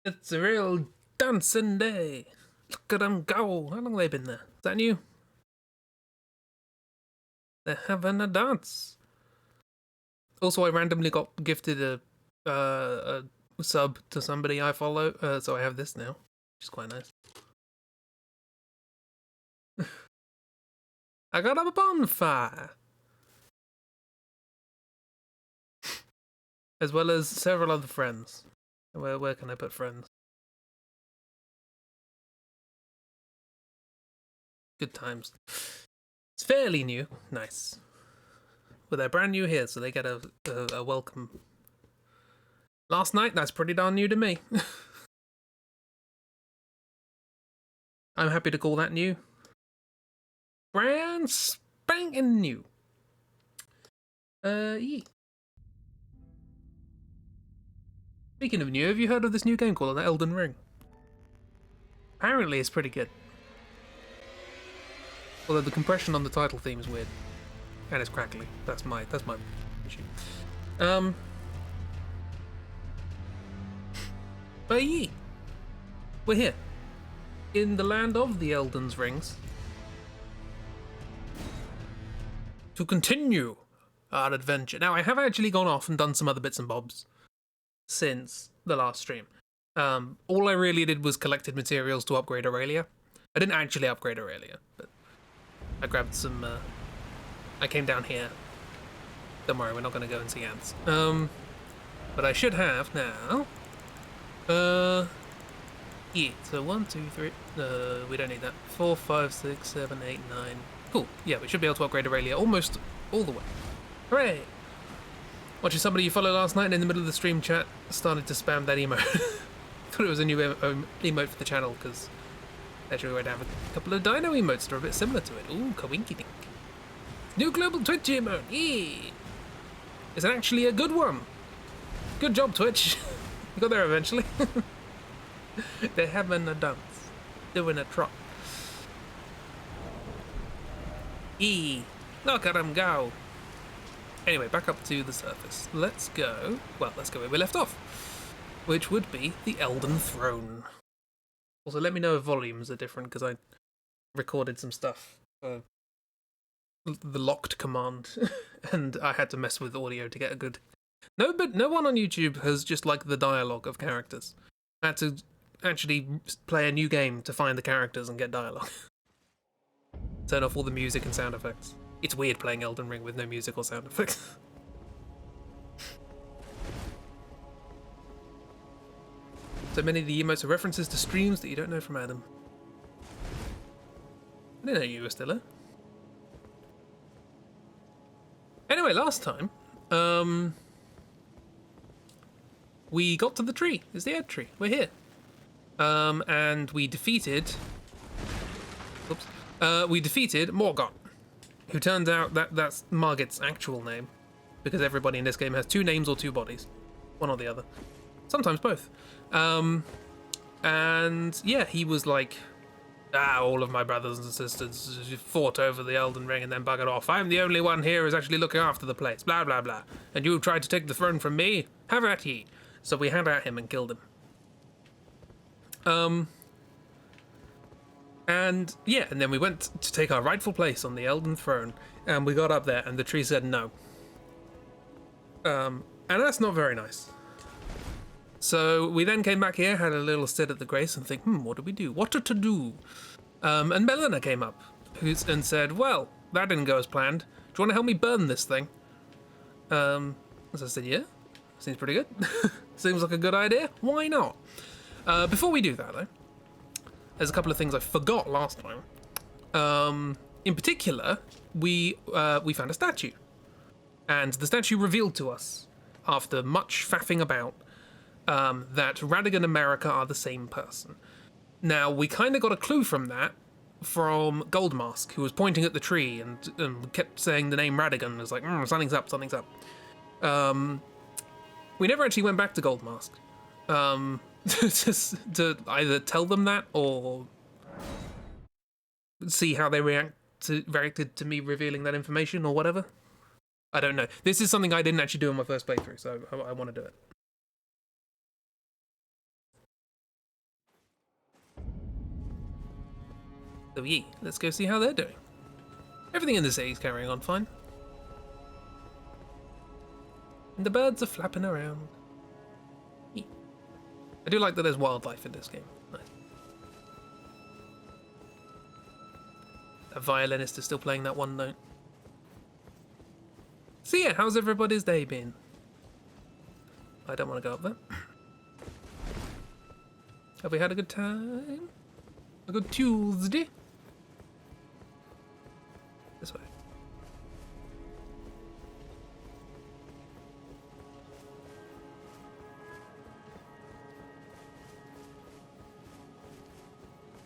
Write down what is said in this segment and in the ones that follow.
It's a real dancing day. Look at them go. How long have they been there? Is that new? They're having a dance. Also, I randomly got gifted a sub to somebody I follow, so I have this now, which is quite nice. I got a bonfire. As well as several other friends. Where can I put friends? Good times. It's fairly new. Nice. Well, they're brand new here, so they get a welcome. Last night, that's pretty darn new to me. I'm happy to call that new. Brand spanking new. Yeah. Speaking of new, have you heard of this new game called Elden Ring? Apparently it's pretty good. Although the compression on the title theme is weird. And it's crackly. That's my issue. But yeah. We're here. In the land of the Elden's Rings. To continue our adventure. Now, I have actually gone off and done some other bits and bobs since the last stream. All I really did was collected materials to upgrade Aurelia. I didn't actually upgrade Aurelia, but I grabbed some, I came down here. Don't worry, we're not going to go and see ants. But I should have now, yeah, so 1, 2, 3, we don't need that. 4, 5, 6, 7, 8, 9. Cool, yeah, we should be able to upgrade Aurelia almost all the way. Hooray! Watching somebody you followed last night and in the middle of the stream chat started to spam that emote. Thought it was a new emote for the channel because actually we'd have a couple of dino emotes that are a bit similar to it. Ooh, kawinky dink. New global Twitch emote, yeah! It's actually a good one. Good job, Twitch. You got there eventually. They're having a dance, doing a trot. Look at them go. Anyway, back up to the surface. Let's go where we left off, which would be the Elden Throne. Also, let me know if volumes are different, because I recorded some stuff for the locked command, and I had to mess with audio to get a good... No, but no one on YouTube has just, like, the dialogue of characters. I had to actually play a new game to find the characters and get dialogue. Turn off all the music and sound effects. It's weird playing Elden Ring with no music or sound effects. So many of the emotes are references to streams that you don't know from Adam. I didn't know you were still here. Anyway, last time, we got to the tree. It's the Ed tree. We're here. And we defeated... Oops. We defeated Morgott, who turns out that's Margit's actual name, because everybody in this game has 2 names or 2 bodies. One or the other. Sometimes both. And yeah, he was like, all of my brothers and sisters fought over the Elden Ring and then buggered off. I'm the only one here who's actually looking after the place, blah blah blah. And you tried to take the throne from me? Have at ye. So we had at him and killed him. And yeah, and then we went to take our rightful place on the Elden Throne, and we got up there and the tree said no. And that's not very nice. So we then came back here, had a little sit at the grace and think, what do we do? What to do? And Melina came up and said, well, that didn't go as planned. Do you want to help me burn this thing? So I said, yeah, seems pretty good. Seems like a good idea. Why not? Before we do that, though, there's a couple of things I forgot last time. In particular, we found a statue. And the statue revealed to us, after much faffing about, that Radigan and America are the same person. Now, we kind of got a clue from that from Goldmask, who was pointing at the tree and kept saying the name Radigan. It was like, something's up, something's up. We never actually went back to Goldmask. To either tell them that or see how they reacted to me revealing that information or whatever. I don't know. This is something I didn't actually do in my first playthrough, so I want to do it. So yeah, let's go see how they're doing. Everything in the city's carrying on fine. And the birds are flapping around. Yeah. I do like that there's wildlife in this game. Nice. That violinist is still playing that one note. So yeah, how's everybody's day been? I don't want to go up there. Have we had a good time? A good Tuesday? This way.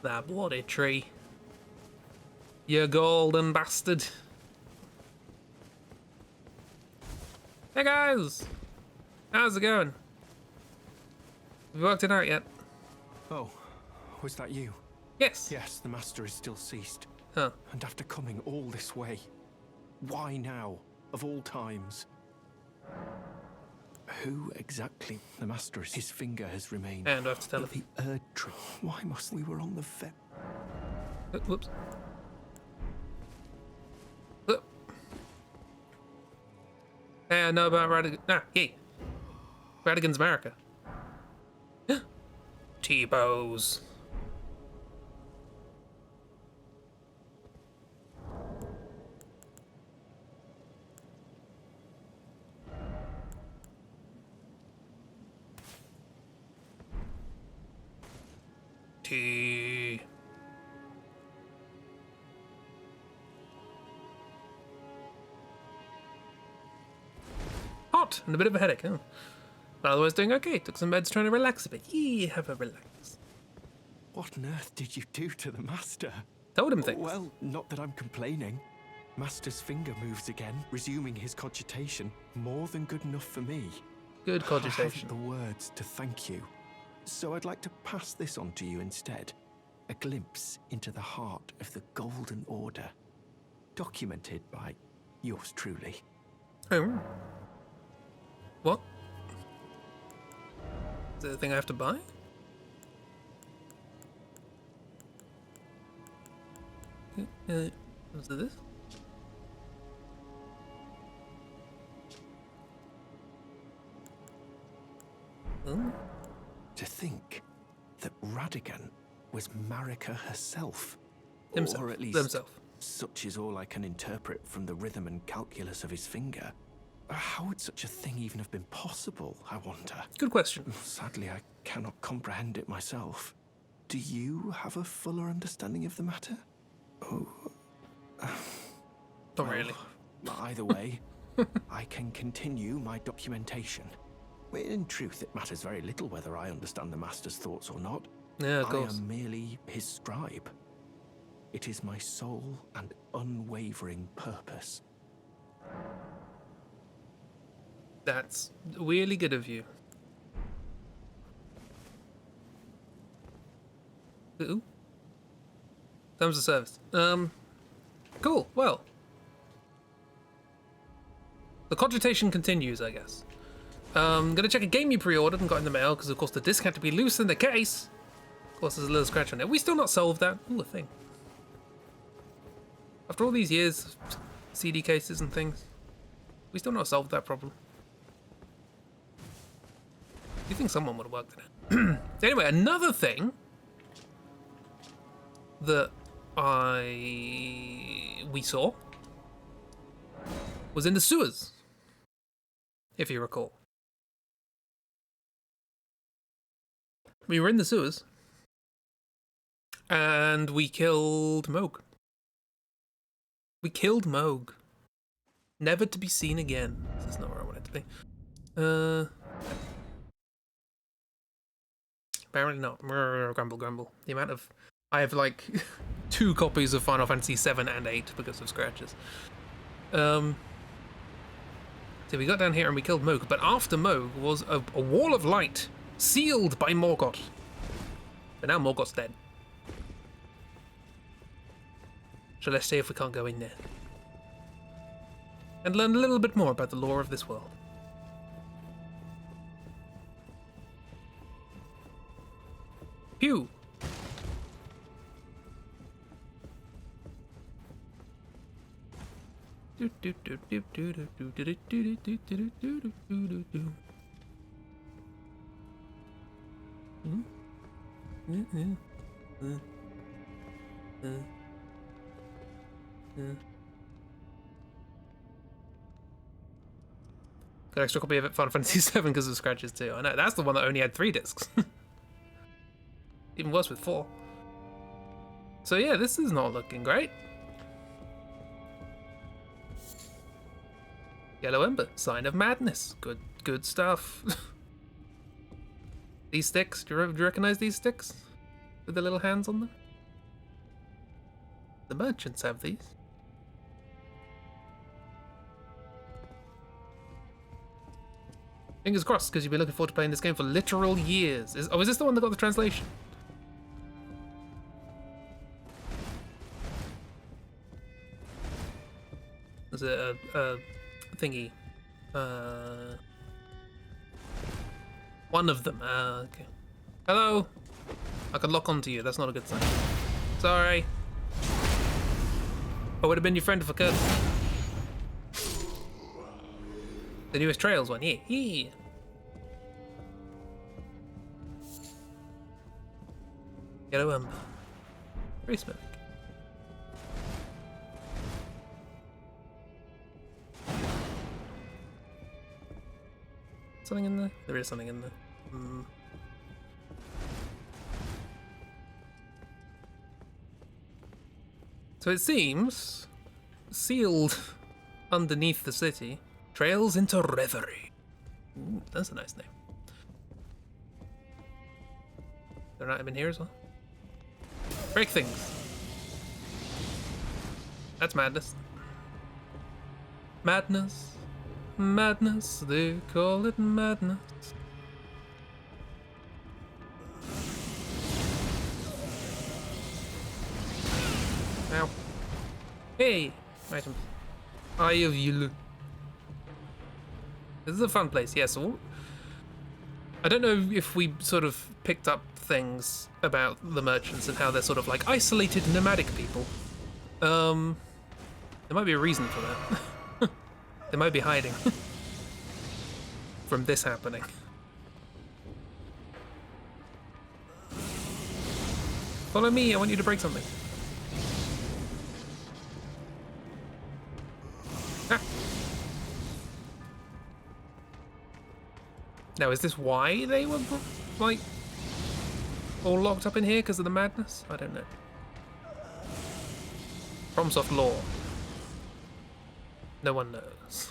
That bloody tree. You golden bastard. Hey guys! How's it going? Have you worked it out yet? Oh, was that you? Yes. Yes, the master is still ceased. Huh. And after coming all this way, why now, of all times? Who exactly? The master is. His finger has remained. And I have to tell the Erd tree. Why must we were on the whoops. Hey, I know about Radigan. Ah, hey. Radigan's America. T-bows. T. Hot and a bit of a headache. Oh. But otherwise doing okay. Took some meds trying to relax a bit. Yeah, have a relax. What on earth did you do to the master? Told him things. Well, not that I'm complaining. Master's finger moves again, resuming his cogitation. More than good enough for me. Good I cogitation. haven't the words to thank you. So I'd like to pass this on to you instead. A glimpse into the heart of the Golden Order. Documented by yours truly. Oh. What? Is that a thing I have to buy? Was it this? Oh. To think that Radigan was Marika herself. Himself. Or at least Themself. such is all I can interpret from the rhythm and calculus of his finger. How would such a thing even have been possible, I wonder? Good question. Sadly, I cannot comprehend it myself. Do you have a fuller understanding of the matter? Oh. Not really. Either way, I can continue my documentation. In truth, it matters very little whether I understand the master's thoughts or not. Yeah, of I course. am merely his scribe. It is my sole and unwavering purpose. That's really good of you. Ooh. Terms of service. Cool. Well. The cogitation continues, I guess. Gonna check a game you pre-ordered and got in the mail, because of course the disc had to be loose in the case. Of course there's a little scratch on it. We still not solved that. Ooh, a thing. After all these years of CD cases and things, we still not solved that problem. You think someone would have worked it out. Anyway, another thing that we saw was in the sewers, if you recall. We were in the sewers and we killed Moog. We killed Moog. Never to be seen again. This is not where I want it to be. Apparently not. Grumble, grumble. The amount of... I have like 2 copies of Final Fantasy 7 and 8 because of scratches. So we got down here and we killed Moog, but after Moog was a wall of light sealed by Morgoth. But now Morgoth's dead. So let's see if we can't go in there and learn a little bit more about the lore of this world. Pew! Got an extra copy of it, Final Fantasy VII, because of scratches too. I know, that's the one that only had 3 discs. Even worse with 4. So yeah, this is not looking great. Yellow Ember, sign of madness. Good stuff. These sticks, do you recognize these sticks? With the little hands on them? The merchants have these. Fingers crossed, because you've been looking forward to playing this game for literal years. Is this the one that got the translation? Is it a thingy? One of them. Okay. Hello? I can lock onto you. That's not a good sign. Sorry. I would have been your friend if I could. The newest Trails one, yeah. Yellow Ember. Very smelly. Something in there? There is something in there. So it seems, sealed underneath the city, Trails into Reverie. Ooh, that's a nice name. There an item in here as well? Break things. That's madness. Madness. Madness. They call it madness. Ow. Hey! Items. Eye of Yulu. This is a fun place, yes. Yeah, so I don't know if we sort of picked up things about the merchants and how they're sort of like isolated nomadic people. There might be a reason for that. They might be hiding from this happening. Follow me, I want you to break something. Ah. Now, is this why they were, like, all locked up in here because of the madness? I don't know. FromSoft lore. No one knows.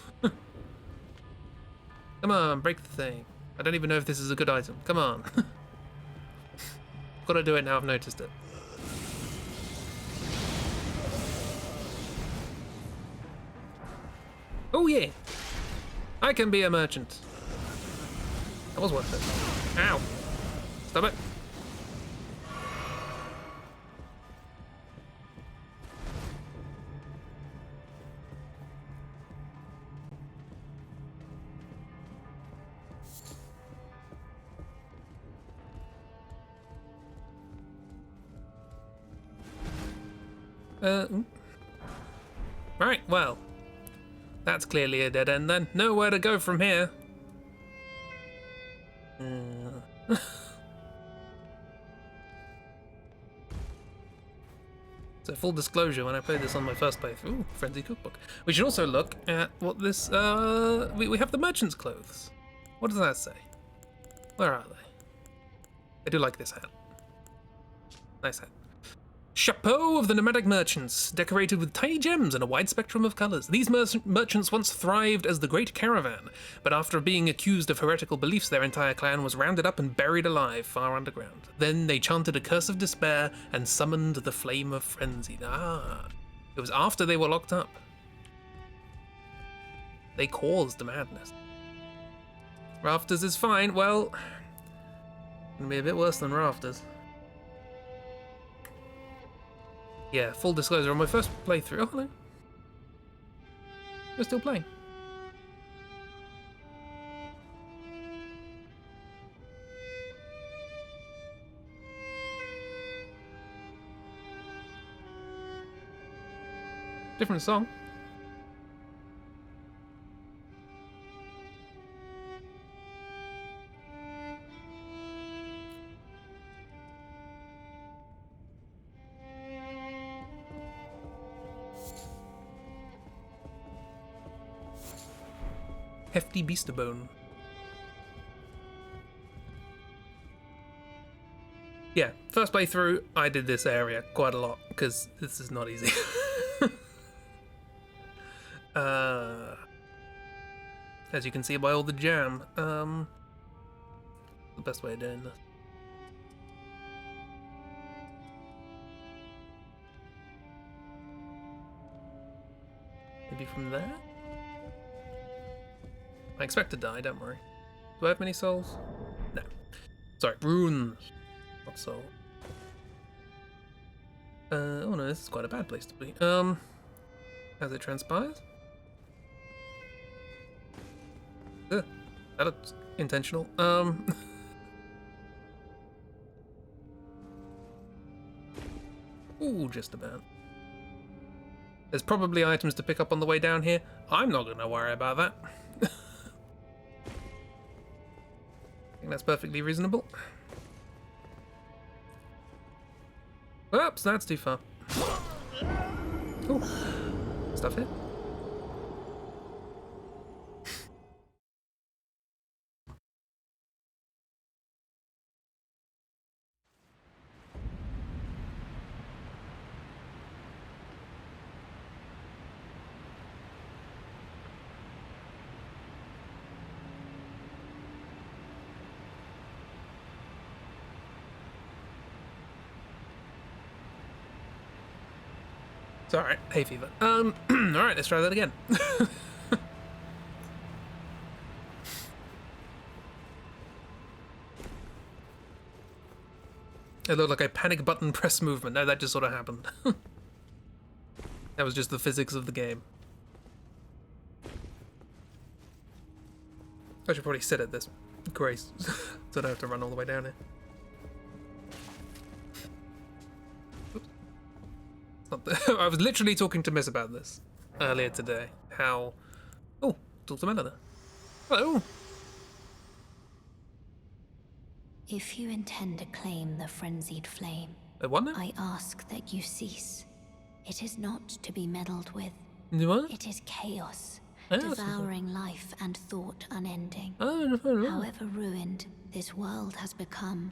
Come on, break the thing. I don't even know if this is a good item. Come on. Gotta do it now, I've noticed it. Oh yeah! I can be a merchant. That was worth it. Ow! Stop it. Right, well, that's clearly a dead end then. Nowhere to go from here. So full disclosure, when I played this on my first playthrough, ooh, Frenzy Cookbook. We should also look at what this, we have the merchant's clothes. What does that say? Where are they? I do like this hat. Nice hat. Chapeau of the nomadic merchants, decorated with tiny gems and a wide spectrum of colours. These merchants once thrived as the Great Caravan, but after being accused of heretical beliefs, their entire clan was rounded up and buried alive far underground. Then they chanted a curse of despair and summoned the flame of frenzy. Ah, it was after they were locked up. They caused the madness. Rafters is fine. Well, gonna be a bit worse than rafters. Yeah, full disclosure, on my first playthrough... Oh, hello. You're still playing. Different song. Hefty beaster bone. Yeah, first playthrough, I did this area quite a lot, because this is not easy. As you can see by all the jam, the best way of doing this. Maybe from there? I expect to die, don't worry. Do I have many souls? No. Sorry, runes. Not soul. Oh no, this is quite a bad place to be. As it transpires. Ugh, that looks intentional. Ooh, just about. There's probably items to pick up on the way down here. I'm not gonna worry about that. I think that's perfectly reasonable. Oops, that's too far. Ooh. Stuff here. It's alright, hay fever. Alright, let's try that again. It looked like a panic button press movement. No, that just sort of happened. That was just the physics of the game. I should probably sit at this grace, so I don't have to run all the way down here. I was literally talking to Miss about this earlier today. How... Oh, talk to Melina. Hello. If you intend to claim the frenzied flame, What now? I ask that you cease. It is not to be meddled with. What? It is chaos, Oh, devouring life and thought unending. Oh, However ruined this world has become,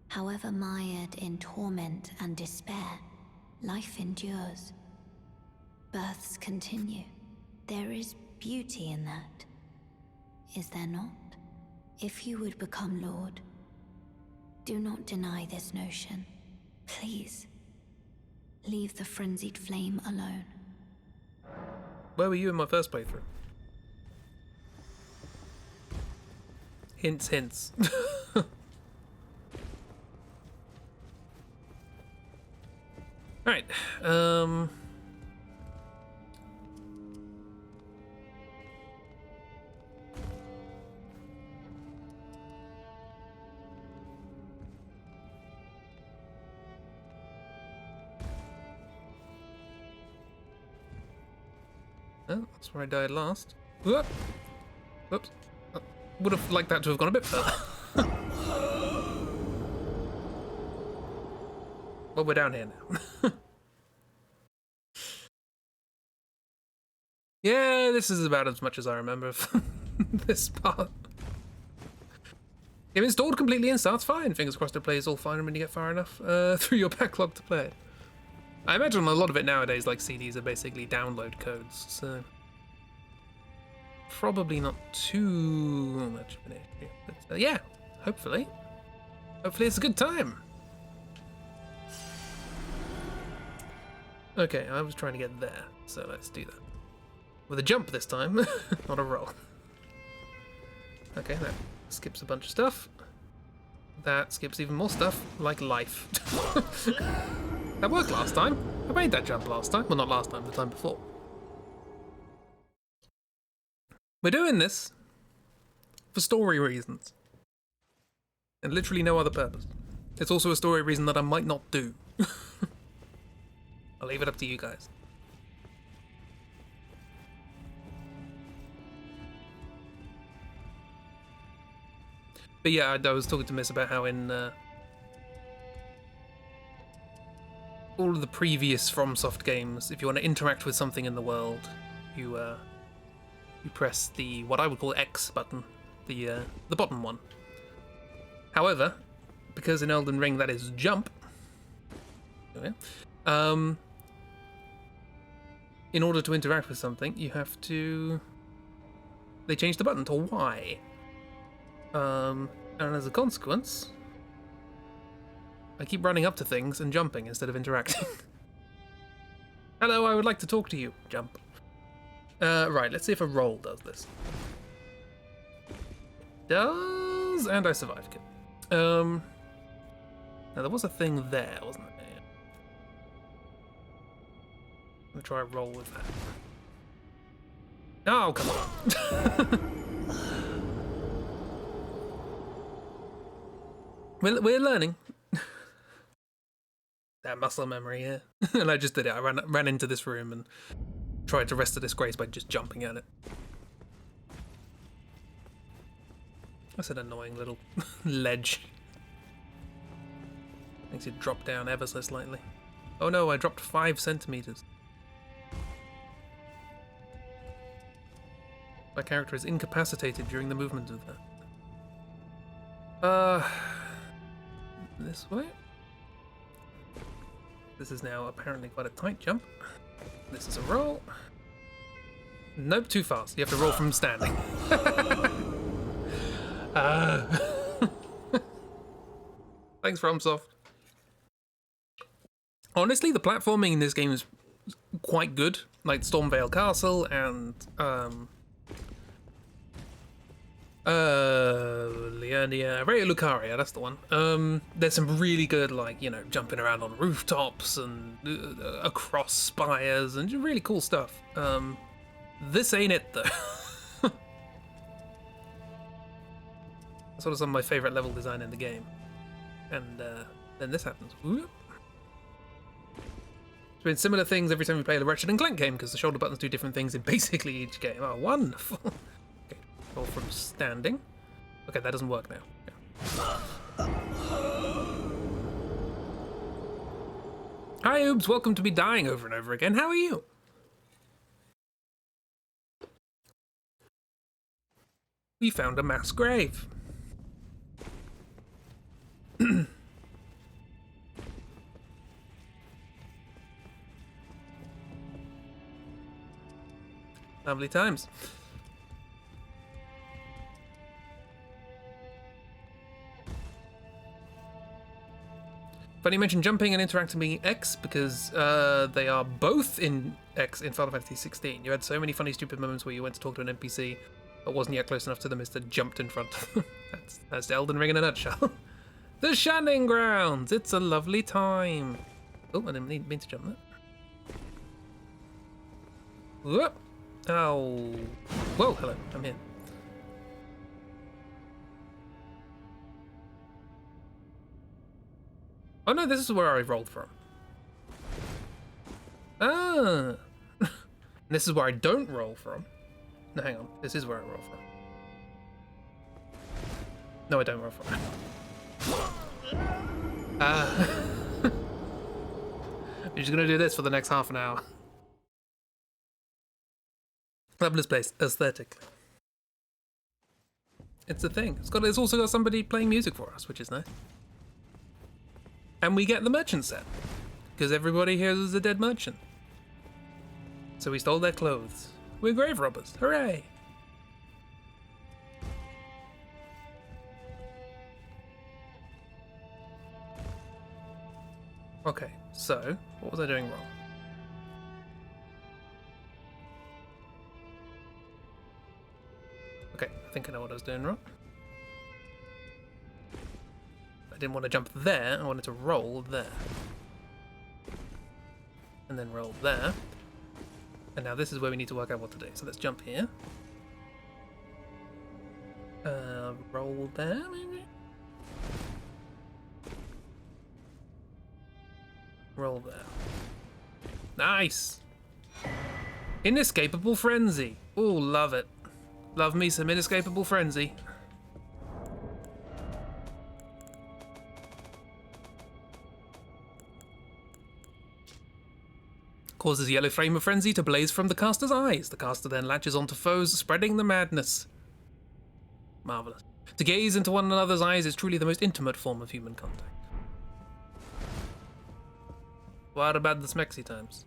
however mired in torment and despair, life endures. Births continue. There is beauty in that. Is there not? If you would become Lord, do not deny this notion. Please, leave the frenzied flame alone. Where were you in my first playthrough? Hints, hints. Alright, oh, that's where I died last. Whoop. Whoops. Would have liked that to have gone a bit further. Well, we're down here now. Yeah, this is about as much as I remember of this part. Game installed completely and starts fine. Fingers crossed it plays all fine when you get far enough through your backlog to play it. I imagine a lot of it nowadays, like CDs, are basically download codes, so probably not too much of an issue. But yeah, hopefully it's a good time. Okay, I was trying to get there, so let's do that. With a jump this time, not a roll. Okay, that skips a bunch of stuff. That skips even more stuff, like life. That worked last time. I made that jump last time. Well, not last time, the time before. We're doing this for story reasons. And literally no other purpose. It's also a story reason that I might not do. I'll leave it up to you guys. But yeah, I was talking to Miss about how in all of the previous FromSoft games, if you want to interact with something in the world, you you press the what I would call X button, the bottom one. However, because in Elden Ring that is jump, in order to interact with something, you have to. They changed the button to Y, and as a consequence, I keep running up to things and jumping instead of interacting. Hello, I would like to talk to you. Jump. Right, let's see if a roll does this. Does, and I survived. Good. Now there was a thing there, wasn't there? I'm gonna try a roll with that. Oh, come on. We're learning. That muscle memory, yeah. And I just did it. I ran into this room and tried to rest the disgrace by just jumping at it. That's an annoying little ledge. Makes it drop down ever so slightly. Oh no, I dropped 5 centimeters. My character is incapacitated during the movement of that. This way? This is now apparently quite a tight jump. This is a roll. Nope, too fast. You have to roll from standing. Thanks, FromSoft. Honestly, the platforming in this game is quite good. Like Stormvale Castle and Liurnia, Lucaria, that's the one. There's some really good, like, you know, jumping around on rooftops and across spires and really cool stuff. This ain't it though. That's sort of some of my favorite level design in the game. And then this happens. Whoop. It's been similar things every time we play the Ratchet and Clank game because the shoulder buttons do different things in basically each game. Oh, wonderful. Okay, roll from standing. Okay, that doesn't work now. Okay. Hi, Oobs. Welcome to me dying over and over again. How are you? We found a mass grave. Lovely times. Funny you mentioned jumping and interacting being X because they are both in X in Final Fantasy 16. You had so many funny, stupid moments where you went to talk to an NPC but wasn't yet close enough to them, instead jumped in front of them. That's Elden Ring in a nutshell. The Shining Grounds! It's a lovely time. Oh, I didn't mean to jump that. Whoop! Oh. Whoa, hello, I'm here. Oh no, this is where I rolled from. Ah! This is where I don't roll from. No, hang on, this is where I roll from. No, I don't roll from. Ah. I'm just gonna do this for the next half an hour. Fabulous place, aesthetically. It's a thing. It's also got somebody playing music for us, which is nice. And we get the merchant set, because everybody here is a dead merchant. So we stole their clothes. We're grave robbers. Hooray! Okay, so what was I doing wrong? Okay, I think I know what I was doing wrong. I didn't want to jump there, I wanted to roll there. And then roll there. And now this is where we need to work out what to do. So let's jump here. Roll there, maybe? Roll there. Nice! Inescapable Frenzy. Ooh, love it. Love me some Inescapable Frenzy. Causes a yellow flame of frenzy to blaze from the caster's eyes. The caster then latches onto foes, spreading the madness. Marvelous. To gaze into one another's eyes is truly the most intimate form of human contact. What about the smexy times?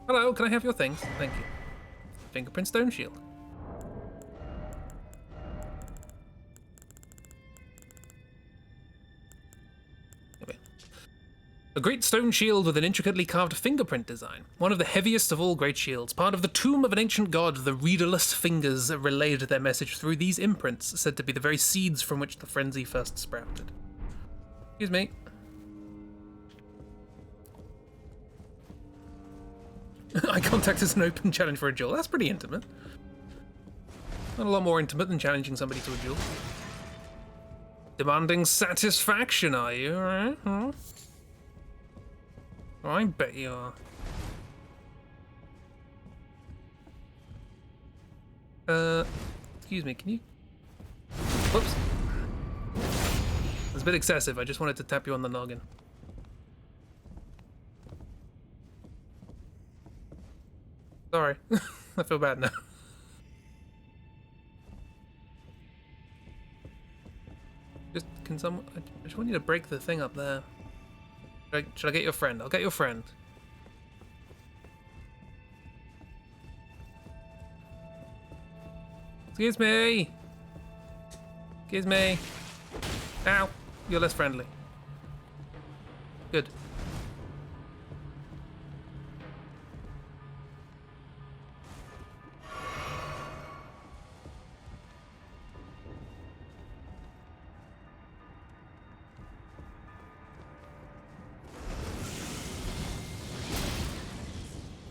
Hello, can I have your things? Thank you. Fingerprint stone shield. A great stone shield with an intricately carved fingerprint design. One of the heaviest of all great shields. Part of the tomb of an ancient god, the readerless fingers relayed their message through these imprints, said to be the very seeds from which the frenzy first sprouted. Excuse me. Eye contact is an open challenge for a duel. That's pretty intimate. Not a lot more intimate than challenging somebody to a duel. Demanding satisfaction, are you? Alright. Huh? I bet you are. Excuse me, can you... Whoops. That's a bit excessive, I just wanted to tap you on the noggin. Sorry, I feel bad now. Can someone... I just want you to break the thing up there. Should I get your friend? I'll get your friend. Excuse me! Excuse me! Ow! You're less friendly. Good.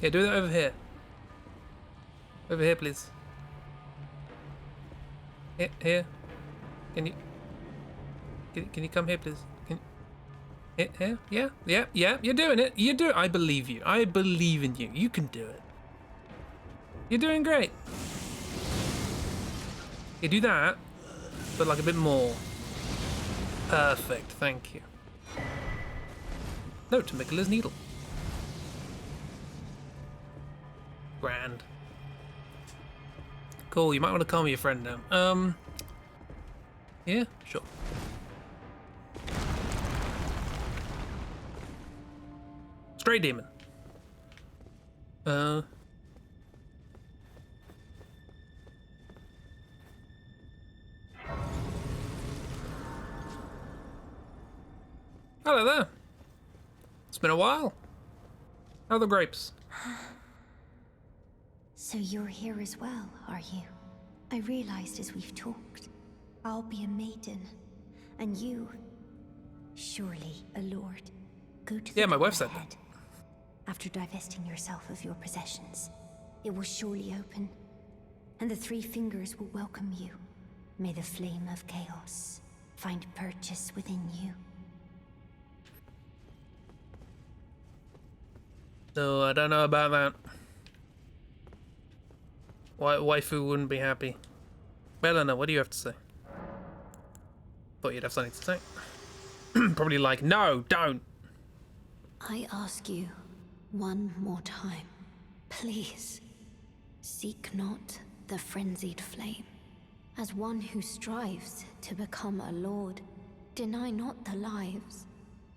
Yeah, do that over here. Over here, please. Here. Can you come here, please? Here? Yeah. You're doing it. You do it. I believe you. I believe in you. You can do it. You're doing great. You do that, but like a bit more. Perfect. Thank you. Note to Mikkela's needle. Grand. Cool, you might want to calm your friend down. Yeah, sure. Stray demon. Hello there. It's been a while. How are the grapes? So you're here as well, are you? I realized as we've talked, I'll be a maiden, and you, surely a lord. Go to the my door wife said ahead. After divesting yourself of your possessions, it will surely open, and the three fingers will welcome you. May the flame of chaos find purchase within you. No, I don't know about that. Waifu wouldn't be happy. Belena, what do you have to say? Thought you'd have something to say. Probably like, no, don't. I ask you one more time, please, seek not the frenzied flame. As one who strives to become a lord, deny not the lives,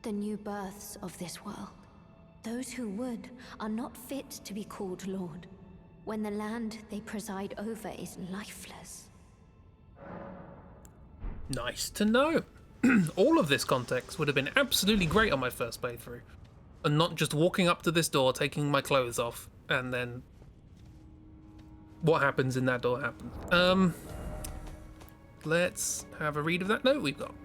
the new births of this world. Those who would are not fit to be called lord, when the land they preside over is lifeless. Nice to know. All of this context would have been absolutely great on my first playthrough. And not just walking up to this door, taking my clothes off, and then what happens in that door happens. Let's have a read of that note we've got.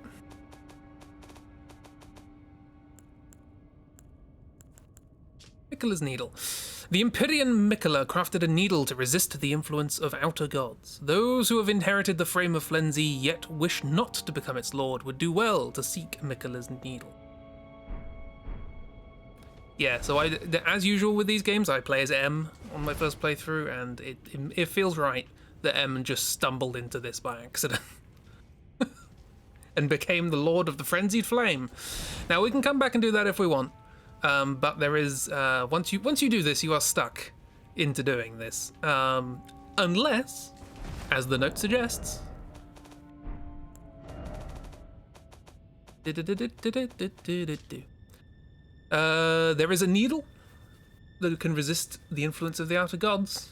Mikkela's needle. The Empyrean Mikkela crafted a needle to resist the influence of outer gods. Those who have inherited the frame of Flenzy yet wish not to become its lord would do well to seek Mikkela's needle. Yeah, so as usual with these games, I play as M on my first playthrough, and it feels right that M just stumbled into this by accident. And became the Lord of the Frenzied Flame. Now, we can come back and do that if we want, But there is once you do this, you are stuck into doing this, unless, as the note suggests, there is a needle that can resist the influence of the outer gods,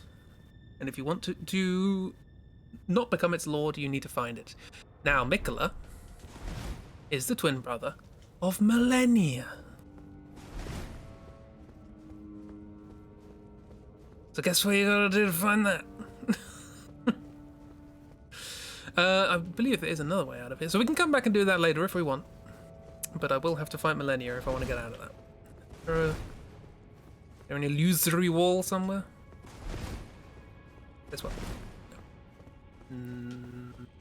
and if you want to not become its lord, you need to find it. Now, Mikola is the twin brother of Millennia. So guess what you gotta do to find that? I believe there is another way out of here, so we can come back and do that later if we want. But I will have to fight Millennia if I want to get out of that. Is there an illusory wall somewhere? This one.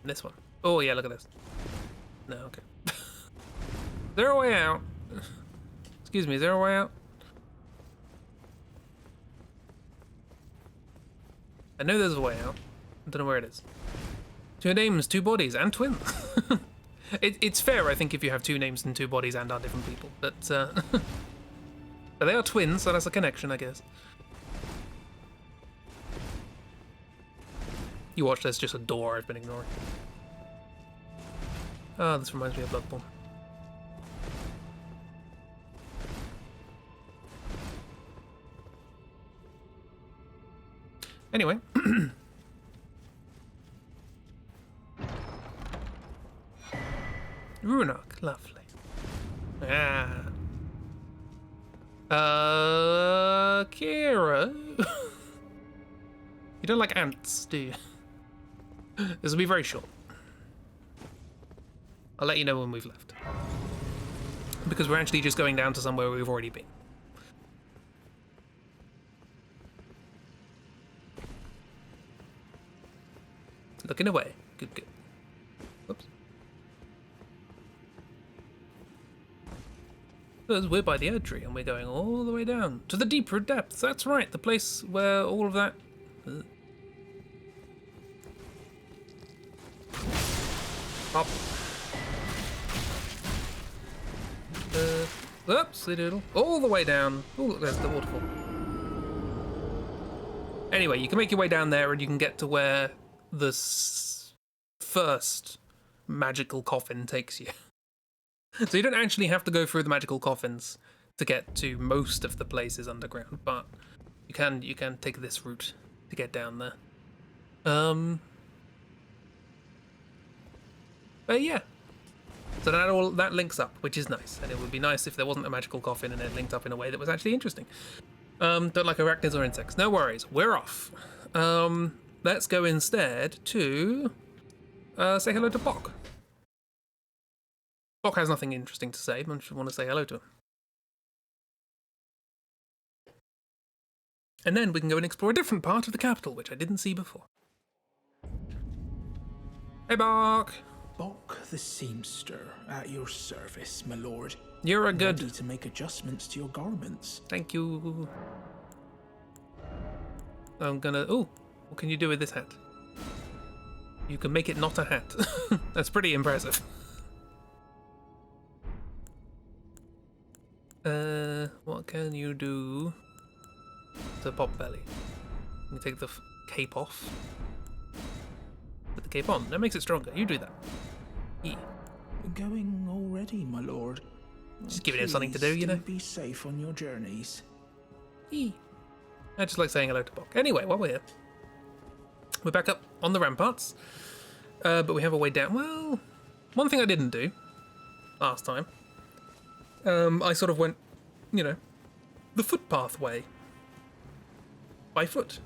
This one. Oh yeah, look at this. No, okay. Is there a way out? Excuse me, is there a way out? I know there's a way out. I don't know where it is. 2 names, 2 bodies, and twins. It's fair, I think, if you have 2 names and 2 bodies and are different people. But, but they are twins, so that's a connection, I guess. You watch, there's just a door I've been ignoring. Oh, this reminds me of Bloodborne. Anyway. Runok, lovely. Kira. You don't like ants, do you? This will be very short. I'll let you know when we've left. Because we're actually just going down to somewhere we've already been. Looking away. Good, good. Whoops. Because we're by the Erd Tree and we're going all the way down to the deeper depths. That's right, the place where all of that... Hop. Oopsie doodle. All the way down. Oh, look, there's the waterfall. Anyway, you can make your way down there and you can get to where the first magical coffin takes you. So you don't actually have to go through the magical coffins to get to most of the places underground, but you can take this route to get down there. But yeah. So that links up, which is nice. And it would be nice if there wasn't a magical coffin and it linked up in a way that was actually interesting. Don't like arachnids or insects. No worries, we're off. Let's go instead to say hello to Bok. Bok has nothing interesting to say, but I want to say hello to him. And then we can go and explore a different part of the capital, which I didn't see before. Hey, Bok! Bok the seamster, at your service, my lord. You're a good... Ready to make adjustments to your garments. Thank you. I'm gonna... Oh, what can you do with this hat? You can make it not a hat. That's pretty impressive. What can you do to Potbelly? Let me take the cape off. Put the cape on. That makes it stronger. You do that. Yeah. Going already, my lord. Just giving him something to do, you know? Be safe on your journeys. Yeah. I just like saying hello to Bok. Anyway, while we're here, we're back up on the ramparts, but we have a way down. Well, one thing I didn't do last time, I sort of went, you know, the footpath way. By foot.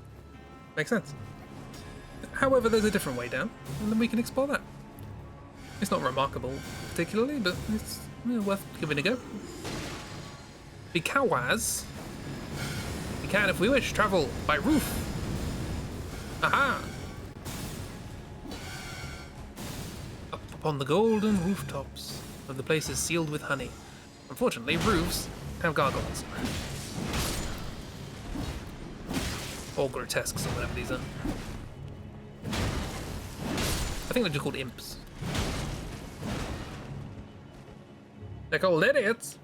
Makes sense. However, there's a different way down, and then we can explore that. It's not remarkable particularly, but it's worth giving a go. Because we can, if we wish, travel by roof. Aha! Up upon the golden rooftops of the places sealed with honey. Unfortunately, roofs have gargoyles. Or grotesques, or whatever these are. I think they're just called imps. They're called idiots.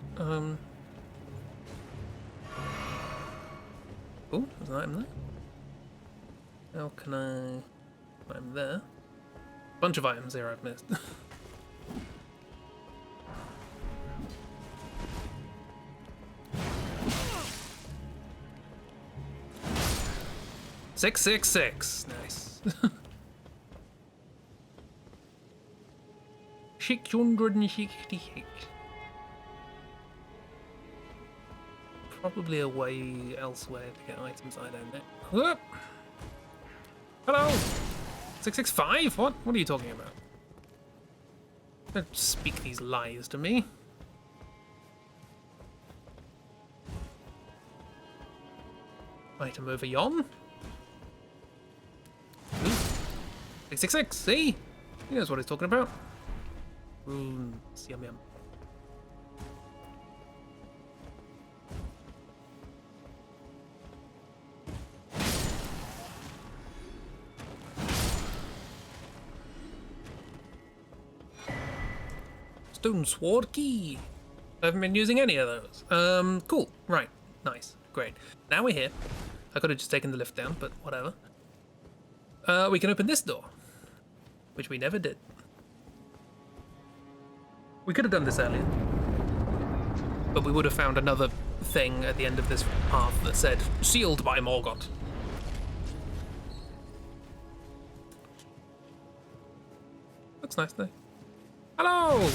Oh, there's an item there. How can I... I'm there. Bunch of items here I've missed. 666. Nice. 666. Probably a way elsewhere to get items, I don't know. Whoop. Hello! 665? What? What are you talking about? Don't speak these lies to me. Item over yon. 666, see? He knows what he's talking about. Runes, yum yum. Stone sword key. I haven't been using any of those. Cool. Right. Nice. Great. Now we're here. I could have just taken the lift down, but whatever. We can open this door, which we never did. We could have done this earlier, but we would have found another thing at the end of this path that said, sealed by Morgoth. Looks nice though. Hello!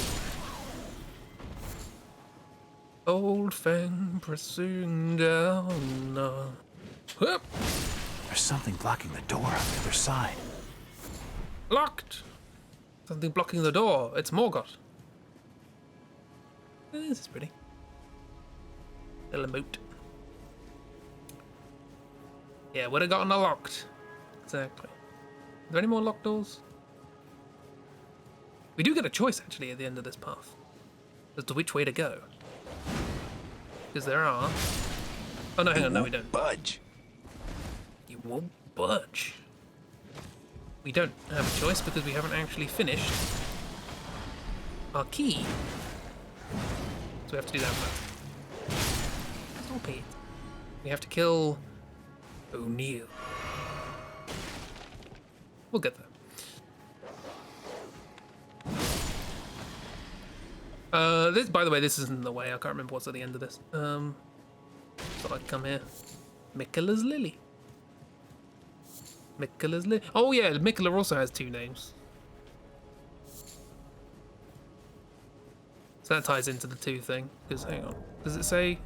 Old Fang pressing down. Whoop. There's something blocking the door on the other side. Locked! Something blocking the door. It's Morgoth. This is pretty. Little emote. Yeah, would have gotten unlocked. Exactly. Are there any more locked doors? We do get a choice actually at the end of this path as to which way to go. Because there are. Oh no, hang on, no, we don't. Budge. You won't budge. We don't have a choice because we haven't actually finished our key. So we have to do that first. Stop it. We have to kill O'Neill. We'll get there. This, by the way, this isn't the way. I can't remember what's at the end of this. Thought I'd come here. Miquella's Lily. Miquella's Lily. Oh yeah, Miquella also has two names. So that ties into the two thing. Because hang on, does it say?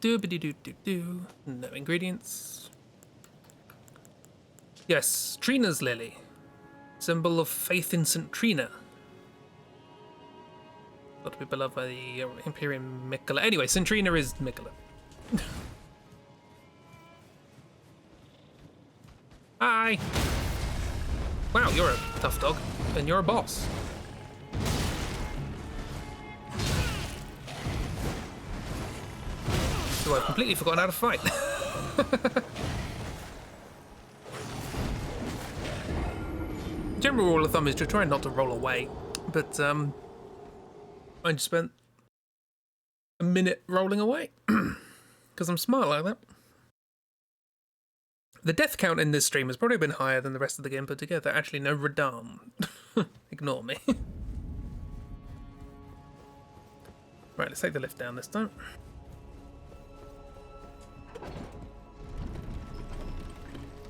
Doobity-doo-doo-doo. No ingredients. Yes, Trina's Lily. Symbol of faith in St. Trina. Got to be beloved by the Imperium Miquella. Anyway, St. Trina is Miquella. Hi! Wow, you're a tough dog. And you're a boss. So I've completely forgotten how to fight. General rule of thumb is to try not to roll away, but I just spent a minute rolling away because I'm smart like that. The death count in this stream has probably been higher than the rest of the game put together. Actually, no, Radam. Ignore me. Right, let's take the lift down this time.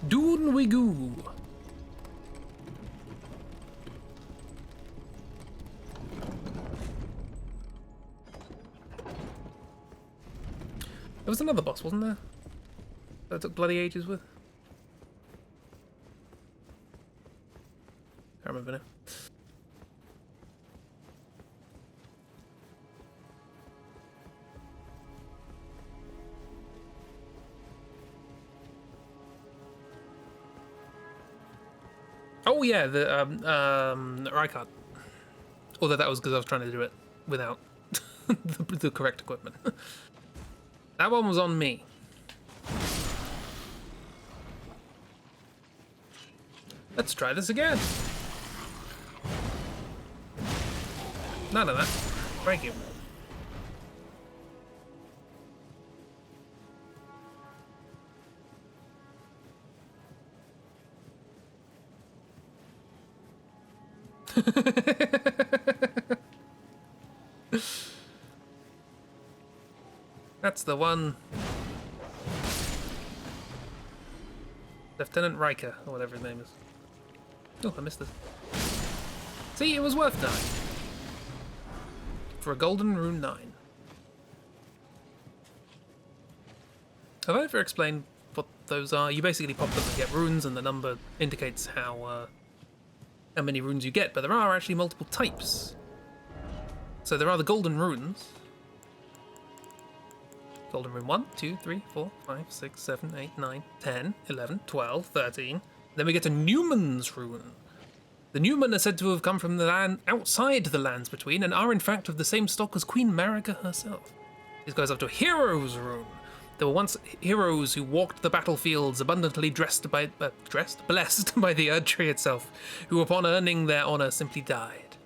Doon we go. There was another boss, wasn't there? That I took bloody ages with. Can't remember now. Oh yeah, the Rykard. Although that was because I was trying to do it without the correct equipment. That one was on me. Let's try this again. None of that. Thank you. That's the one. Lieutenant Riker, or whatever his name is. Oh, I missed this. See, it was worth dying. For a golden rune 9. Have I ever explained what those are? You basically pop them and get runes, and the number indicates how many runes you get, but there are actually multiple types. So there are the golden runes. Golden rune 1, 2, 3, 4, 5, 6, 7, 8, 9, 10, 11, 12, 13. Then we get a Newman's rune. The Newman are said to have come from the land outside the lands between, and are in fact of the same stock as Queen Marika herself. This goes up to a Hero's rune. There were once heroes who walked the battlefields abundantly blessed by the Erdtree itself, who upon earning their honor simply died.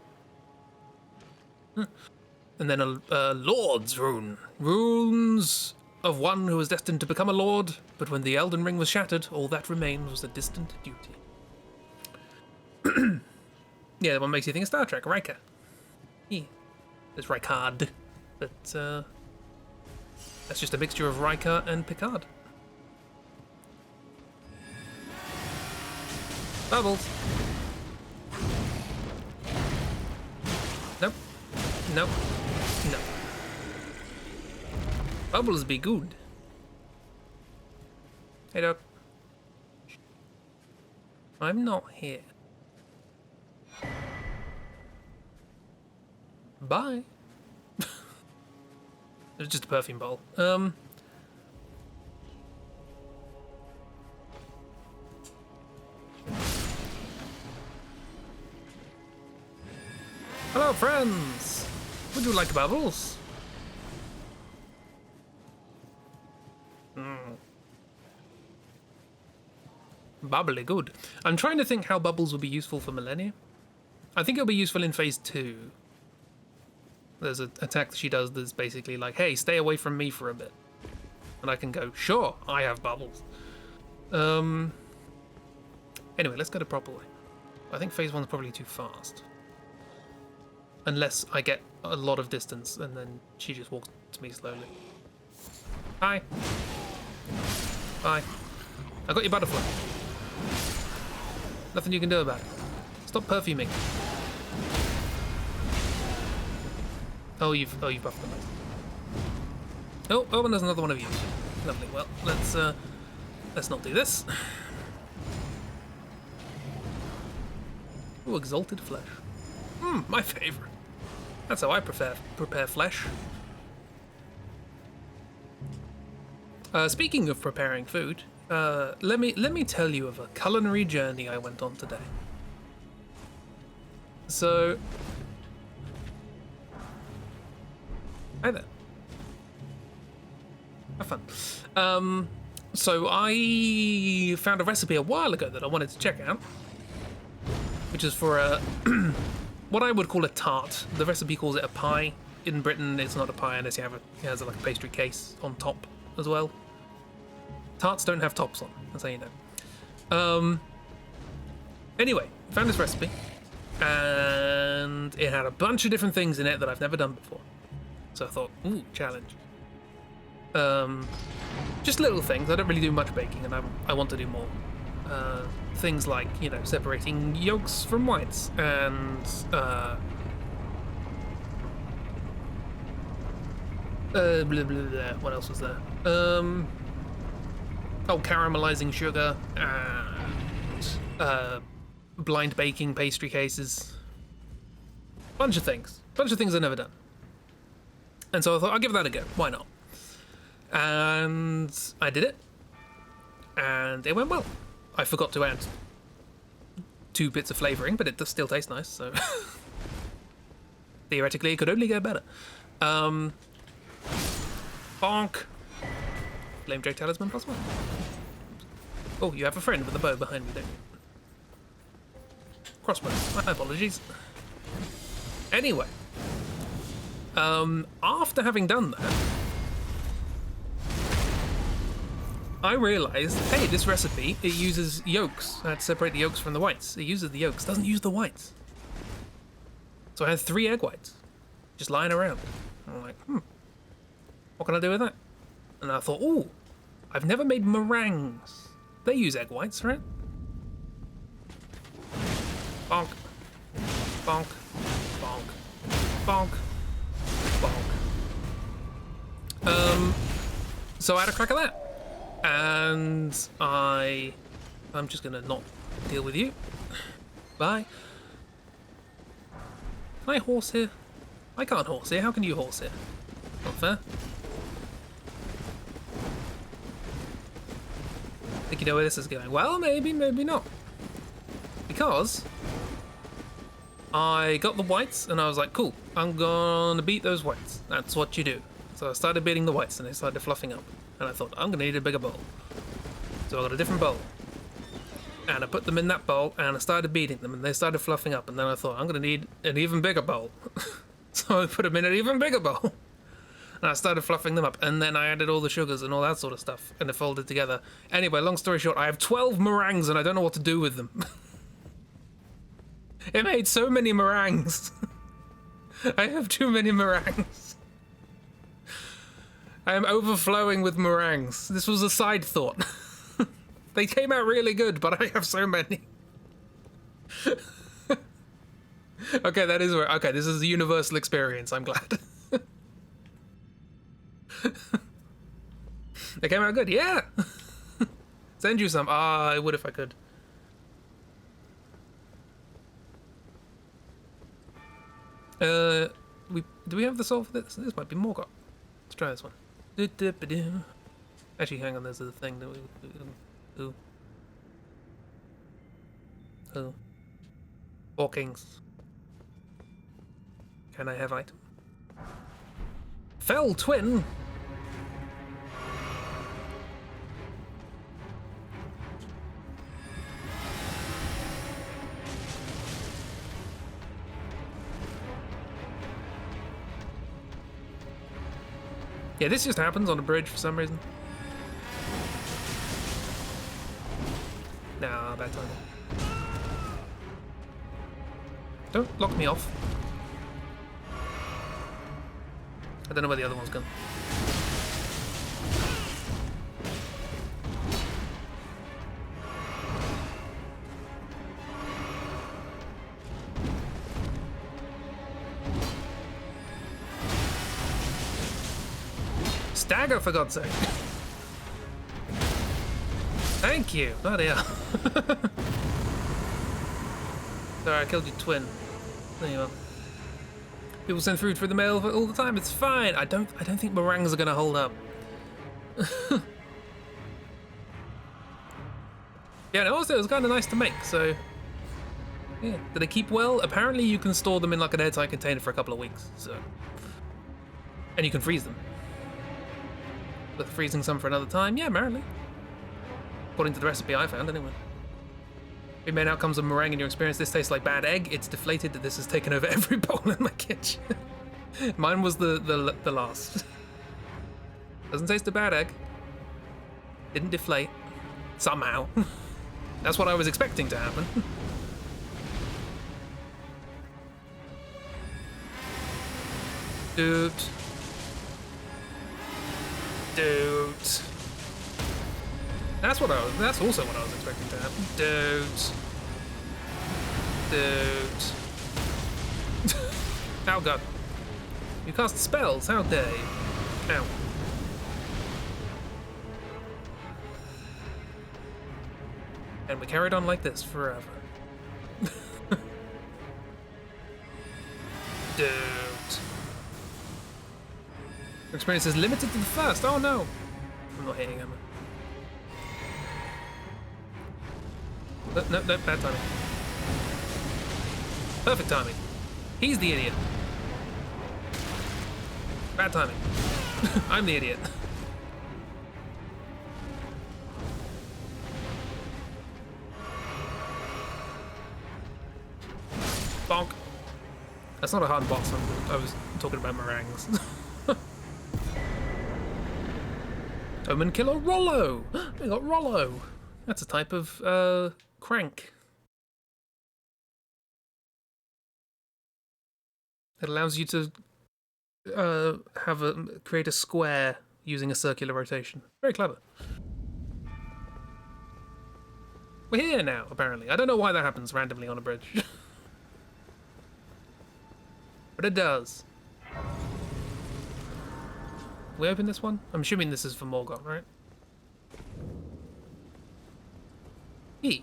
And then a Lord's rune. Runes of one who was destined to become a lord, but when the Elden Ring was shattered, all that remained was a distant duty. Yeah, the one makes you think of Star Trek, Riker. Yeah. There's Rikard, but that's just a mixture of Riker and Picard. Bubbles. Nope. Nope. No. Bubbles be good. Hey, Doc. I'm not here. Bye. It was just a perfume bowl. Hello, friends. Would you like bubbles? Bubbly good. I'm trying to think how bubbles would be useful for Millennia. I think it'll be useful in phase 2. There's an attack that she does that's basically like, hey, stay away from me for a bit. And I can go, sure, I have bubbles. Anyway, let's go to proper way. I think phase 1's probably too fast. Unless I get a lot of distance and then she just walks to me slowly. Hi. Bye. I got your butterfly. Nothing you can do about it. Stop perfuming. Oh, you've buffed them. Oh, and there's another one of you. Lovely. Well, let's not do this. Ooh, exalted flesh. My favorite. That's how I prepare flesh. Speaking of preparing food, let me tell you of a culinary journey I went on today. So, hi there. Have fun. So I found a recipe a while ago that I wanted to check out, which is for a what I would call a tart. The recipe calls it a pie. In Britain, it's not a pie unless it has like a pastry case on top as well. Tarts don't have tops on, that's how you know. Anyway, found this recipe, and it had a bunch of different things in it that I've never done before. So I thought, ooh, challenge. Just little things. I don't really do much baking, and I want to do more. Things like, separating yolks from whites, and blah, blah, blah. What else was there? Caramelizing sugar, and blind baking pastry cases. Bunch of things I've never done. And so I thought, I'll give that a go. Why not? And I did it, and it went well. I forgot to add 2 bits of flavoring, but it does still taste nice, so theoretically it could only get better. Bonk. Flame Drake Talisman +1. Oh, you have a friend with a bow behind me, don't you? Crossbow. My apologies. Anyway, after having done that, I realised, hey, this recipe, it uses yolks. I had to separate the yolks from the whites. It uses the yolks, doesn't use the whites. So I had 3 egg whites just lying around. And I'm like, what can I do with that? And I thought, ooh, I've never made meringues. They use egg whites, right? Bonk. Bonk. Bonk. Bonk. Bonk. So I had a crack at that. And I'm just gonna not deal with you. Bye. Can I horse here? I can't horse here. How can you horse here? Not fair. Think you know where this is going? Well, maybe, maybe not. Because I got the whites and I was like, cool, I'm gonna beat those whites. That's what you do. So I started beating the whites and they started fluffing up. And I thought, I'm gonna need a bigger bowl. So I got a different bowl. And I put them in that bowl and I started beating them and they started fluffing up. And then I thought, I'm gonna need an even bigger bowl. So I put them in an even bigger bowl. And I started fluffing them up, and then I added all the sugars and all that sort of stuff, and it folded together. Anyway, long story short, I have 12 meringues, and I don't know what to do with them. It made so many meringues. I have too many meringues. I am overflowing with meringues. This was a side thought. They came out really good, but I have so many. Okay, that is where... Okay, this is a universal experience, I'm glad. They came out good, yeah. Send you some. I would if I could. Do we have the solve for this? This might be more. Let's try this one. Actually, hang on. There's a thing that we. Oh. 4 kings. Can I have item? Fell twin. Yeah, this just happens on a bridge for some reason. Nah, bad timing. Don't lock me off. I don't know where the other one's gone. Stagger, for God's sake. Thank you. Bloody hell. Sorry, I killed your twin. There you are. People send food through the mail all the time. It's fine. I don't think meringues are gonna hold up. Yeah, and also it was kind of nice to make. So yeah, do they keep well? Apparently, you can store them in like an airtight container for a couple of weeks. So, and you can freeze them. But freezing some for another time, yeah, apparently. According to the recipe I found, anyway. The main outcomes of meringue in your experience. This tastes like bad egg. It's deflated. That this has taken over every bowl in my kitchen. Mine was the last. Doesn't taste a bad egg. Didn't deflate. Somehow. That's what I was expecting to happen. Dude. Dude. That's also what I was expecting to happen. Dude. Oh god. You cast spells, how dare you? Ow. And we carried on like this forever. Dude. Your experience is limited to the first. Oh no. I'm not hitting him. No, bad timing. Perfect timing. He's the idiot. Bad timing. I'm the idiot. Bonk. That's not a hard boss. I was talking about meringues. Omen Killer Rollo! We got Rollo! That's a type of, crank. It allows you to create a square using a circular rotation. Very clever. We're here now, apparently. I don't know why that happens randomly on a bridge. But it does. We open this one? I'm assuming this is for Morgoth, right? E.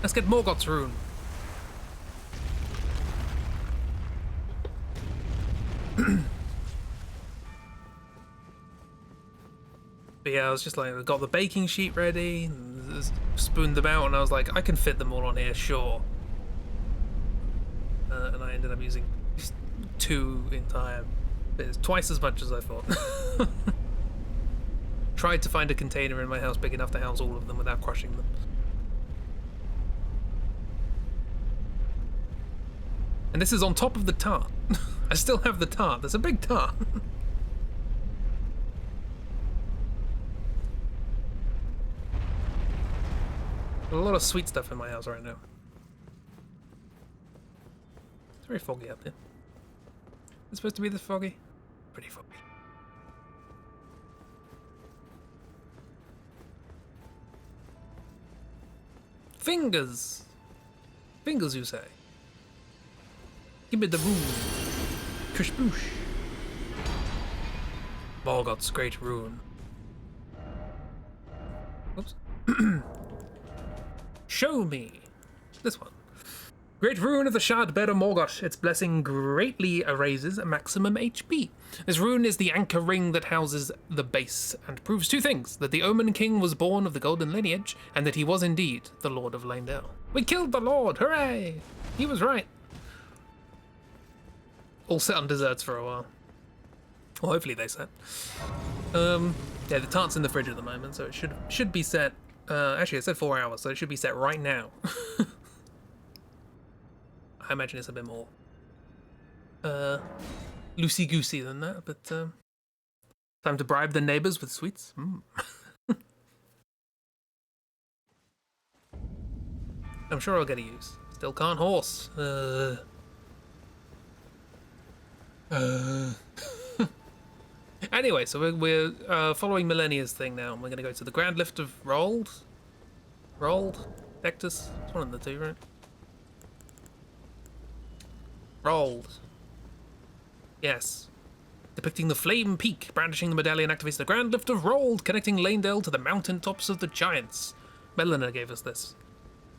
Let's get Morgoth's rune. But yeah, I was just like, I got the baking sheet ready, and spooned them out, and I was like, I can fit them all on here, sure. And I ended up using just 2 entire bits, twice as much as I thought. Tried to find a container in my house big enough to house all of them without crushing them. And this is on top of the tart. I still have the tart. There's a big tart. A lot of sweet stuff in my house right now. It's very foggy out there. It's supposed to be this foggy? Pretty foggy. Fingers! Fingers, you say? Give me the rune. Kushboosh. Morgoth's great rune. Oops. Show me. This one. Great rune of the Shard Bearer Morgoth. Its blessing greatly raises maximum HP. This rune is the anchor ring that houses the base and proves 2 things: that the Omen King was born of the golden lineage, and that he was indeed the Lord of Leyndell. We killed the Lord! Hooray! He was right. All set on desserts for a while. Well, hopefully they set. Yeah, the tart's in the fridge at the moment, so it should be set. Actually, it said 4 hours, so it should be set right now. I imagine it's a bit more loosey-goosey than that, but time to bribe the neighbors with sweets. I'm sure I'll get a use. Still can't horse. Anyway, so we're following Millennia's thing now. We're gonna go to the Grand Lift of Rold? Dectus? It's one of the 2, right? Rold. Yes. Depicting the Flame Peak, brandishing the medallion activates the Grand Lift of Rold, connecting Leyndell to the mountain tops of the Giants. Melina gave us this.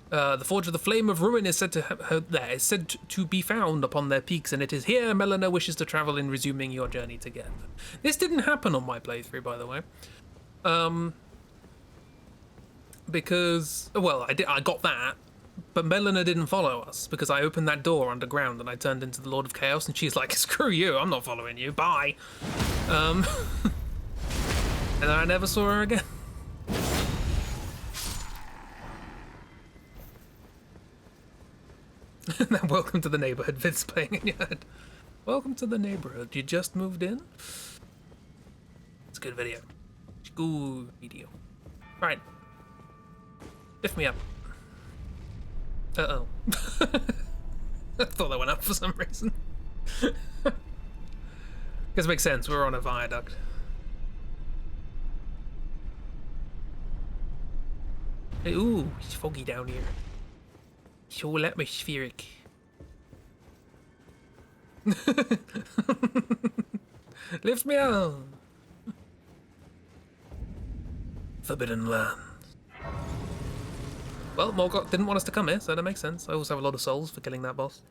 The Forge of the Flame of Ruin is said to be found upon their peaks, and it is here Melina wishes to travel in resuming your journey together. This didn't happen on my playthrough, by the way. Because, well, I got that, but Melina didn't follow us, because I opened that door underground and I turned into the Lord of Chaos, and she's like, screw you, I'm not following you, bye. And then I never saw her again. Now, welcome to the neighborhood. Vid's playing in your head. Welcome to the neighborhood. You just moved in? It's a good video. It's a good video. Right. Lift me up. Uh-oh. I thought that went up for some reason. Guess it makes sense. We're on a viaduct. Hey, ooh, it's foggy down here. It's all atmospheric. Lift me up. Forbidden Lands. Well, Morgoth didn't want us to come here, so that makes sense. I also have a lot of souls for killing that boss.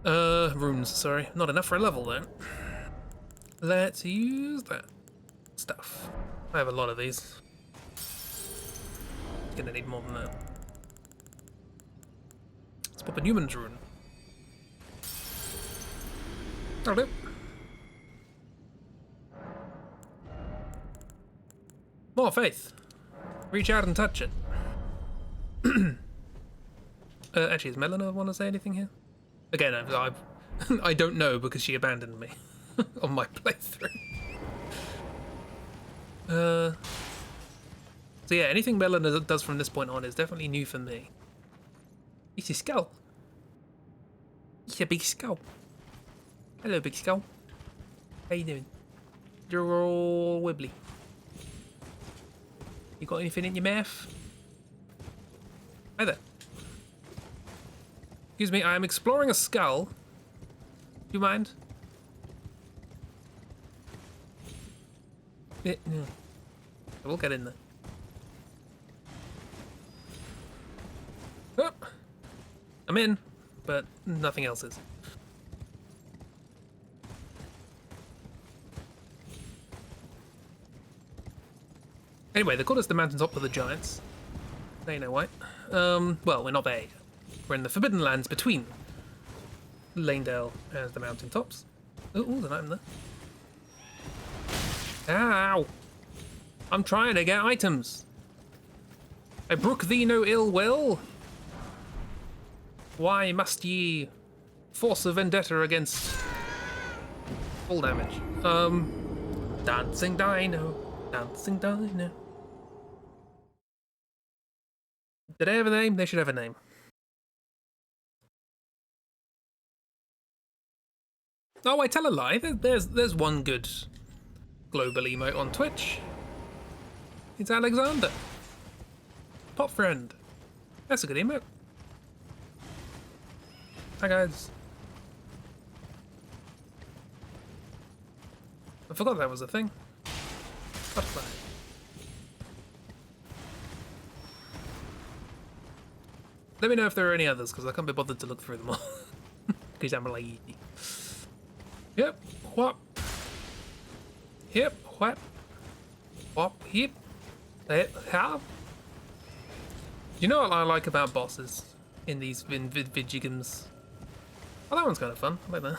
Runes, sorry. Not enough for a level, though. Let's use that stuff. I have a lot of these. Gonna need more than that. Let's pop a Newman's rune. That'll do. More faith. Reach out and touch it. Actually, does Melina want to say anything here? Again, I don't know because she abandoned me on my playthrough. So yeah, anything Melina does from this point on is definitely new for me. It's a skull. It's a big skull. Hello, big skull. How you doing? You're all wibbly. You got anything in your mouth? Hi there. Excuse me, I am exploring a skull. Do you mind? Yeah, we'll get in there. Oh, I'm in, but nothing else is. Anyway, they call us the mountaintop of the giants. Now you know why. Well, we're not there yet. We're in the Forbidden Lands between Lanedale and the mountaintops. Oh, there's an item there. Ow! I'm trying to get items. I brook thee no ill will. Why must ye force a vendetta against full damage? Dancing dino, dancing dino. Did they have a name? They should have a name. Oh, I tell a lie. There's one good global emote on Twitch. It's Alexander. Pop friend. That's a good emote. Hi guys. I forgot that was a thing. Butterfly. Let me know if there are any others, because I can't be bothered to look through them all. Because I'm lazy. Yep, whop. Yep, whap. Whop, yep. How? You know what I like about bosses in these vidjigams? Oh, that one's kind of fun. I like that.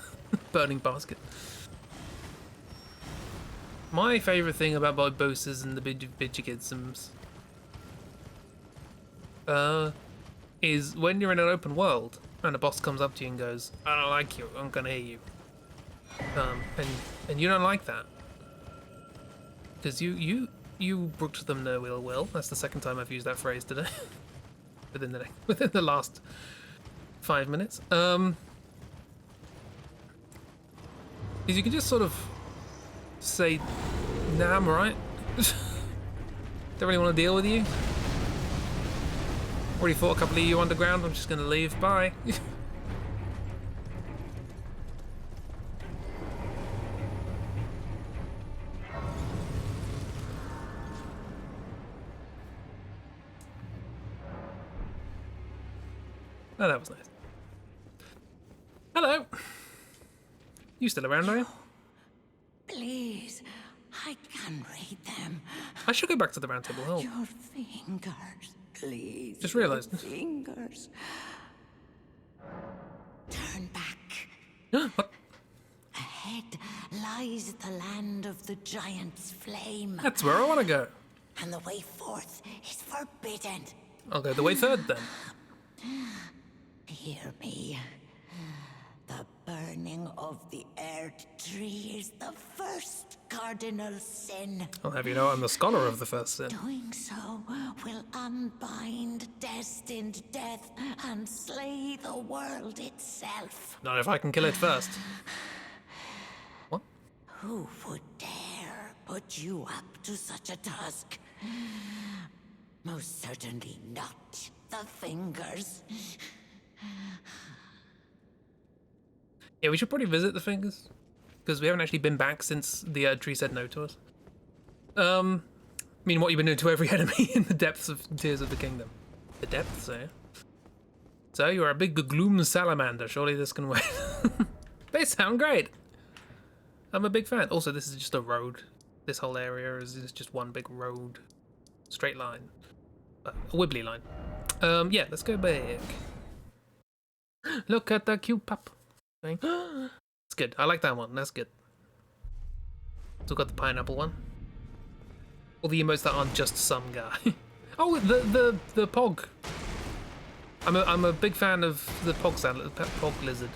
Burning basket. My favourite thing about bosses and the vidjigisms is when you're in an open world and a boss comes up to you and goes, I don't like you, I'm gonna hit you. And you don't like that. Because you brooked them no ill will. That's the second time I've used that phrase today. within the last 5 minutes. Because you can just sort of say, nah, I'm alright. Don't really want to deal with you. Already fought a couple of you underground, I'm just gonna leave, bye. Oh, that was nice. Hello. You still around, are you? Please, I can read them. I should go back to the round table. Oh. Your fingers, please. Just realised. Your fingers. Turn back. What? Ahead lies the land of the giant's flame. That's where I want to go. And the way forth is forbidden. I'll go the way third then. Hear me. The burning of the Earth Tree is the first cardinal sin. I'll have you know I'm the scholar of the first sin. Doing so will unbind destined death and slay the world itself. Not if I can kill it first. What? Who would dare put you up to such a task? Most certainly not the fingers. Yeah, we should probably visit the fingers. Because we haven't actually been back since the tree said no to us. I mean, what you've been doing to every enemy in the depths of Tears of the Kingdom. The depths, eh? So, you're a big gloom salamander. Surely this can wait. They sound great. I'm a big fan. Also, this is just a road. This whole area is just one big road. Straight line. A wibbly line. Yeah, let's go back. Look at the cute pup. It's good. I like that one. That's good. Still got the pineapple one. All the emotes that aren't just some guy. Oh, the pog. I'm a big fan of the pog lizard.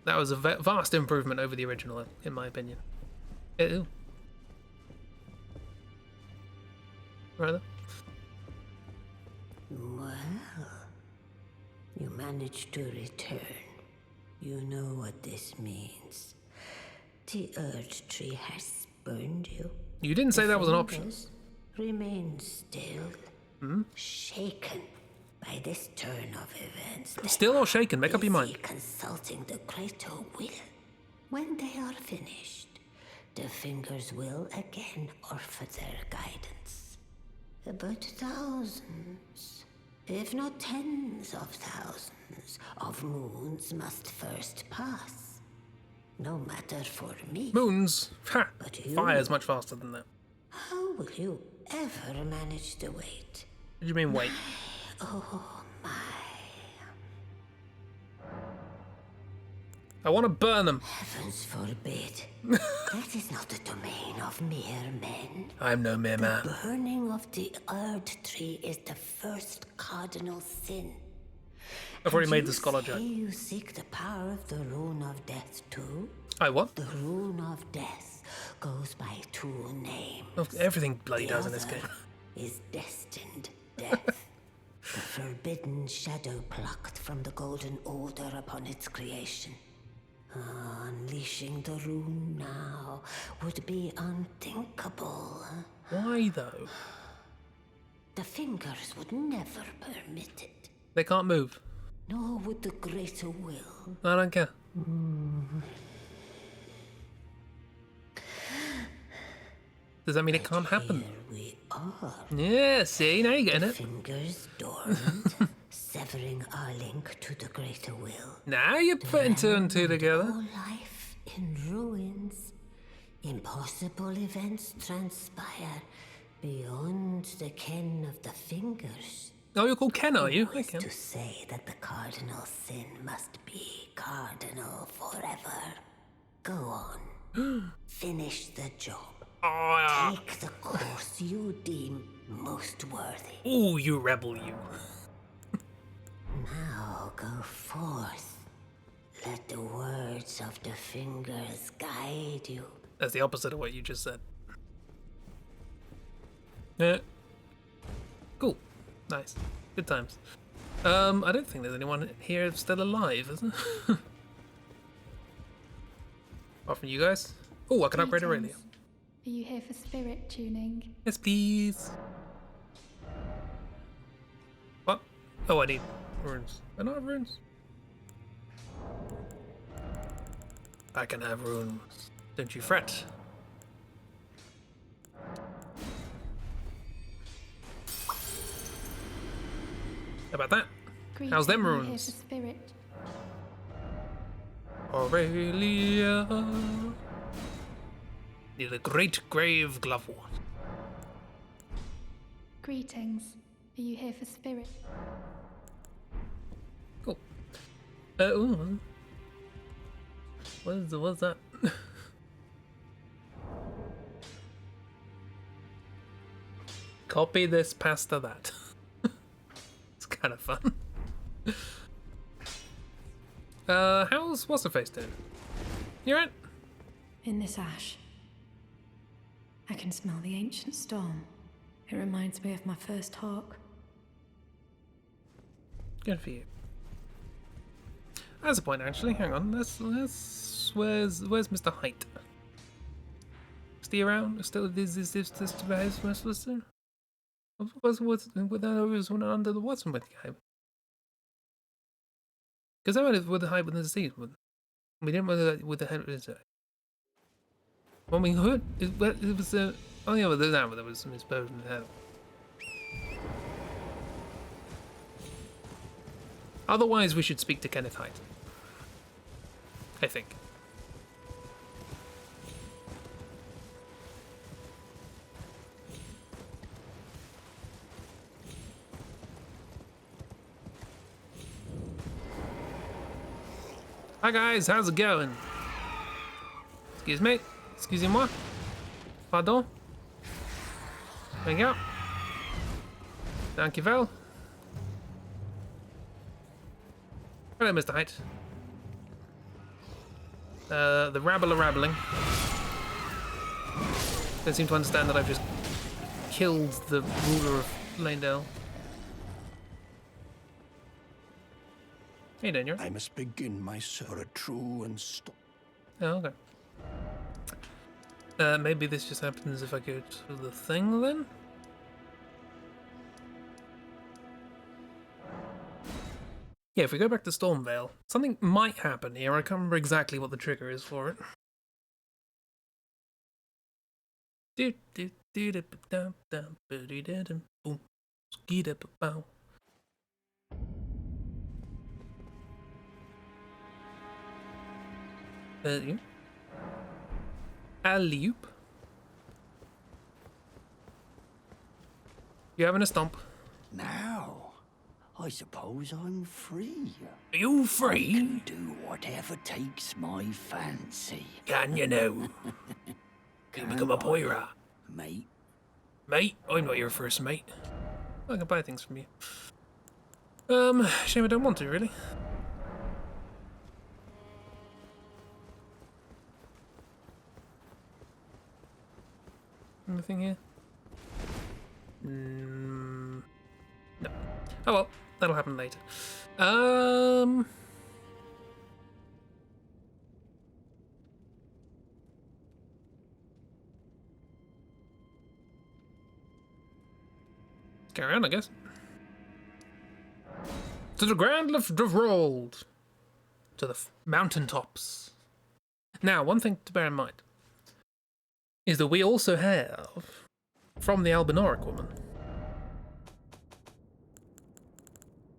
That was a vast improvement over the original, in my opinion. Ew. Right there. Well, you managed to return. You know what this means. The Earth Tree has spurned you. You didn't say that was an option. Fingers remain still, shaken by this turn of events. They Still or shaken? Make up your busy mind. consulting the greater will. When they are finished, the fingers will again offer their guidance. But thousands, if not tens of thousands, of moons must first pass. No matter for me. Moons? Ha! But you- Fire's much faster than that. How will you ever manage to wait? What do you mean, wait? Oh my. I want to burn them. Heavens forbid. That is not the domain of mere men. I'm no mere man. The burning of the Earth Tree is the first cardinal sin. I've already And made you the scholar say joke. You seek the power of the Rune of Death too? I what? The Rune of Death goes by two names. Oh, everything bloody The does in this other game. is destined death. The forbidden shadow plucked from the Golden Order upon its creation. Unleashing the rune now would be unthinkable. Why though? The fingers would never permit it, They can't move. nor would the greater will. I don't care. Does that mean it can't happen? Here we are. Yeah, see, now you're getting it. Fingers dormant, severing our link to the greater will. Now you're putting two and two together. All life in ruins. Impossible events transpire beyond the ken of the fingers. Oh, you're called Ken, are you? Who is Okay. to say that the cardinal sin must be cardinal forever? Go on. Finish the job. Oh, Take the course you deem most worthy. ooh, you rebel, you. Now go forth. Let the words of the fingers guide you. That's the opposite of what you just said. Yeah. Cool. Nice. Good times. I don't think there's anyone here still alive, is there? Apart from you guys. Oh, I can upgrade a radio. Greetings. Are you here for spirit tuning? Yes, please. What? Oh, I need runes. I don't have runes. I can have runes. Don't you fret. How about that? How's them Greetings. Are you here runes? for spirit? Aurelia. Near the great grave Glovewort. Greetings. Are you here for spirit? Cool. Ooh. What's that? Copy this pasta that. It's kind of fun. How's what's her face doing? You right? In this ash, I can smell the ancient storm. It reminds me of my first hawk. Good for you. That's a point, actually. Hang on. Let's. Where's Mr. Height? Is he around? Still, is this restless? Was one under the Watson with the because I went with the Hype with the sea. We didn't with the head. Well, we heard it was oh yeah, but there was some explosion in the head. Otherwise, we should speak to Kenneth Height. I think. Hi guys, how's it going? Excuse me. Excusez-moi. Pardon. Thank you. Thank you, Val. Hello, Mr. Height. The rabble are rabbling. They seem to understand that I've just killed the ruler of Lanedale. Hey, Daniel. I must begin my search for a true and Oh, okay. Maybe this just happens if I go to the thing then? Yeah, if we go back to Stormvale, something might happen here. I can't remember exactly what the trigger is for it. Alley-oop. You having a stomp? Now, I suppose I'm free. Are you I free? can do whatever takes my fancy. Can you know? Can become a pirate. Mate. Mate, I'm not your first mate. I can buy things from you. Shame I don't want to, really. Anything here? No. Oh well, that'll happen later. Carry on, I guess. To the Grand Lift of Rold. To the mountaintops. Now, one thing to bear in mind is that we also have, from the Albinoric woman,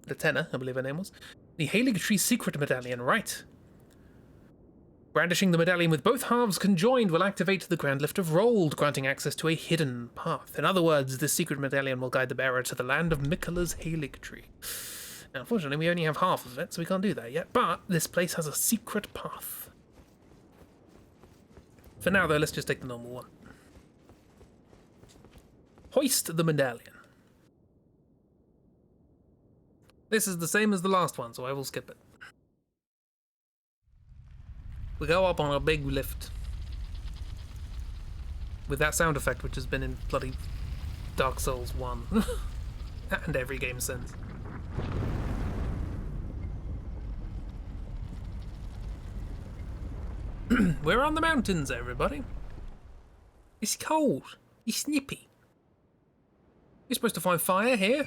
the Tenor, I believe her name was, the Halig Tree Secret Medallion, right? Brandishing the medallion with both halves conjoined will activate the Grand Lift of Rold, granting access to a hidden path. In other words, this secret medallion will guide the bearer to the land of Miquella's Halig Tree. Now, unfortunately, we only have half of it, so we can't do that yet, but this place has a secret path. For now, though, let's just take the normal one. Hoist the medallion. This is the same as the last one, so I will skip it. We go up on a big lift. With that sound effect, which has been in bloody Dark Souls 1. And every game since. We're on the mountains, everybody. It's cold. It's snippy. You're supposed to find fire here.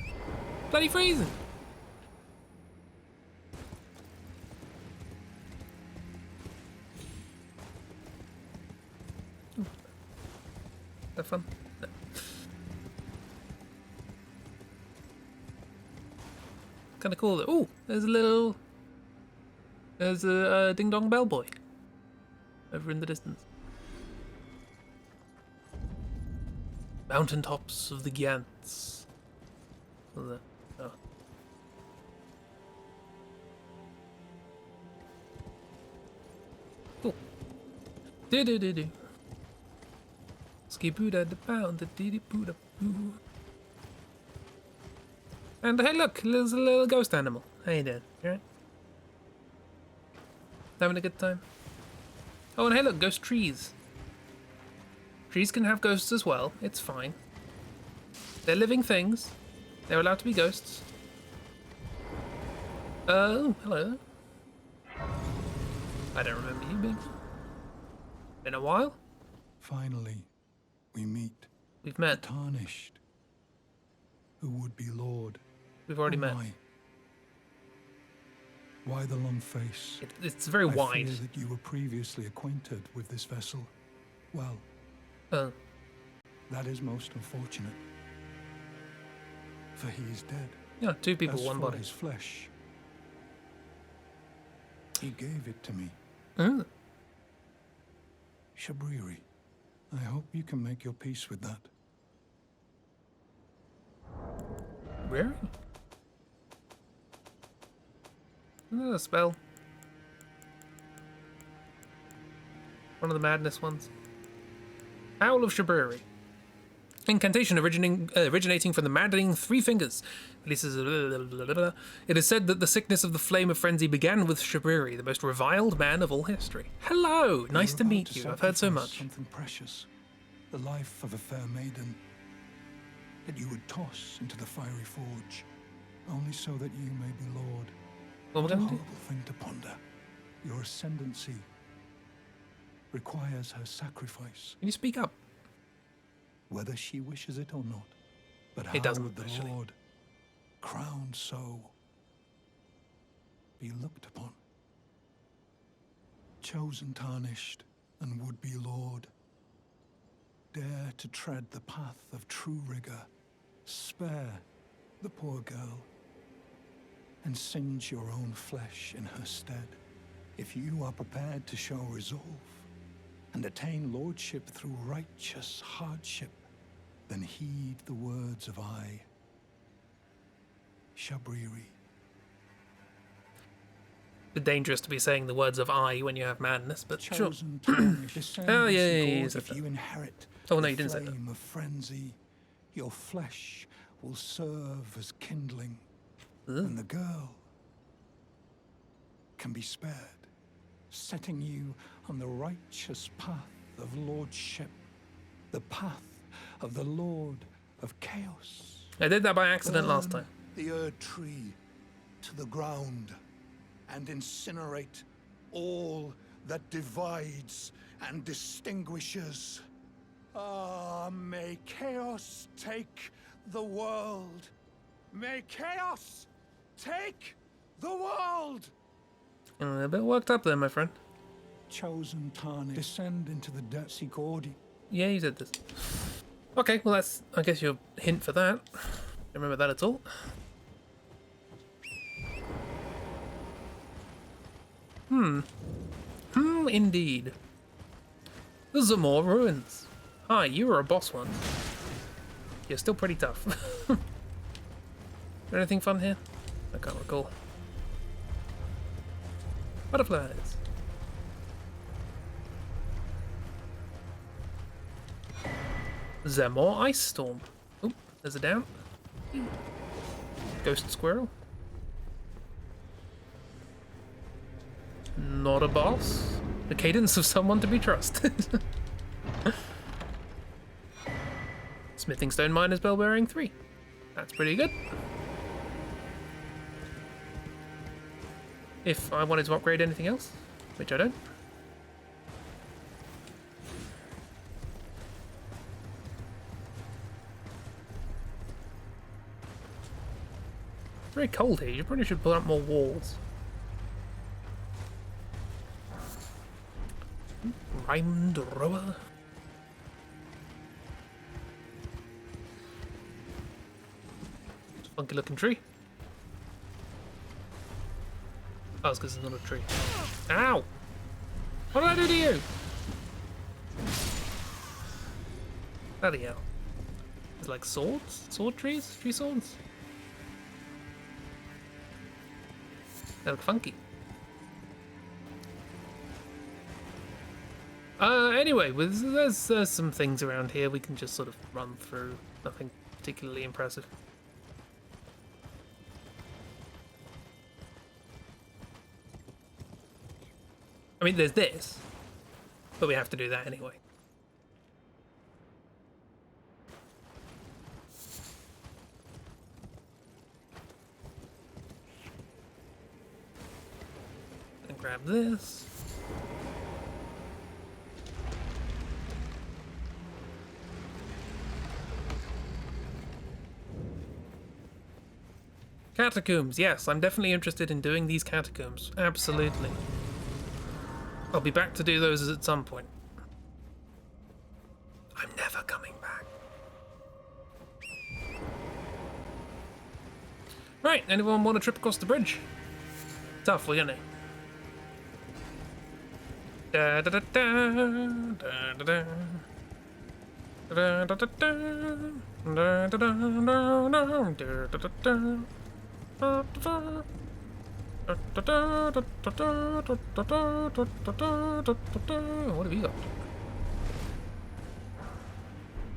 Bloody freezing. Have fun? No. Kind of cool. Oh, there's a ding dong bellboy over in the distance. Mountaintops of the Gants. Oh. Cool. Do. Ski-boo-da da pound da dee boo da boo. And hey, look, there's a little ghost animal. How you doing? You alright? Having a good time? Oh, and hey, look, ghost trees. Trees can have ghosts as well. It's fine. They're living things. They're allowed to be ghosts. Oh, hello. I don't remember you being. Been a while? Finally, we meet. We've met. The Tarnished. Who would be Lord? We've already met. Why the long face? It's very wide. I fear that you were previously acquainted with this vessel. Well, that is most unfortunate. For he is dead. Yeah, two people, As one for body. his flesh, he gave it to me. Shabriri, I hope you can make your peace with that. Where? A spell. One of the madness ones. Owl of Shabriri. Incantation originating from the maddening three fingers. It is said that the sickness of the flame of frenzy began with Shabriri, the most reviled man of all history. Hello! Nice to meet you. I've heard so much. Something precious. The life of a fair maiden. That you would toss into the fiery forge. Only so that you may be Lord. What What we're a going to do? horrible thing to ponder. Your ascendancy requires her sacrifice, Can you speak up? whether she wishes it or not. But how It doesn't, would the actually. Lord, crowned so, be looked upon? Chosen, tarnished, and would-be Lord, dare to tread the path of true rigor. Spare the poor girl, and singe your own flesh in her stead. If you are prepared to show resolve, and attain lordship through righteous hardship, then heed the words of I, Shabriri. Bit dangerous to be saying the words of I when you have madness, but sure. Chosen, tarnished, descend Oh, and yeah, see yeah, you God said if that. you inherit Oh, no, the you didn't say that. flame of frenzy. Your flesh will serve as kindling, and the girl can be spared, setting you on the righteous path of lordship, the path of the Lord of Chaos. I did that by accident last Burn time. the Erd tree to the ground and incinerate all that divides and distinguishes. Ah, may chaos take the world. May chaos take the world. A bit worked up there, my friend. Chosen, tarnished, descend into the depths. Seek order. Yeah, you did this. Okay, well that's, I guess, your hint for that. Don't remember that at all. Indeed. There's some more ruins. Hi, you were a boss once. You're still pretty tough. Anything fun here? I can't recall. Butterflies. Is there more ice storm? Oop, there's a down. Ghost squirrel. Not a boss. The cadence of someone to be trusted. Smithing stone miners bell bearing 3. That's pretty good. If I wanted to upgrade anything else, which I don't. It's very cold here. You probably should put up more walls. Rhymed rower. It's a funky looking tree. Oh, it's because it's not a tree. Ow! What did I do to you? Bloody hell. It's like swords? Sword trees? Tree swords? They look funky. Anyway, there's some things around here we can just sort of run through. Nothing particularly impressive. I mean, there's this, but we have to do that anyway. And grab this. Catacombs, yes, I'm definitely interested in doing these catacombs. Absolutely. I'll be back to do those at some point. I'm never coming back. Right, anyone want a trip across the bridge? Tough, we're gonna. Da da da da da da da. Da da da da da da da da da da. What have you got?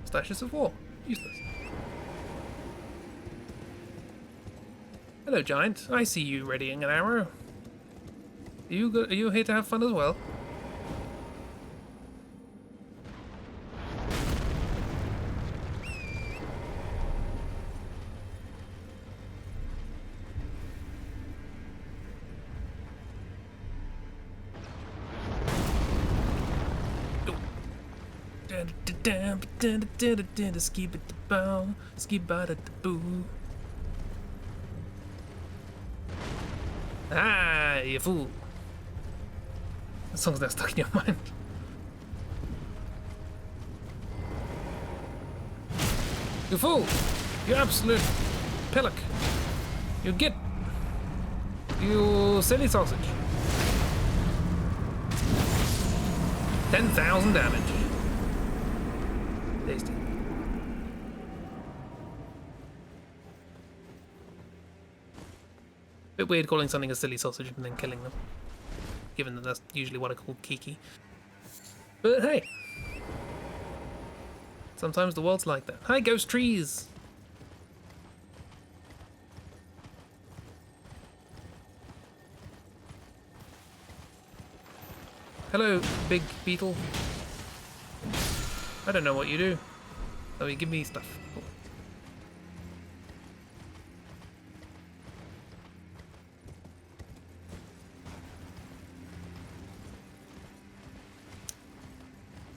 Stashes of war. Useless. Hello, giant. I see you readying an arrow. Are you here to have fun as well? Skip it the bow, skip out at the boo. Ah, you fool. The song's now stuck in your mind. You fool! You absolute pillock! You git! You silly sausage! 10,000 damage. Tasty. Bit weird calling something a silly sausage and then killing them, given that that's usually what I call Kiki. But hey, sometimes the world's like that. Hi, ghost trees! Hello, big beetle. I don't know what you do. Oh, you give me stuff. Cool.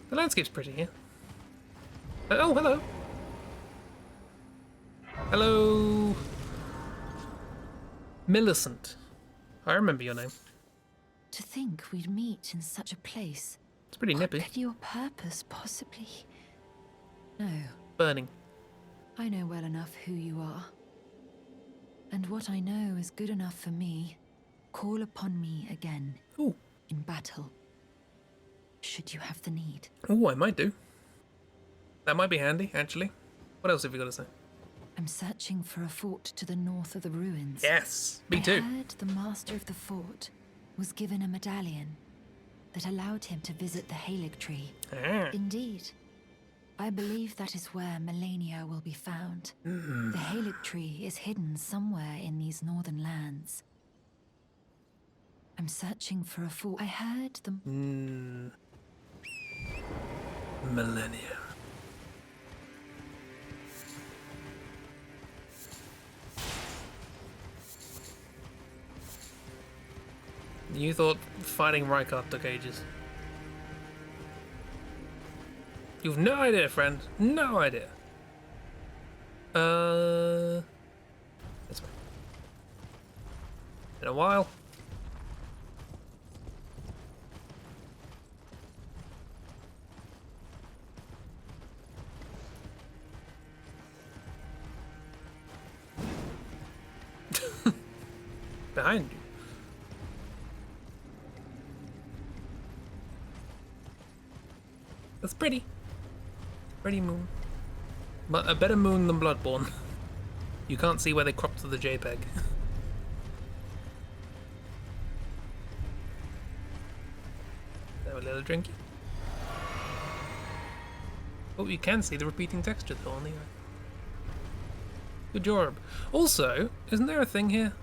The landscape's pretty here. Oh, hello. Hello. Millicent. I remember your name. To think we'd meet in such a place. It's pretty nippy. What could your purpose possibly... No. Burning. I know well enough who you are. And what I know is good enough for me. Call upon me again. Ooh. In battle. Should you have the need. Oh, I might do. That might be handy, actually. What else have you got to say? I'm searching for a fort to the north of the ruins. Yes, me too. I heard the master of the fort was given a medallion that allowed him to visit the Halig tree. Ah. Indeed. I believe that is where Melania will be found. The Halig tree is hidden somewhere in these northern lands. I'm searching for a fort. I heard the... Millennia. You thought fighting Rykard took ages. You've no idea, friend. No idea. This way. In a while. Behind you. That's pretty. Pretty moon. But a better moon than Bloodborne. You can't see where they cropped to the JPEG. Have a little drinky. Oh, you can see the repeating texture though on the eye. Good job. Also, isn't there a thing here?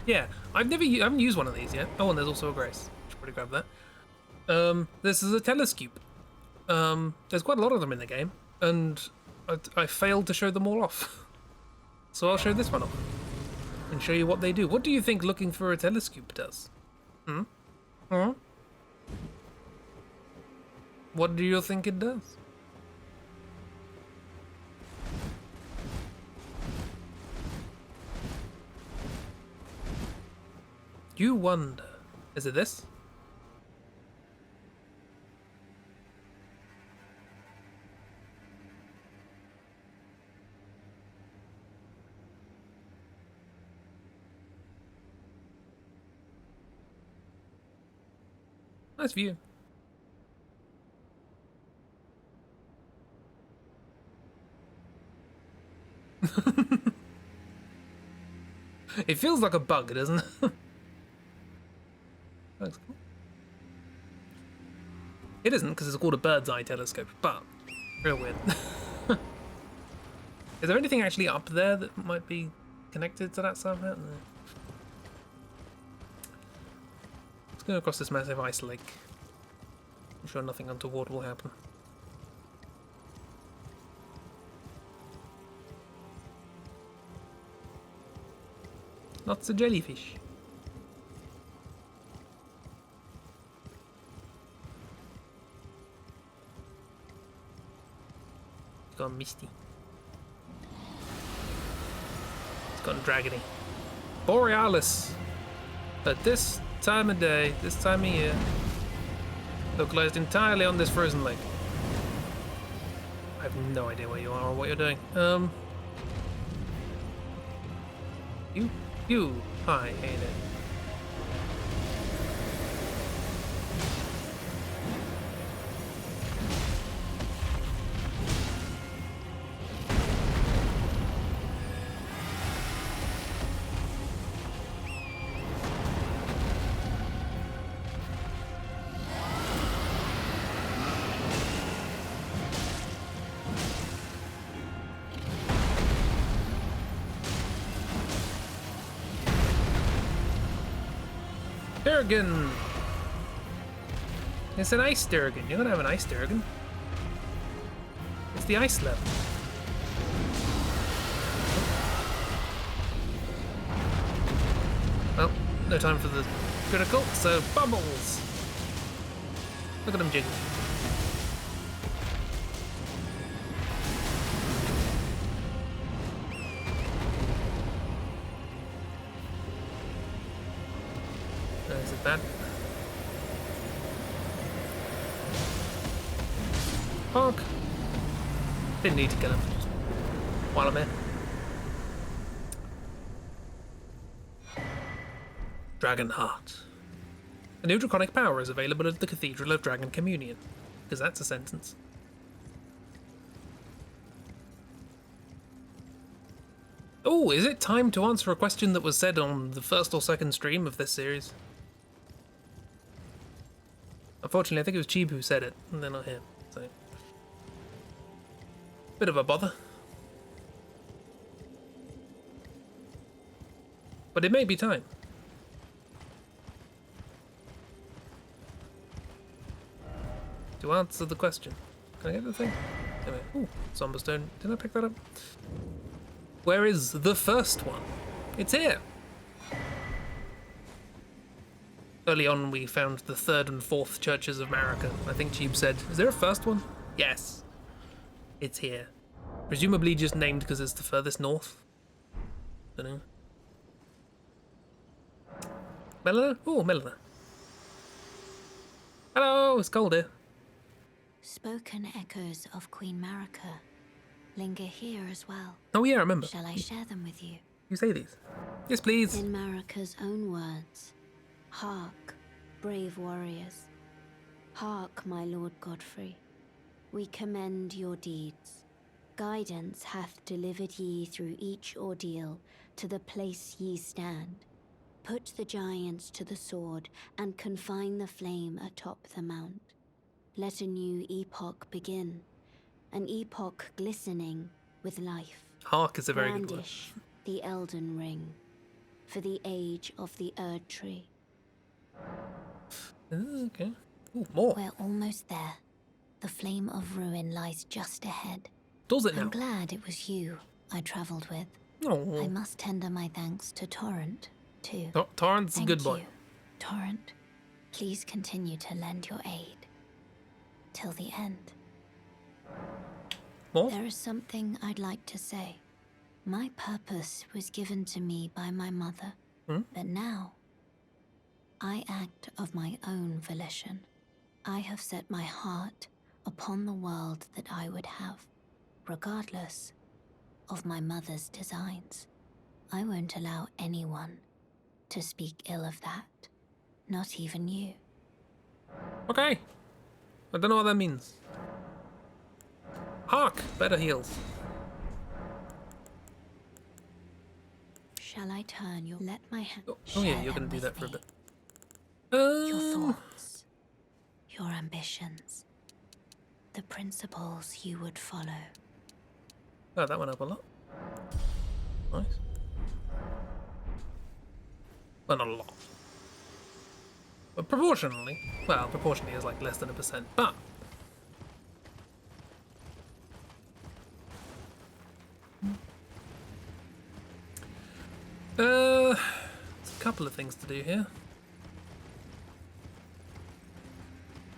Yeah, I haven't used one of these yet. Oh, and there's also a Grace. Should probably grab that. This is a telescope. There's quite a lot of them in the game, and I failed to show them all off. So I'll show this one off and show you what they do. What do you think looking for a telescope does? What do you think it does? You wonder. Is it this? Nice view. It feels like a bug, doesn't it? Looks cool. It isn't, because it's called a bird's eye telescope, but real weird. Is there anything actually up there that might be connected to that somehow? No. Let's go across this massive ice lake. I'm sure nothing untoward will happen. Lots of jellyfish. gone misty. It's gone dragony. Borealis. At this time of day, this time of year, localized entirely on this frozen lake. I have no idea where you are or what you're doing. Hi, hey there. Durgan! It's an ice Durgan. You're gonna have an ice Durgan. It's the ice level. Well, no time for the critical, so bubbles! Look at them jiggle. Is it bad? Honk! Didn't need to kill him. Just while I'm here. Dragon Heart. A new draconic power is available at the Cathedral of Dragon Communion. Because that's a sentence. Oh, is it time to answer a question that was said on the first or second stream of this series? Unfortunately, I think it was Cheeb who said it, and they're not here, so... Bit of a bother. But it may be time. To answer the question. Can I get the thing? Anyway, ooh, Somberstone. Did I pick that up? Where is the first one? It's here! Early on, we found the third and fourth churches of Marika. I think Cheeb said, is there a first one? Yes. It's here. Presumably just named because it's the furthest north. Don't know. Melina? Oh, Melina. Hello, it's cold here. Spoken echoes of Queen Marika linger here as well. Oh yeah, I remember. Shall I share them with you? You say these. Yes, please. In Marika's own words, hark, brave warriors. Hark, my lord Godfrey. We commend your deeds. Guidance hath delivered ye through each ordeal to the place ye stand. Put the giants to the sword and confine the flame atop the mount. Let a new epoch begin, an epoch glistening with life. Hark is a very good word. Brandish the Elden ring for the age of the Erd tree. Okay. Ooh, more. We're almost there. The flame of ruin lies just ahead. Does it now? I'm glad it was you I travelled with. Oh. I must tender my thanks to Torrent, too. Torrent's a good boy. Thank you, Torrent. Please continue to lend your aid. Till the end. More? There is something I'd like to say. My purpose was given to me by my mother, but now I act of my own volition. I have set my heart upon the world that I would have, regardless of my mother's designs. I won't allow anyone to speak ill of that, not even you. Okay. I don't know what that means. Hark! Better heals. Shall I turn your... Let my hand... Oh yeah, you're gonna do that for a bit. Your thoughts, your ambitions, the principles you would follow. Oh, that went up a lot. Nice. Well, not a lot. But proportionally. Well, proportionally is like less than 1%, but... There's a couple of things to do here.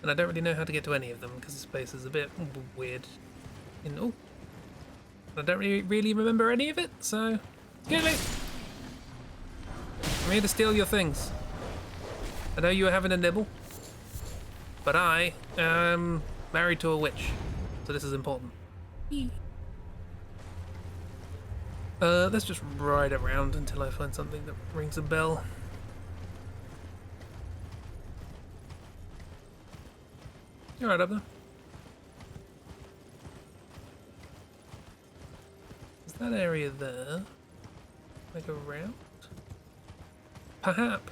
And I don't really know how to get to any of them because the space is a bit weird. Oh, I don't really remember any of it, so... Kill it! I'm here to steal your things. I know you were having a nibble, but I am married to a witch, so this is important. Let's just ride around until I find something that rings a bell. You're right up there. Is that area there? Like around? Perhaps.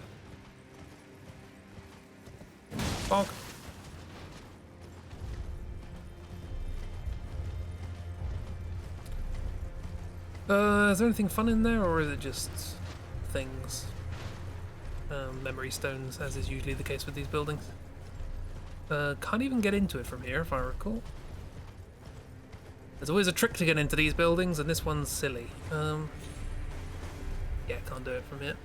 Fog. Is there anything fun in there, or is it just things? Memory stones, as is usually the case with these buildings. Can't even get into it from here, if I recall. There's always a trick to get into these buildings, and this one's silly. Yeah, can't do it from here.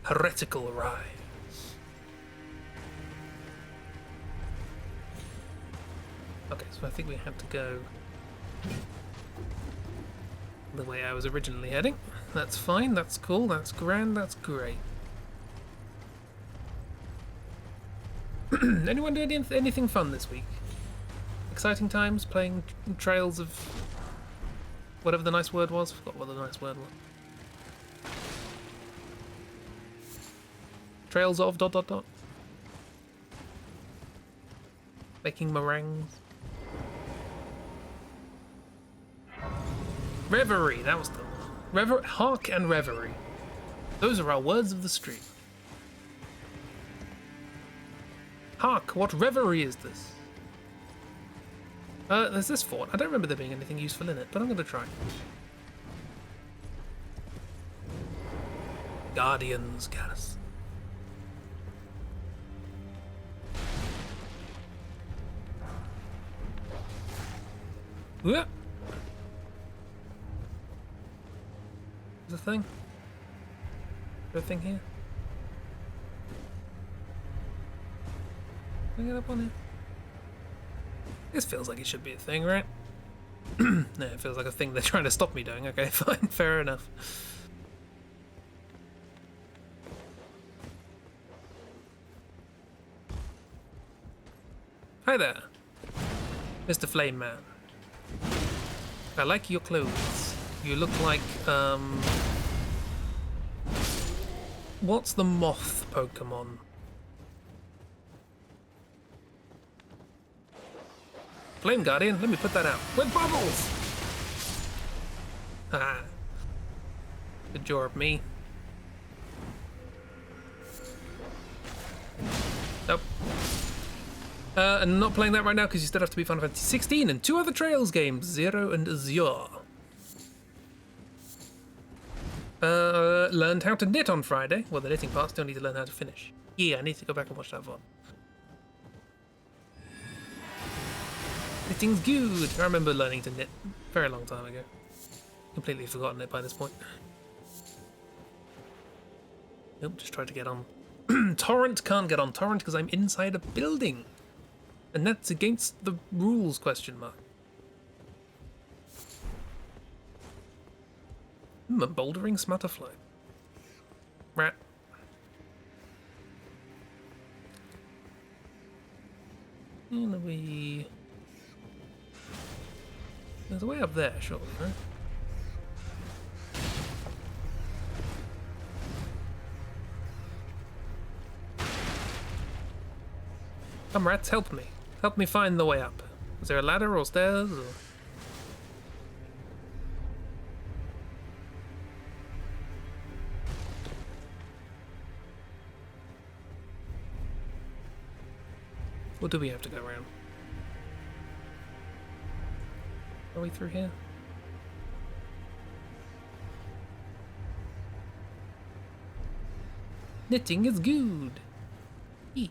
Heretical Rise. Okay, so I think we have to go the way I was originally heading. That's fine, that's cool, that's grand, that's great. Anyone doing anything fun this week? Exciting times playing Trails of... whatever the nice word was? Forgot what the nice word was. Trails of ... Making meringues. Reverie, that was the one. Hark and reverie. Those are our words of the street. Hark, what reverie is this? There's this fort. I don't remember there being anything useful in it, but I'm going to try. Guardians, gas. Whoop. There's a thing. Is there a thing here? Can I get up on here? This feels like it should be a thing, right? No, it feels like a thing they're trying to stop me doing. Okay, fine, fair enough. Hi there, Mr. Flame Man. I like your clothes. You look like, what's the moth Pokemon? Flame Guardian, let me put that out. With bubbles! Haha. Good job, me. Nope. And not playing that right now because you still have to be Final Fantasy 16 and 2 other Trails games, 0 and Azure. Learned how to knit on Friday. Well, the knitting part, still need to learn how to finish. Yeah, I need to go back and watch that VOD. Knitting's good. I remember learning to knit a very long time ago. Completely forgotten it by this point. Nope, just tried to get on. Torrent can't get on Torrent because I'm inside a building. And that's against the rules, question mark. A bouldering smutterfly. Rat. And we... There's a way up there, surely, right? Come, rats, help me. Help me find the way up. Is there a ladder or stairs? Or... Or do we have to go around? Are we through here? Knitting is good. Eee.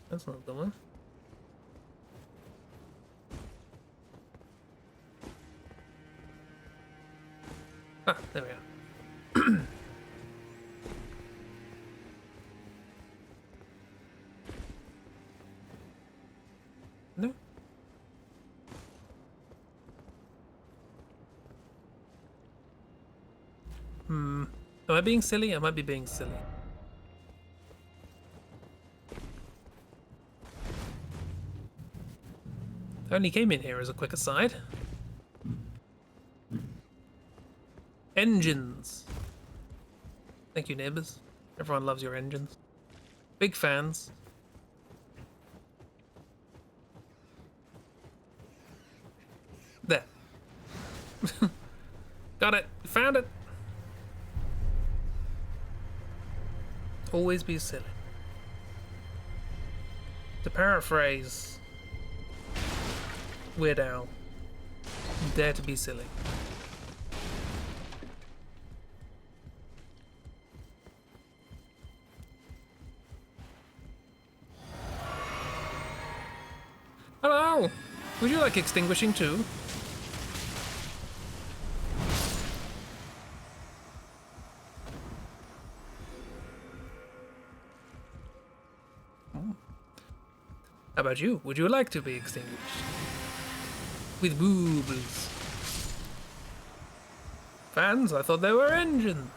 That's not the one. Ah, there we are. Am I being silly? I might be being silly. I only came in here as a quick aside. Engines. Thank you, neighbors. Everyone loves your engines. Big fans. There. Got it. Found it. Always be silly. To paraphrase Weird Al, dare to be silly. Hello! Would you like extinguishing too? How about you? Would you like to be extinguished? With boobles. Fans? I thought they were engines.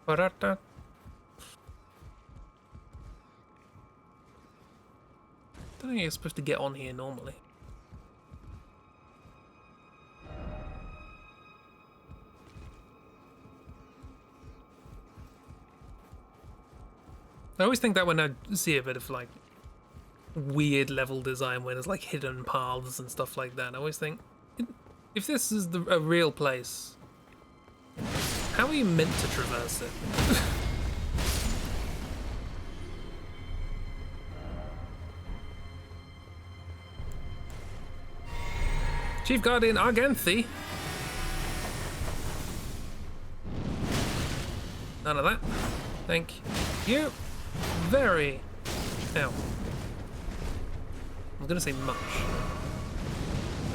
Ba-da-da. Don't think you're supposed to get on here normally. I always think that when I see a bit of like weird level design where there's like hidden paths and stuff like that, I always think, if this is a real place, how are you meant to traverse it? Chief Guardian Arganthi. None of that. Thank you. Very. Ow. I was gonna say much.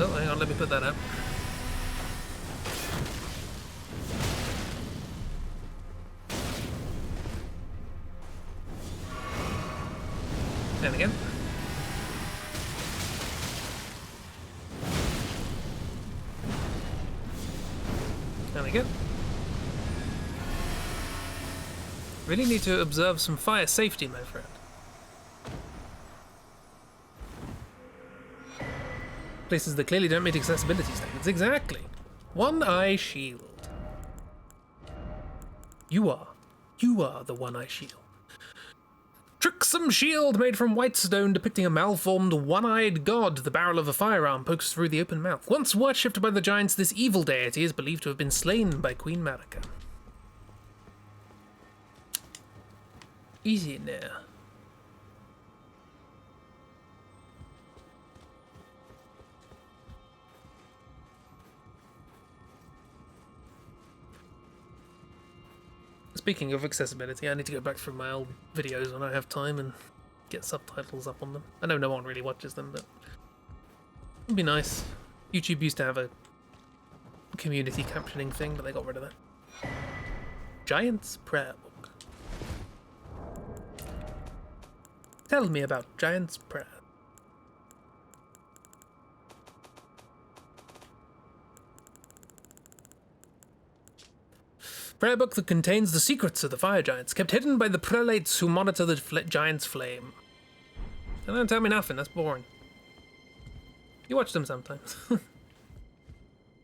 Oh, hang on, let me put that up. And again. And again. Really need to observe some fire safety, my friend. Places that clearly don't meet accessibility standards. Exactly. One-eye shield. You are the one-eye shield. Tricksome shield made from white stone depicting a malformed one-eyed god. The barrel of a firearm pokes through the open mouth. Once worshipped by the giants, this evil deity is believed to have been slain by Queen Marika. Easy now. Speaking of accessibility, I need to go back through my old videos when I have time and get subtitles up on them. I know no one really watches them, but it'd be nice. YouTube used to have a community captioning thing, but they got rid of that. Giant's Prayer Book. Tell me about Giant's Prayer. Prayer book that contains the secrets of the fire giants, kept hidden by the prelates who monitor the giant's flame. They don't tell me nothing, that's boring. You watch them sometimes.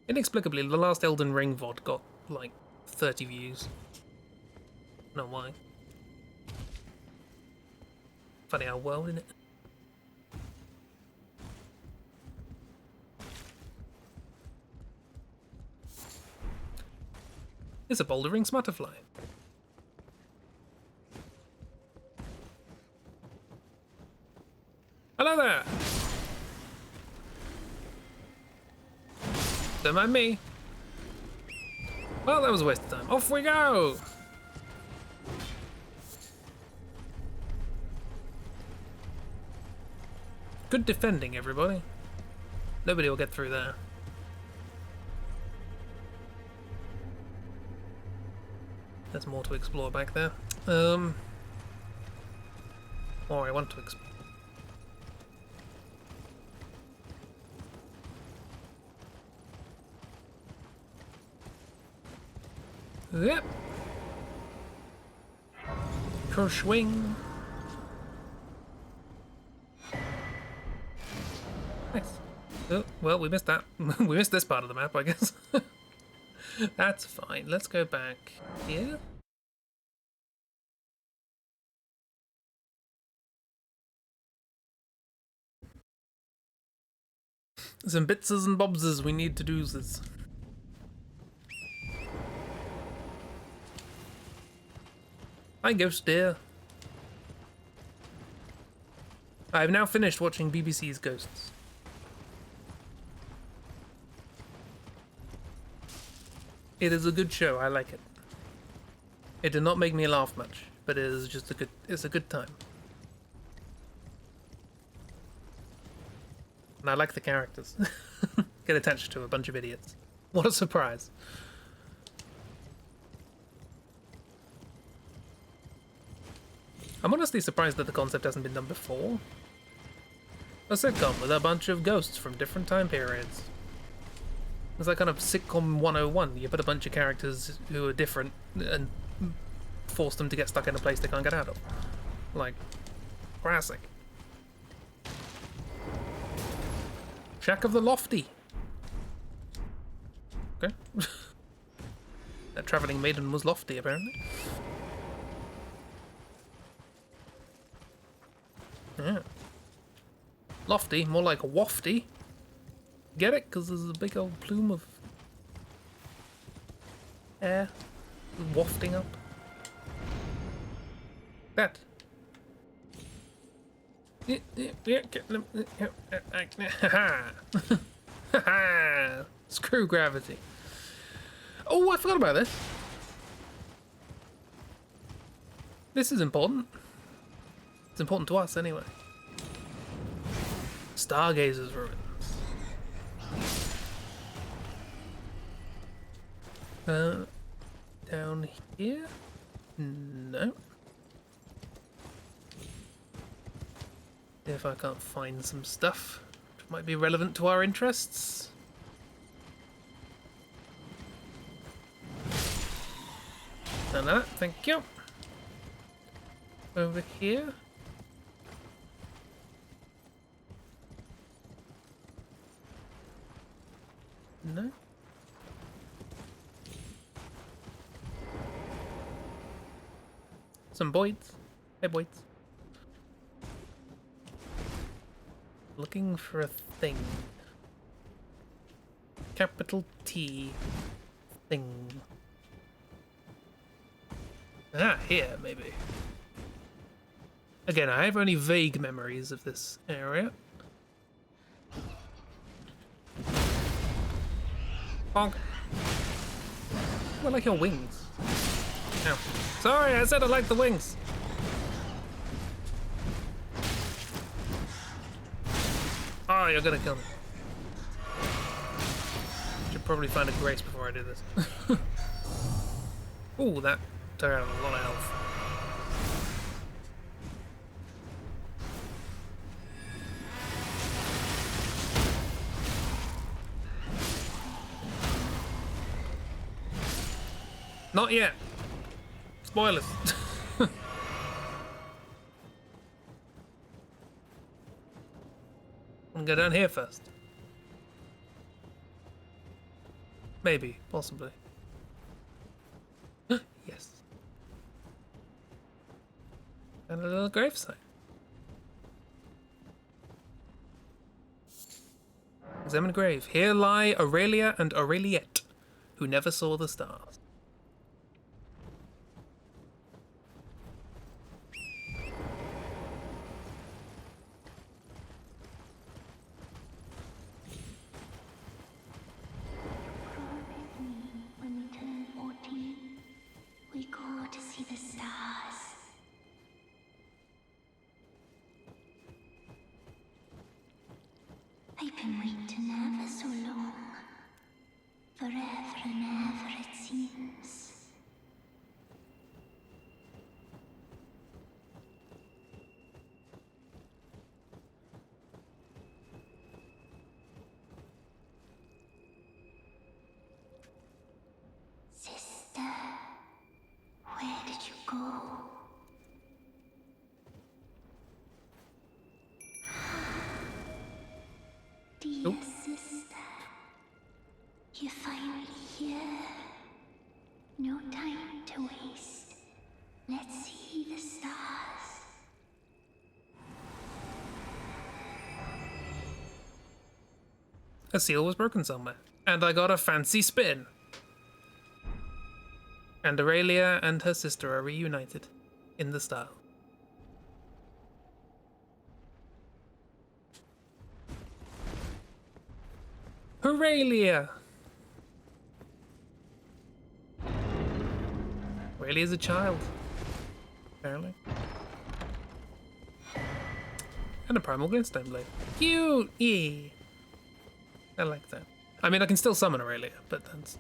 Inexplicably, the last Elden Ring VOD got, like, 30 views. I don't know why. Funny how well, isn't it? It's a bouldering smutterfly. Hello there! Don't mind me. Well, that was a waste of time. Off we go! Good defending, everybody. Nobody will get through there. There's more to explore back there. Or I want to explore. Yep. Kershwing. Nice. Oh, well, we missed that. We missed this part of the map, I guess. That's fine. Let's go back here. Some bitses and bobses we need to do this. Hi, Ghost Dear. I've now finished watching BBC's Ghosts. It is a good show. I like it. It did not make me laugh much, but it is just it's a good time. And I like the characters. Get attached to a bunch of idiots. What a surprise. I'm honestly surprised that the concept hasn't been done before. A sitcom with a bunch of ghosts from different time periods. It's like kind of sitcom 101. You put a bunch of characters who are different and force them to get stuck in a place they can't get out of. Like, classic. Shack of the Lofty. Okay. That travelling maiden was lofty, apparently. Yeah. Lofty, more like wafty. Get it? Because there's a big old plume of air wafting up. That. Screw gravity. Oh, I forgot about this. This is important. It's important to us, anyway. Stargazer's ruins. Down here? No. If I can't find some stuff which might be relevant to our interests. None of that, thank you. Over here. No. Some Boyds. Hey, Boyds. Looking for a thing. Capital T. Thing. Ah, here, maybe. Again, I have only vague memories of this area. Bonk. I like your wings. Ow. Sorry, I said I like the wings. Oh, you're gonna kill me. Should probably find a grace before I do this. Ooh, that took out a lot of health. Not yet. Spoilers. I'm gonna go down here first. Maybe, possibly. Yes. And a little gravesite. Examine grave. Here lie Aurelia and Aureliette, who never saw the stars. When we turn 14, we go to see the stars. I've been waiting ever so long. Forever and ever, it seems. Sister. did you go? Dear sister, you're finally here. No time to waste. Let's see the stars. A seal was broken somewhere, and I got a fancy spin. And Aurelia and her sister are reunited in the style. Aurelia! Aurelia's a child, apparently. And a primal glintstone blade. Cute! Yeah. I like that. I mean, I can still summon Aurelia, but that's...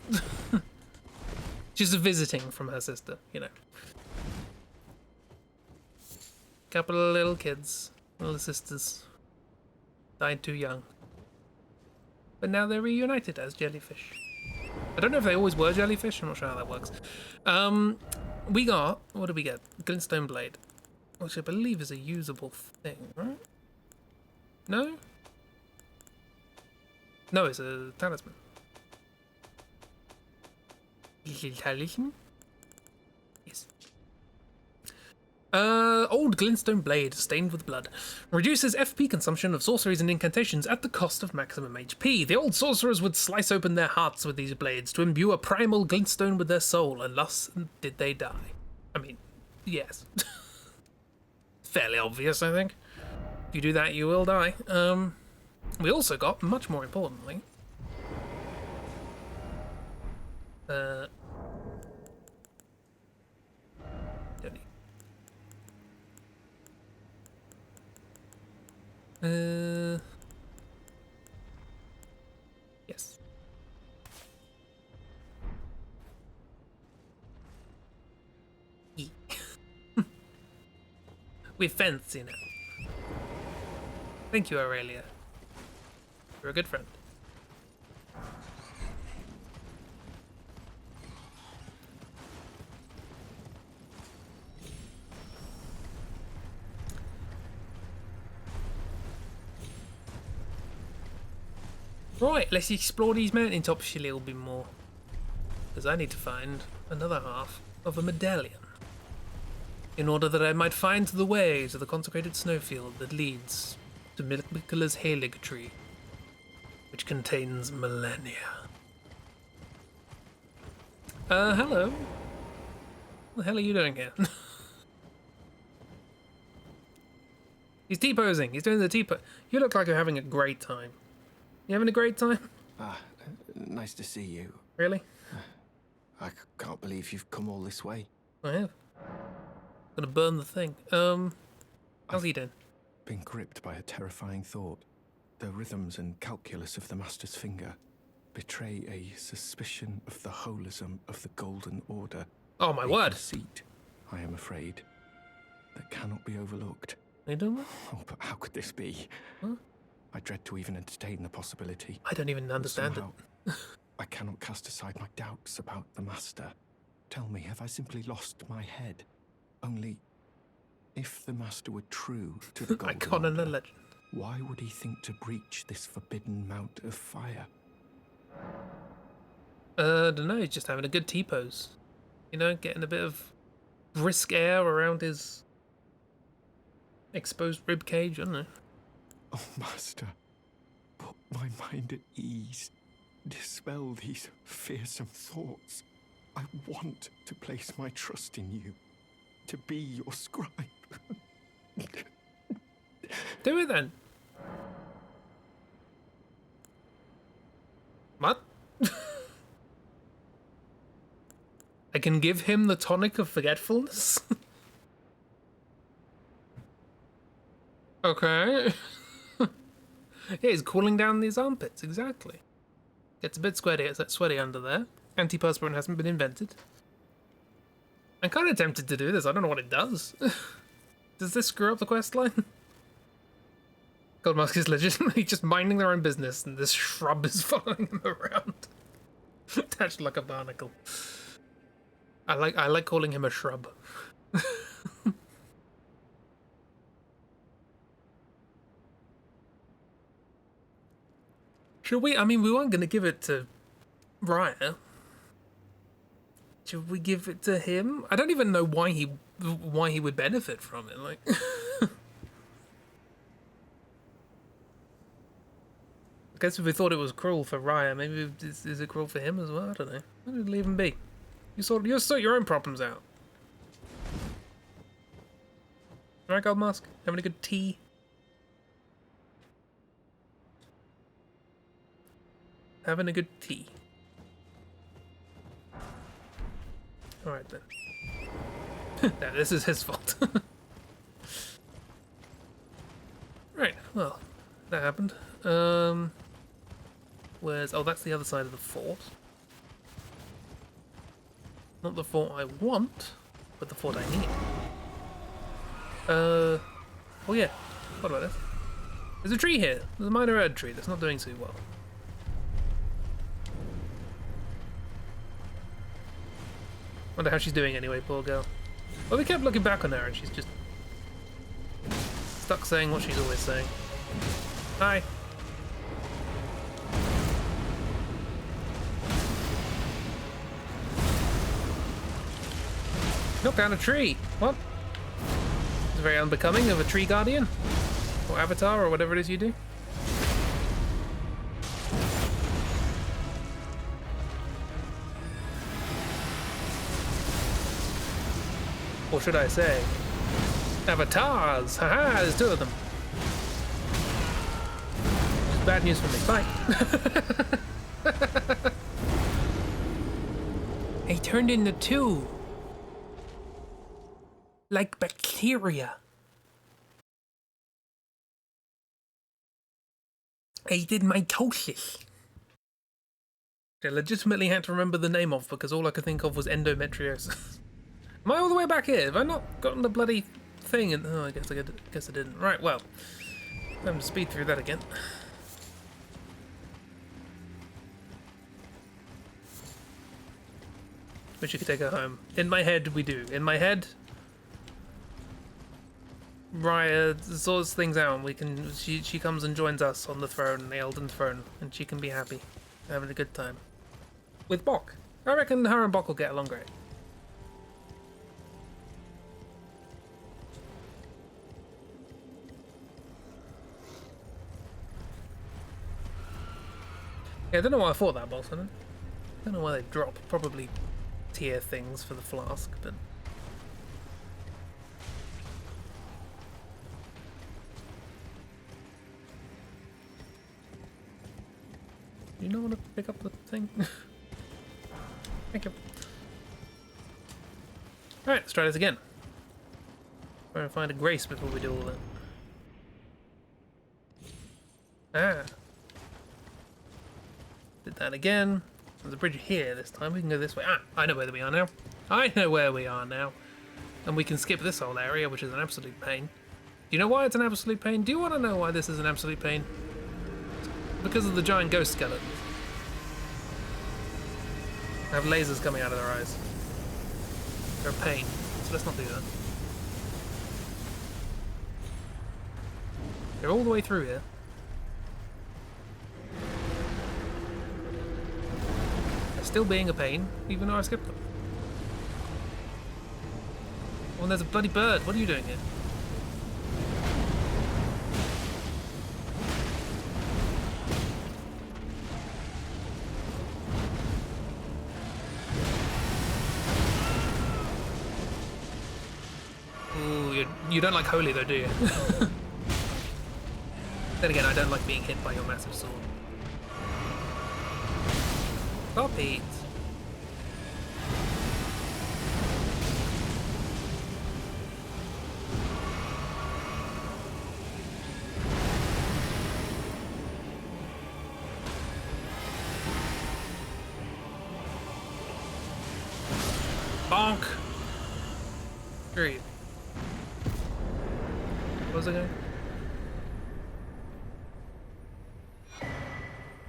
She's visiting from her sister, you know. Couple of little kids, little sisters. Died too young. But now they're reunited as jellyfish. I don't know if they always were jellyfish, I'm not sure how that works. We got, what did we get? Glintstone blade. Which I believe is a usable thing, right? No? No, it's a talisman. Talisman? Yes. Old glintstone blade, stained with blood. Reduces FP consumption of sorceries and incantations at the cost of maximum HP. The old sorcerers would slice open their hearts with these blades to imbue a primal glintstone with their soul, and thus did they die. I mean, yes. Fairly obvious, I think. If you do that, you will die. We also got, much more importantly, don't need. Yes. We're fancy now. Thank you, Aurelia. You're a good friend. Right, let's explore these mountaintops a little bit more. Because I need to find another half of a medallion. In order that I might find the way to the consecrated snowfield that leads to Mikulah's Halig tree, which contains millennia. Hello. What the hell are you doing here? He's T-posing. He's doing the T-pose. You look like you're having a great time. You having a great time? Nice to see you. Really? I can't believe you've come all this way. I have. Gonna burn the thing. How's he doing? Been gripped by a terrifying thought. The rhythms and calculus of the Master's finger betray a suspicion of the holism of the Golden Order. Oh my word! Deceit, I am afraid, that cannot be overlooked. You doing that? Oh, but how could this be? Huh? I dread to even entertain the possibility. I don't even understand it. I cannot cast aside my doubts about the Master. Tell me, have I simply lost my head? Only, if the Master were true to the Golden Icon and a Order, legend. why would he think to breach this forbidden mount of fire? Don't know, he's just having a good T-pose. You know, getting a bit of brisk air around his exposed rib cage, I don't know. Oh, Master, put my mind at ease. Dispel these fearsome thoughts. I want to place my trust in you, to be your scribe. Do it then. What? I can give him the tonic of forgetfulness? Okay. Yeah, he's cooling down these armpits, exactly. Gets a bit sweaty, it's sweaty under there. Antiperspirant hasn't been invented. I'm kind of tempted to do this, I don't know what it does. Does this screw up the questline? Goldmask is legitimately just minding their own business and this shrub is following him around. Attached like a barnacle. I like calling him a shrub. Should we? I mean, we weren't gonna give it to Raya. Should we give it to him? I don't even know why he would benefit from it. Like, I guess if we thought it was cruel for Raya, maybe is it cruel for him as well? I don't know. Why did leave him be? You sort your own problems out. All right, Gold Mask, having a good tea. Having a good tea. All right then. No, this is his fault. Right. Well, that happened. Where's? Oh, that's the other side of the fort. Not the fort I want, but the fort I need. Oh yeah. What about this? There's a tree here. There's a minor erd tree that's not doing too well. Wonder how she's doing anyway, poor girl. Well, we kept looking back on her and she's just stuck saying what she's always saying. Hi. Knock down a tree. What? It's very unbecoming of a tree guardian. Or avatar, or whatever it is you do. Or should I say, avatars! Haha, there's two of them. Bad news for me. Bye. He turned into two. Like bacteria. He did mitosis. I legitimately had to remember the name of because all I could think of was endometriosis. Am I all the way back here? Have I not gotten the bloody thing? And oh, I guess I didn't. Right, well, time to speed through that again. Wish you could take her home. In my head, we do. In my head, Raya sorts things out. And we can. She comes and joins us on the throne, the Elden throne, and she can be happy, having a good time with Bok. I reckon her and Bok will get along great. Yeah, I don't know why I thought that boss. I don't know why they drop probably tier things for the flask, but you don't want to pick up the thing? Thank you. Alright, let's try this again. Try and find a grace before we do all that. Ah. Did that again. There's a bridge here this time. We can go this way. Ah, I know where we are now. I know where we are now. And we can skip this whole area, which is an absolute pain. Do you know why it's an absolute pain? Do you want to know why this is an absolute pain? Because of the giant ghost skeletons. They have lasers coming out of their eyes. They're a pain. So let's not do that. They're all the way through here. Still being a pain, even though I skipped them. Oh, and there's a bloody bird. What are you doing here? Ooh, you don't like holy though, do you? Then again, I don't like being hit by your massive sword. Stop it. Bonk. Great. What was I going?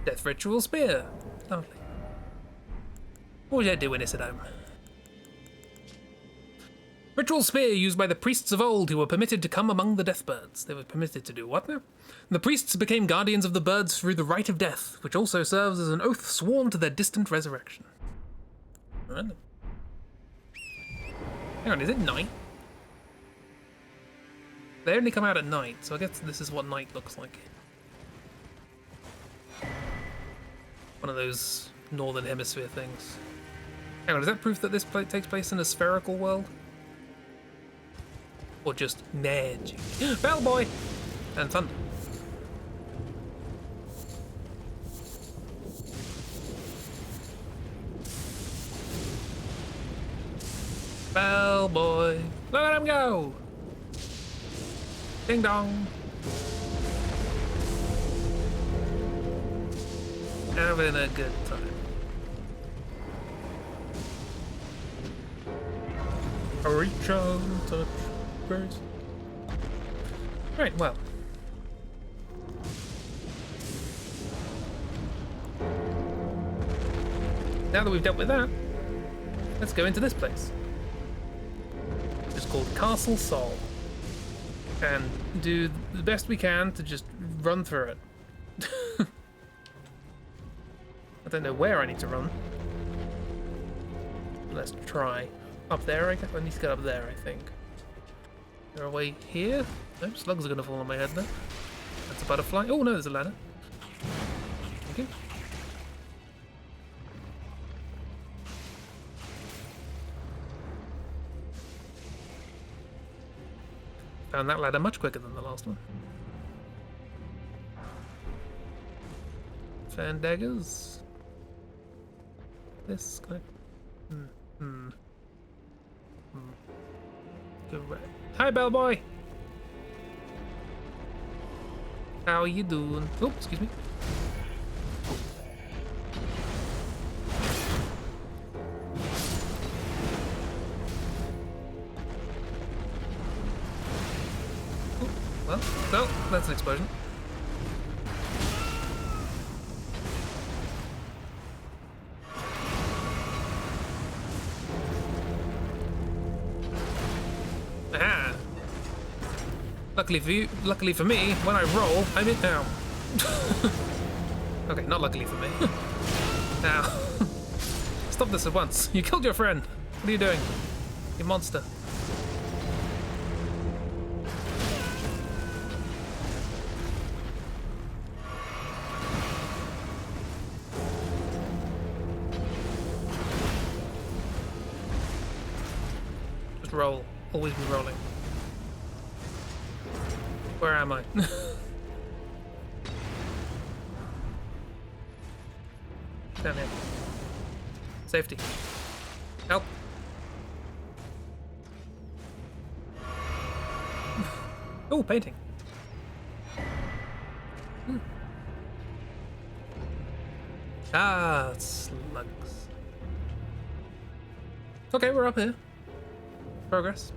Death Ritual Spear. Lovely. What was I doing this at home? Ritual spear used by the priests of old who were permitted to come among the deathbirds. They were permitted to do what now? The priests became guardians of the birds through the rite of death, which also serves as an oath sworn to their distant resurrection. Right. Hang on, is it night? They only come out at night, so I guess this is what night looks like. One of those northern hemisphere things. Hang on, is that proof that this takes place in a spherical world? Or just magic? Bellboy! And thunder. Bellboy! Look at him go! Ding dong! Having a good time. Reach out and touch grace. Right, well. Now that we've dealt with that, let's go into this place. It's called Castle Sol. And do the best we can to just run through it. I don't know where I need to run. Let's try. Up there, I guess. I need to get up there, I think. Is there a way here? No, slugs are going to fall on my head now. That's a butterfly. Oh, no, there's a ladder. Thank you. Found that ladder much quicker than the last one. Fan daggers. This guy. Go right. Hi, bellboy. How you doing? Oh, excuse me. Oh, well, so that's an explosion. Luckily for me, when I roll, I'm in now. Okay, not luckily for me. Now, stop this at once. You killed your friend. What are you doing? You monster. Just roll. Always be rolling. Where am I? Down here. Safety. Help. Oh, painting. Ah, slugs. Okay, we're up here. Progress.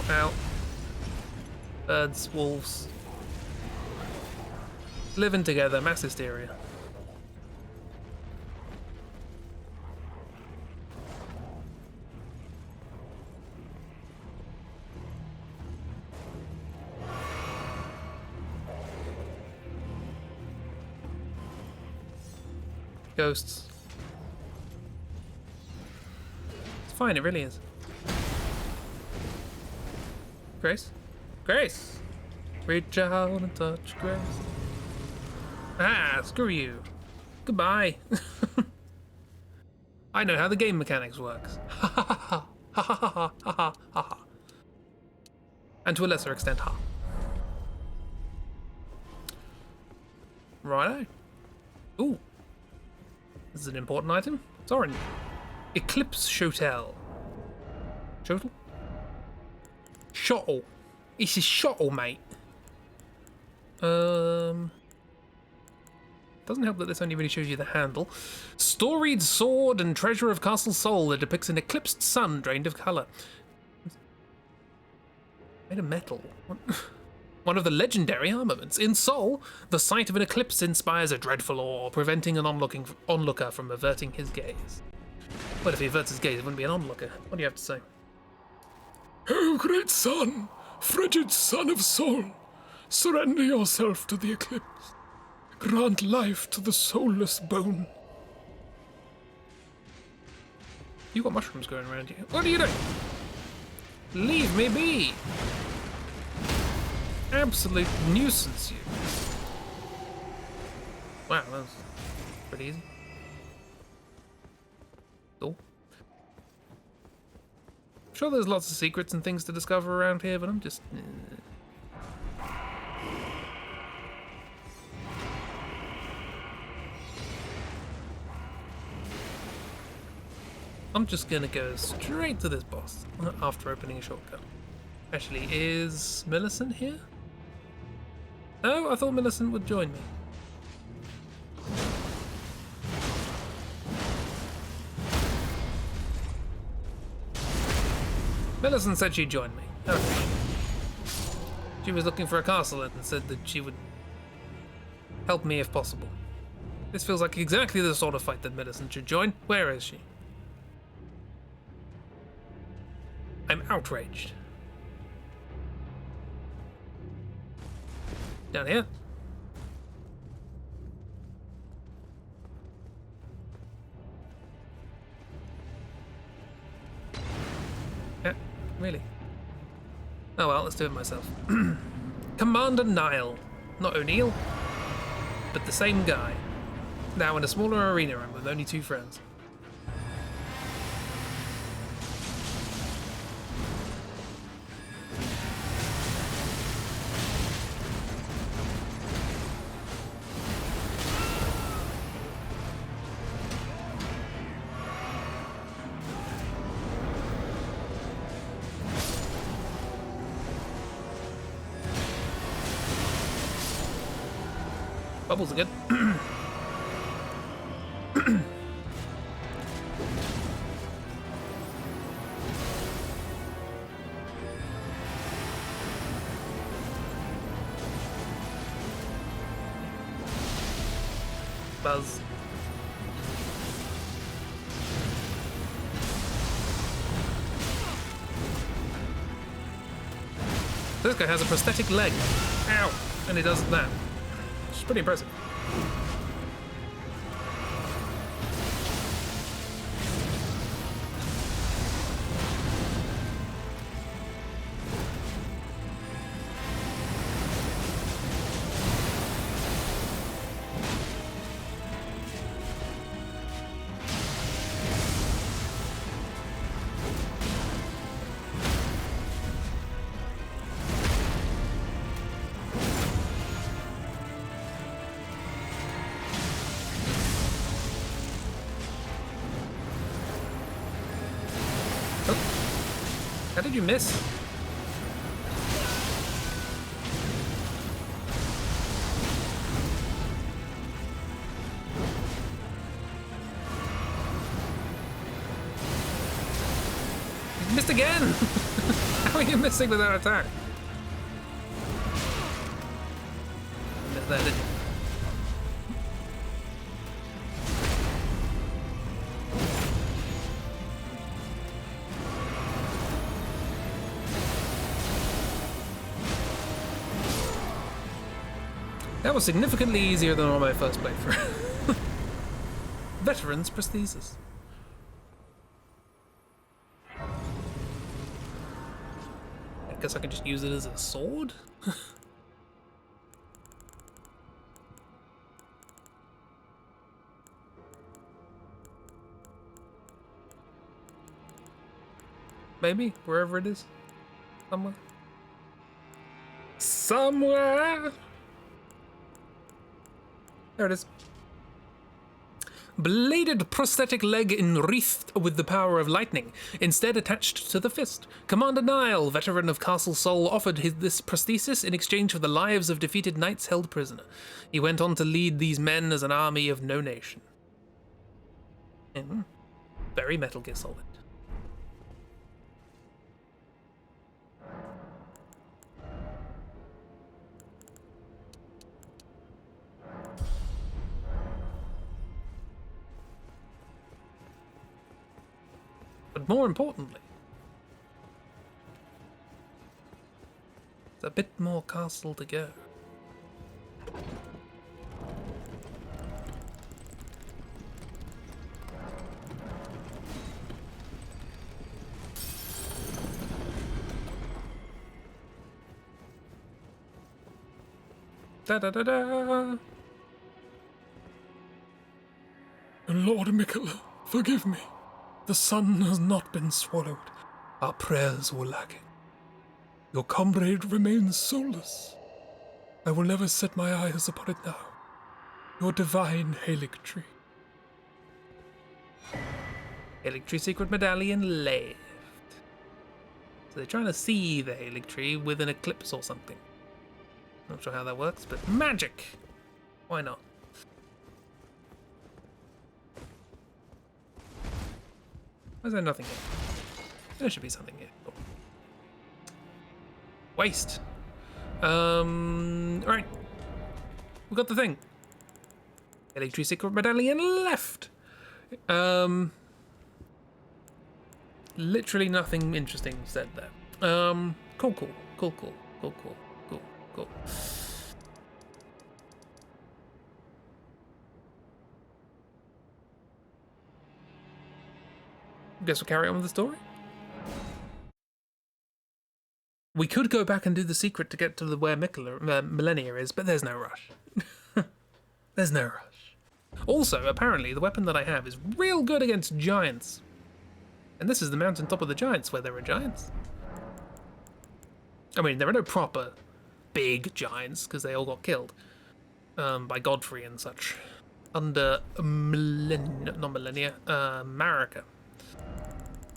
Ow. Birds, wolves. Living together, mass hysteria. Ghosts. It's fine, it really is. Grace? Grace! Reach out and touch Grace. Ah, screw you. Goodbye. I know how the game mechanics works. Ha ha ha ha ha ha ha ha ha ha. And to a lesser extent, ha. Righto. Ooh. This is an important item. It's orange. Eclipse Shotel. Shotel? Shottle. It's a shottle, mate. Doesn't help that this only really shows you the handle. Storied sword and treasure of Castle Sol that depicts an eclipsed sun drained of colour. Made of metal. What one of the legendary armaments. In Sol, the sight of an eclipse inspires a dreadful awe, preventing an onlooker from averting his gaze. Well, if he averts his gaze, it wouldn't be an onlooker. What do you have to say? Oh, great sun, frigid son of Sol, surrender yourself to the eclipse. Grant life to the soulless bone. You got mushrooms going around you. What are you doing? Leave me be! Absolute nuisance, you. Wow, that was pretty easy. Cool. I'm sure there's lots of secrets and things to discover around here, but I'm just... I'm just gonna go straight to this boss after opening a shortcut. Actually, is Millicent here? Oh, I thought Millicent would join me. Millicent said she'd join me. Okay. She was looking for a castle and said that she would help me if possible. This feels like exactly the sort of fight that Millicent should join. Where is she? I'm outraged. Down here? Yeah, really? Oh well, let's do it myself. Commander Nile. Not O'Neill, but the same guy. Now in a smaller arena and with only 2 friends. Bubbles are good. Buzz. This guy has a prosthetic leg. Ow! And he does that. It's pretty impressive. How did you miss? You missed again! How are you missing without attack? You missed that, didn't you? That was significantly easier than on my first playthrough. Veteran's prosthesis. I guess I can just use it as a sword? Maybe, wherever it is. Somewhere. Somewhere! There it is. Bladed prosthetic leg enwreathed with the power of lightning, instead attached to the fist. Commander Nile, veteran of Castle Sol, offered this prosthesis in exchange for the lives of defeated knights held prisoner. He went on to lead these men as an army of no nation. Very Metal Gear Solid. But more importantly, there's a bit more castle to go. Da da da da. Lord Mikola, forgive me. The sun has not been swallowed. Our prayers were lacking. Your comrade remains soulless. I will never set my eyes upon it now. Your divine Halig tree. Halig tree secret medallion left. So they're trying to see the Halig tree with an eclipse or something. Not sure how that works, but magic! Why not? Why is there nothing here? There should be something here. Oh. Waste. Right. We got the thing. Electric secret medallion left. Literally nothing interesting said there. Cool. Guess we'll carry on with the story. We could go back and do the secret to get to where Millennia is, but there's no rush. There's no rush. Also, apparently, the weapon that I have is real good against giants. And this is the mountaintop of the giants where there are giants. I mean, there are no proper big giants, because they all got killed by Godfrey and such. Under Marika.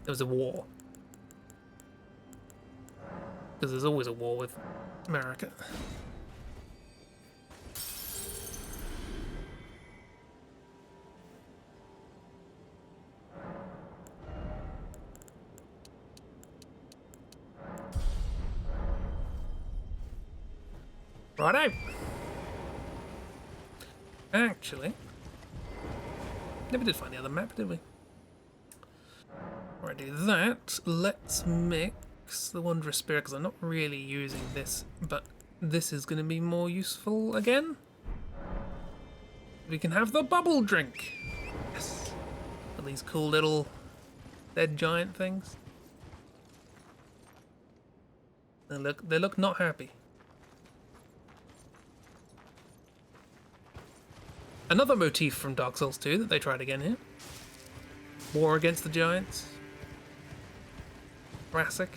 There was a war. Because there's always a war with Marika. Righto. Actually, never did find the other map, did we? Right, do that. Let's mix the Wondrous Spirit, because I'm not really using this, but this is going to be more useful again. We can have the bubble drink. Yes. Are these cool little dead giant things? They look not happy. Another motif from Dark Souls 2 that they tried again here. War against the giants. Classic.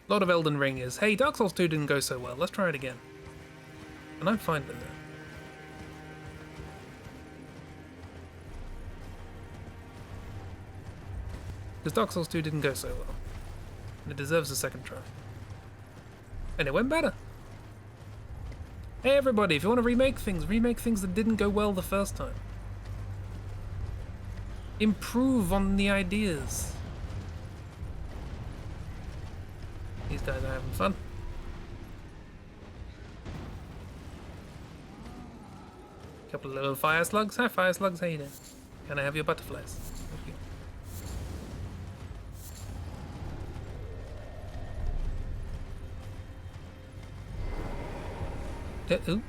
A lot of Elden Ring is, hey, Dark Souls 2 didn't go so well, let's try it again. And I'm fine with that. Because Dark Souls 2 didn't go so well. And it deserves a second try. And it went better. Hey everybody, if you want to remake things that didn't go well the first time. Improve on the ideas. These guys are having fun. Couple of little fire slugs. Hi fire slugs, how you doing? Can I have your butterflies? Thank you. Ooh.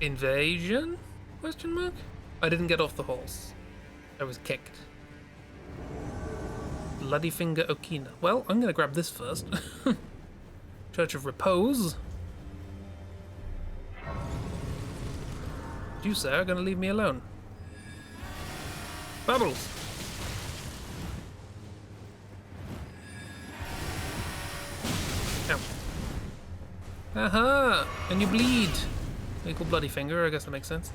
Invasion? Question mark? I didn't get off the horse. I was kicked. Bloody Finger Okina. Well, I'm gonna grab this first. Church of Repose. You, sir, are gonna leave me alone. Bubbles! Ow. Aha! And you bleed! Equal Bloody Finger, I guess that makes sense.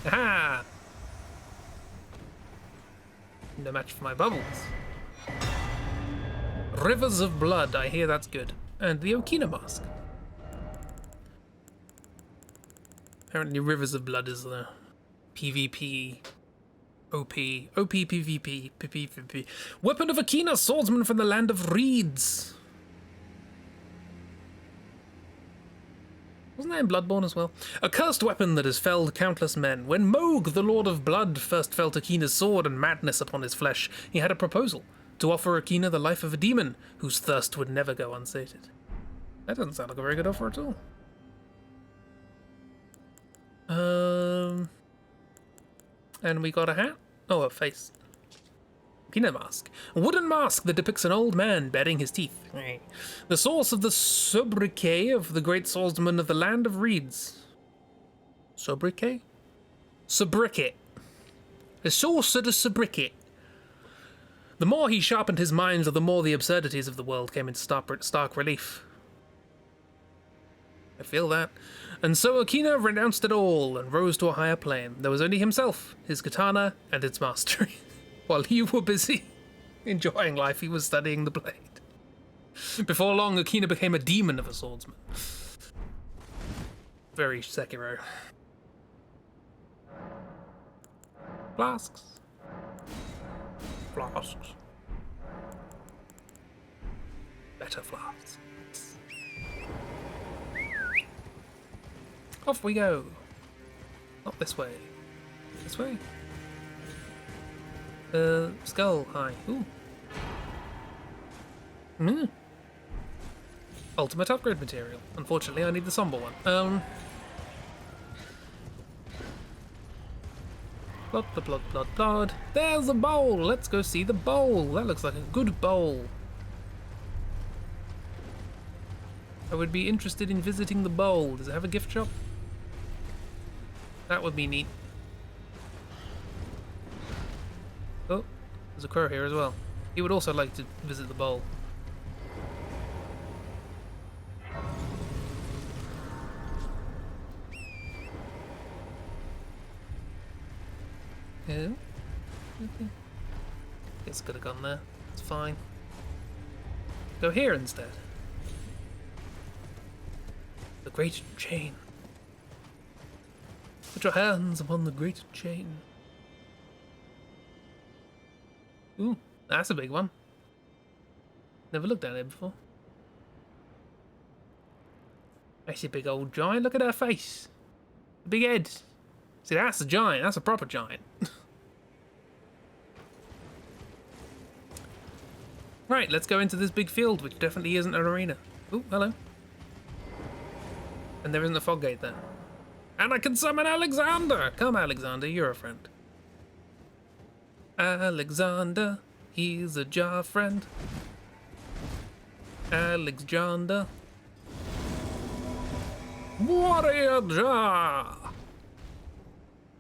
Aha! No match for my bubbles. Rivers of Blood, I hear that's good. And the Okina Mask. Apparently Rivers of Blood is the PvP OP. OP PvP. PvP. Weapon of Akina, swordsman from the land of reeds. Wasn't that in Bloodborne as well? A cursed weapon that has felled countless men. When Moog, the Lord of Blood, first felt Akina's sword and madness upon his flesh, he had a proposal. To offer Akina the life of a demon, whose thirst would never go unsated. That doesn't sound like a very good offer at all. And we got a hat? Oh, a face. Akina mask. A wooden mask that depicts an old man baring his teeth. The source of the sobriquet of the great swordsman of the land of reeds. Sobriquet? Sobriquet. The source of the sobriquet. The more he sharpened his mind, the more the absurdities of the world came into stark relief. I feel that. And so Akina renounced it all and rose to a higher plane. There was only himself, his katana, and its mastery. While you were busy enjoying life, he was studying the blade. Before long, Akina became a demon of a swordsman. Very Sekiro. Flasks. Flasks. Better flasks. Off we go. Not this way. This way. Skull. Hi. Ooh. Ultimate upgrade material. Unfortunately, I need the somber one. Blood. There's a bowl. Let's go see the bowl. That looks like a good bowl. I would be interested in visiting the bowl. Does it have a gift shop? That would be neat. Oh, there's a crow here as well. He would also like to visit the bowl. Yeah. Okay. Guess I could have gone there. It's fine. Go here instead. The great chain. Put your hands upon the great chain. Ooh, that's a big one. Never looked at it before. That's a big old giant. Look at her face. Big head. See, that's a giant. That's a proper giant. Right, let's go into this big field, which definitely isn't an arena. Ooh, hello. And there isn't a fog gate there. And I can summon Alexander! Come, Alexander, you're a friend. Alexander, he's a jar friend. Alexander. Warrior jar!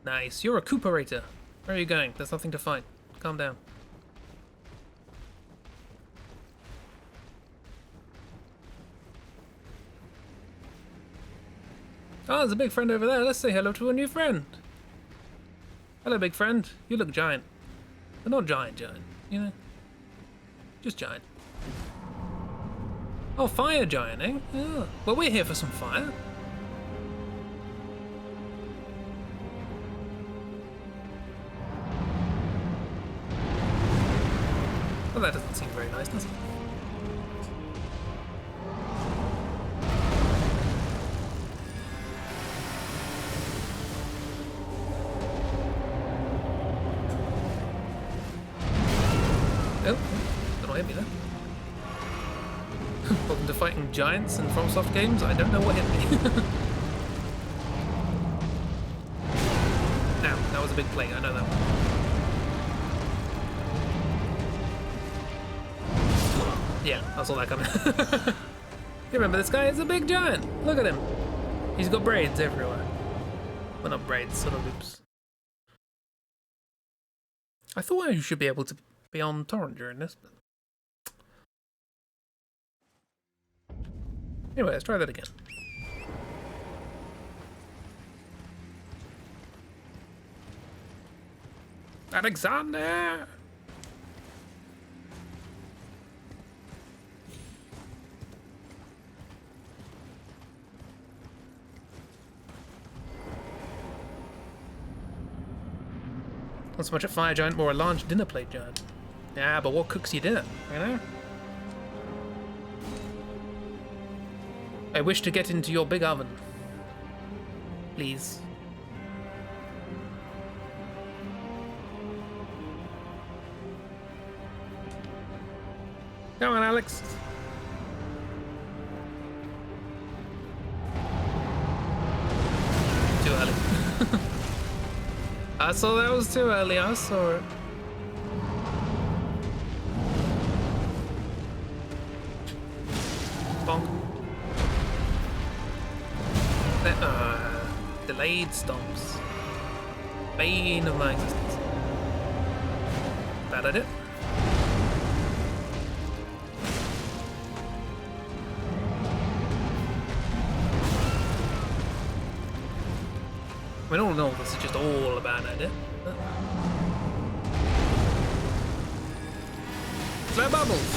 Nice, you're a cooperator. Where are you going? There's nothing to find. Calm down. Oh, there's a big friend over there. Let's say hello to a new friend. Hello, big friend. You look giant. But not giant, you know? Just giant. Oh, fire giant, eh? Yeah. Well, we're here for some fire. Well, that doesn't seem very nice, does it? Oh, don't hit me there. Welcome to fighting giants in FromSoft games. I don't know what hit me. Now, that was a big plate. I know that one. Yeah, I saw that coming. You remember this guy is a big giant. Look at him. He's got braids everywhere. Well, not braids, sort of loops. I thought you should be able to be on torrent during this. But... Anyway, let's try that again. Alexander! Not so much a fire giant, more a large dinner plate giant. Yeah, but what cooks your dinner, you know? I wish to get into your big oven. Please. Come on, Alex. Too early. I saw that was too early. I saw it. Bonk. Delayed stomps. Bane of my existence. Bad idea. I mean, all in all, this is just all a bad idea. Slow bubbles!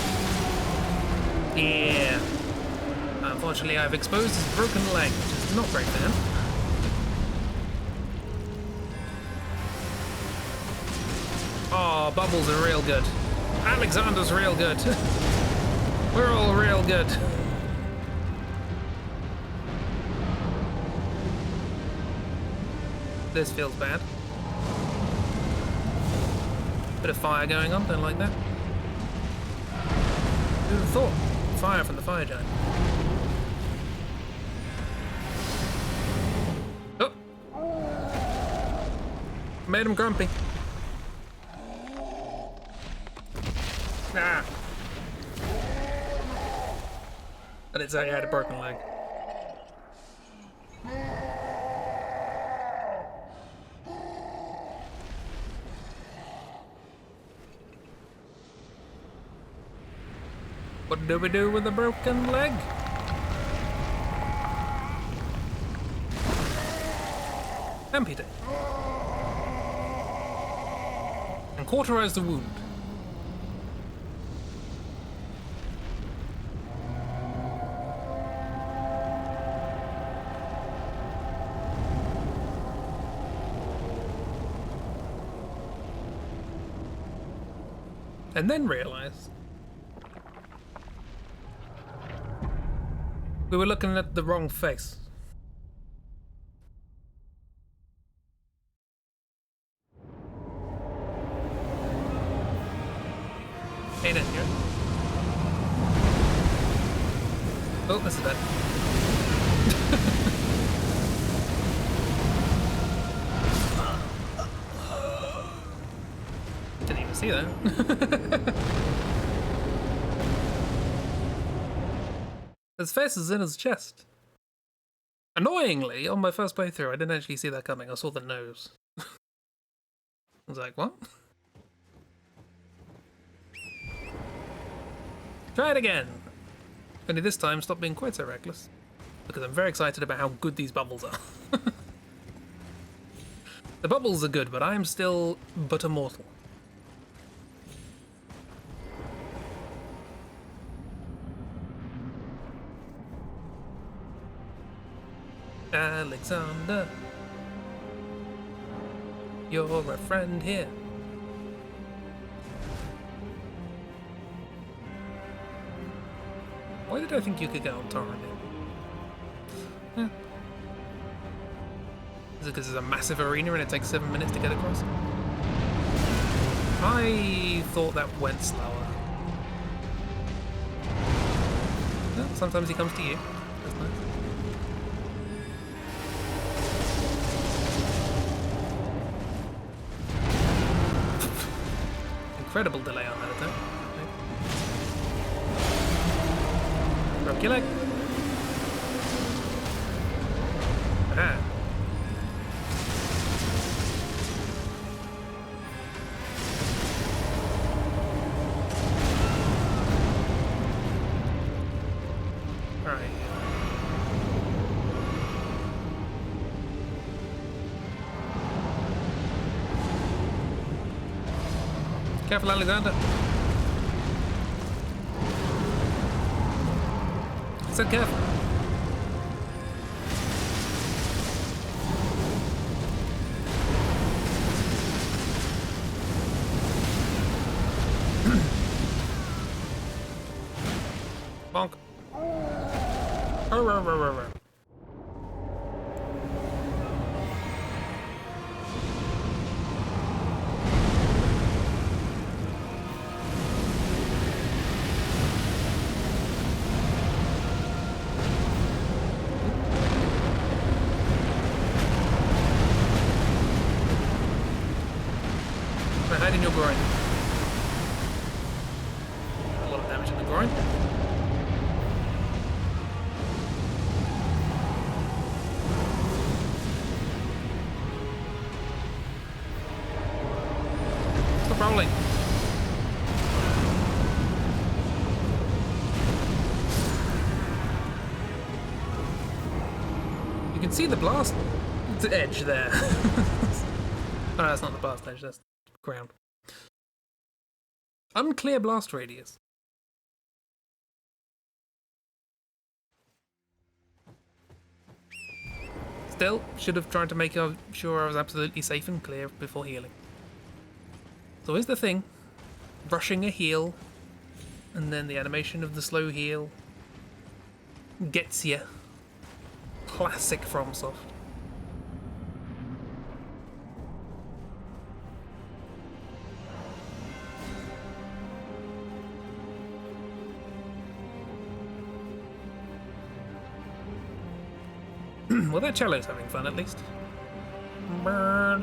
Yeah. Unfortunately, I've exposed his broken leg, which is not very fair. Oh, bubbles are real good. Alexander's real good. We're all real good. This feels bad. Bit of fire going on, don't like that. Who'd have thought? Fire from the fire giant. Oh! Made him grumpy. Ah! I didn't say I had a broken leg. What do we do with a broken leg? Amputate. And cauterize the wound. And then realize we were looking at the wrong face. Ain't it here? Oh, this is bad. Didn't even see that. His face is in his chest. Annoyingly, on my first playthrough, I didn't actually see that coming. I saw the nose. I was like, what? Try it again! Only this time, stop being quite so reckless. Because I'm very excited about how good these bubbles are. The bubbles are good, but I am still but a mortal. Alexander, you're a friend here. Why did I think you could get on Torrent here? Yeah. Is it because it's a massive arena and it takes 7 minutes to get across? I thought that went slower. Well, sometimes he comes to you. That's nice. Incredible delay on that attack. Broke your leg. Aha. Alright. Careful, Alexander. I said careful. Bonk. Arr. Hide in your groin. A lot of damage in the groin. Stop rolling. You can see the blast edge there. Oh, no, that's not the blast edge, that's ground. Unclear blast radius. Still, should have tried to make sure I was absolutely safe and clear before healing. So here's the thing. Rushing a heal, and then the animation of the slow heal gets you. Classic FromSoft. Well, that cello's having fun, at least. Yeah,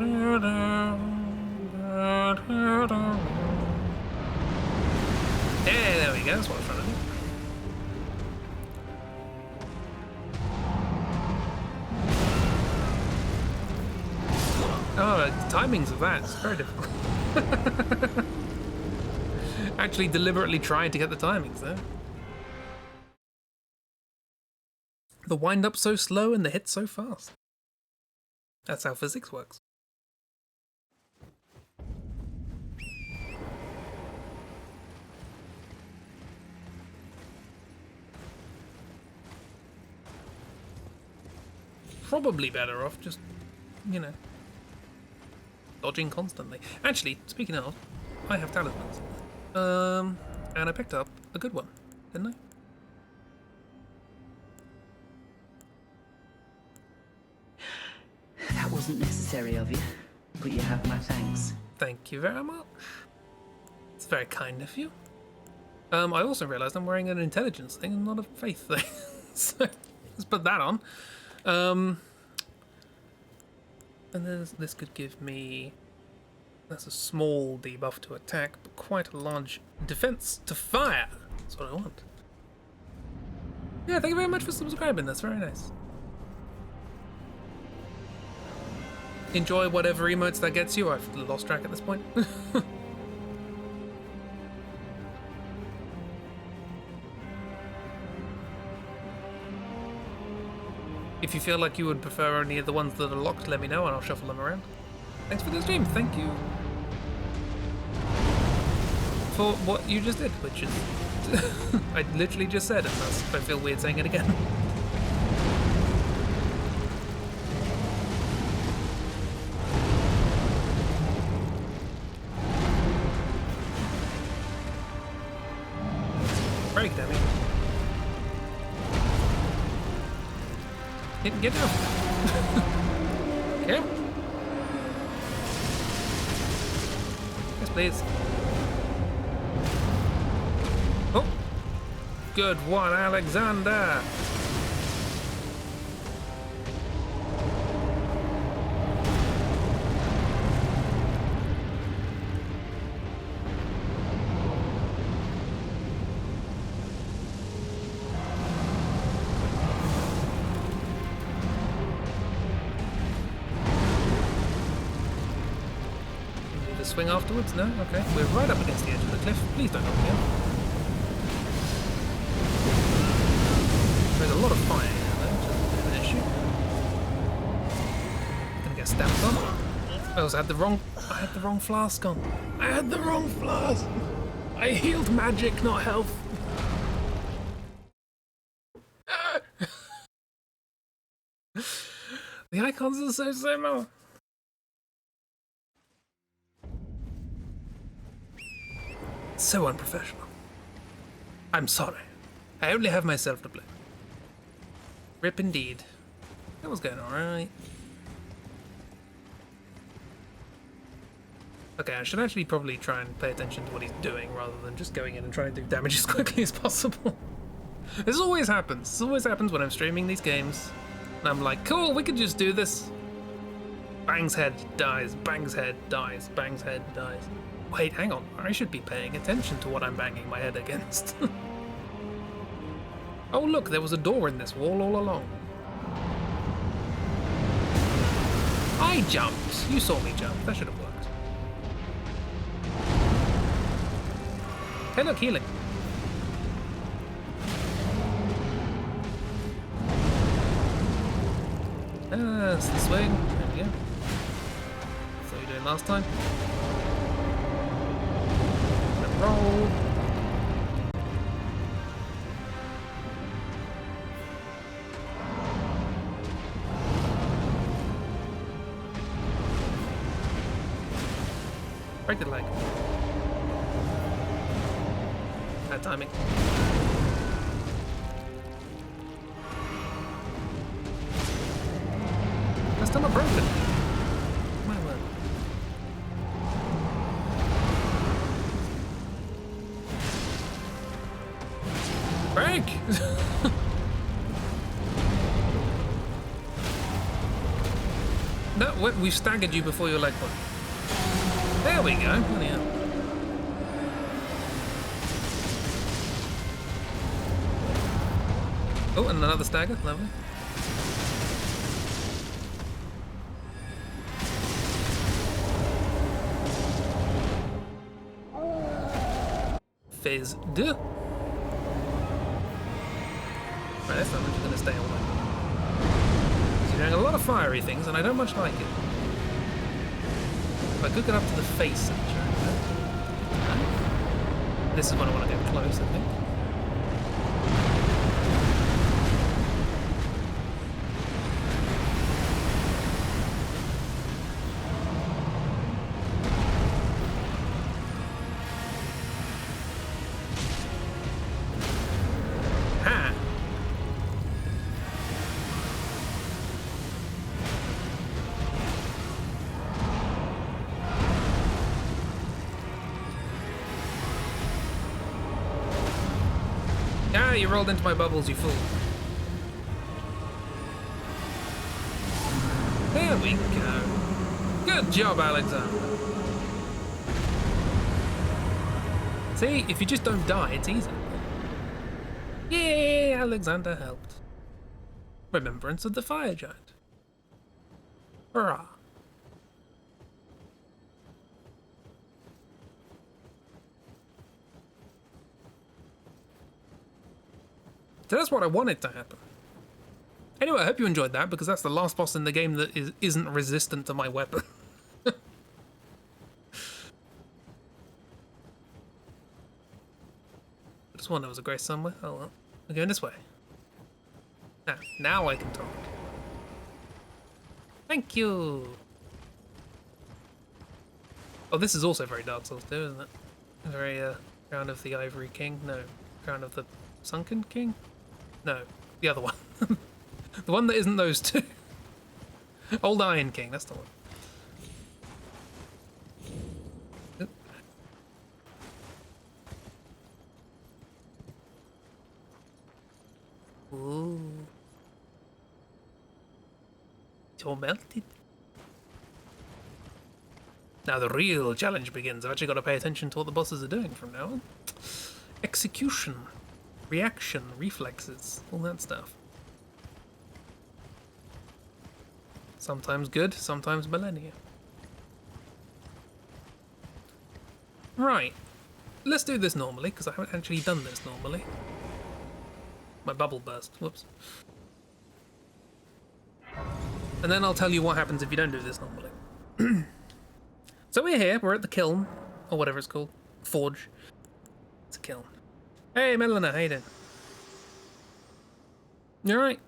there we go, that's what I was trying to do. Oh, the timings of that, it's very difficult. Actually deliberately trying to get the timings there. The wind-up so slow and the hit so fast. That's how physics works. Probably better off just, you know, dodging constantly. Actually, speaking of, I have talismans. And I picked up a good one, didn't I? That wasn't necessary of you, but you have my thanks. Thank you very much. It's very kind of you. I also realised I'm wearing an intelligence thing and not a faith thing. So let's put that on. And then this could give me... That's a small debuff to attack, but quite a large defense to fire. That's what I want. Yeah, thank you very much for subscribing. That's very nice. Enjoy whatever emotes that gets you. I've lost track at this point. If you feel like you would prefer any of the ones that are locked, let me know and I'll shuffle them around. Thanks for the stream. Thank you for what you just did, which is... I literally just said it, and I feel weird saying it again. Break, damn it. Get down. Okay. Yes, please. Oh. Good one, Alexander. Swing afterwards? No? Okay. We're right up against the edge of the cliff. Please don't knock me out. There's a lot of fire here, though, which is a bit of an issue. Gonna get stamped on. I also had the wrong... I had the wrong flask on. I had the wrong flask! I healed magic, not health. The icons are so similar. So unprofessional. I'm sorry. I only have myself to blame. Rip indeed. That was going alright. Okay, I should actually probably try and pay attention to what he's doing rather than just going in and trying to do damage as quickly as possible. This always happens. This always happens when I'm streaming these games. And I'm like, cool, we could just do this. Bang's head dies, bang's head dies, bang's head dies. Wait, hang on. I should be paying attention to what I'm banging my head against. Oh look, there was a door in this wall all along. I jumped. You saw me jump. That should have worked. Hey look, healing. That's the swing. There we go. That's what you were doing last time. Then roll. Break the leg. Bad timing. That's still not broken. My word. Break! No, we staggered you before your leg broke. There we go. Bloody hell. Oh, and another stagger. Lovely. Phase 2. Right, this time I'm just going to stay away. You're doing a lot of fiery things, and I don't much like it. If I could get up to the face of the dragon. This is when I want to get close, I think. You rolled into my bubbles, you fool. There we go. Good job, Alexander. See, if you just don't die, it's easy. Yay, Alexander helped. Remembrance of the fire giant. Hurrah. So that's what I wanted to happen. Anyway, I hope you enjoyed that, because that's the last boss in the game that isn't resistant to my weapon. I just wonder there was a grace somewhere. Oh well. We're going this way. Now I can talk. Thank you! Oh, this is also very Dark Souls 2, isn't it? Very, Crown of the Ivory King? No. Crown of the Sunken King? No, the other one. The one that isn't those two. Old Iron King, that's the one. Ooh. It's all melted. Now the real challenge begins. I've actually got to pay attention to what the bosses are doing from now on. Execution. Reaction, reflexes, all that stuff. Sometimes good, sometimes millennia. Right, let's do this normally, because I haven't actually done this normally. My bubble burst, whoops. And then I'll tell you what happens if you don't do this normally. So we're here, we're at the kiln, or whatever it's called, forge. It's a kiln. Hey, Melina, how you doing? You alright?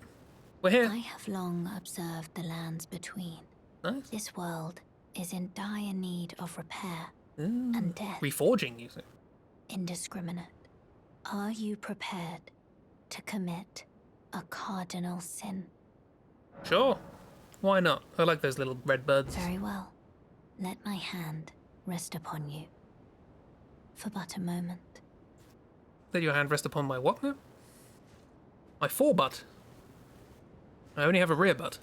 We're here. I have long observed the lands between. Nice. This world is in dire need of repair and death. Reforging, you say? indiscriminate. Are you prepared to commit a cardinal sin? Sure. Why not? I like those little red birds. Very well. Let my hand rest upon you. For but a moment. Let your hand rest upon my what now? My forebutt. I only have a rear butt.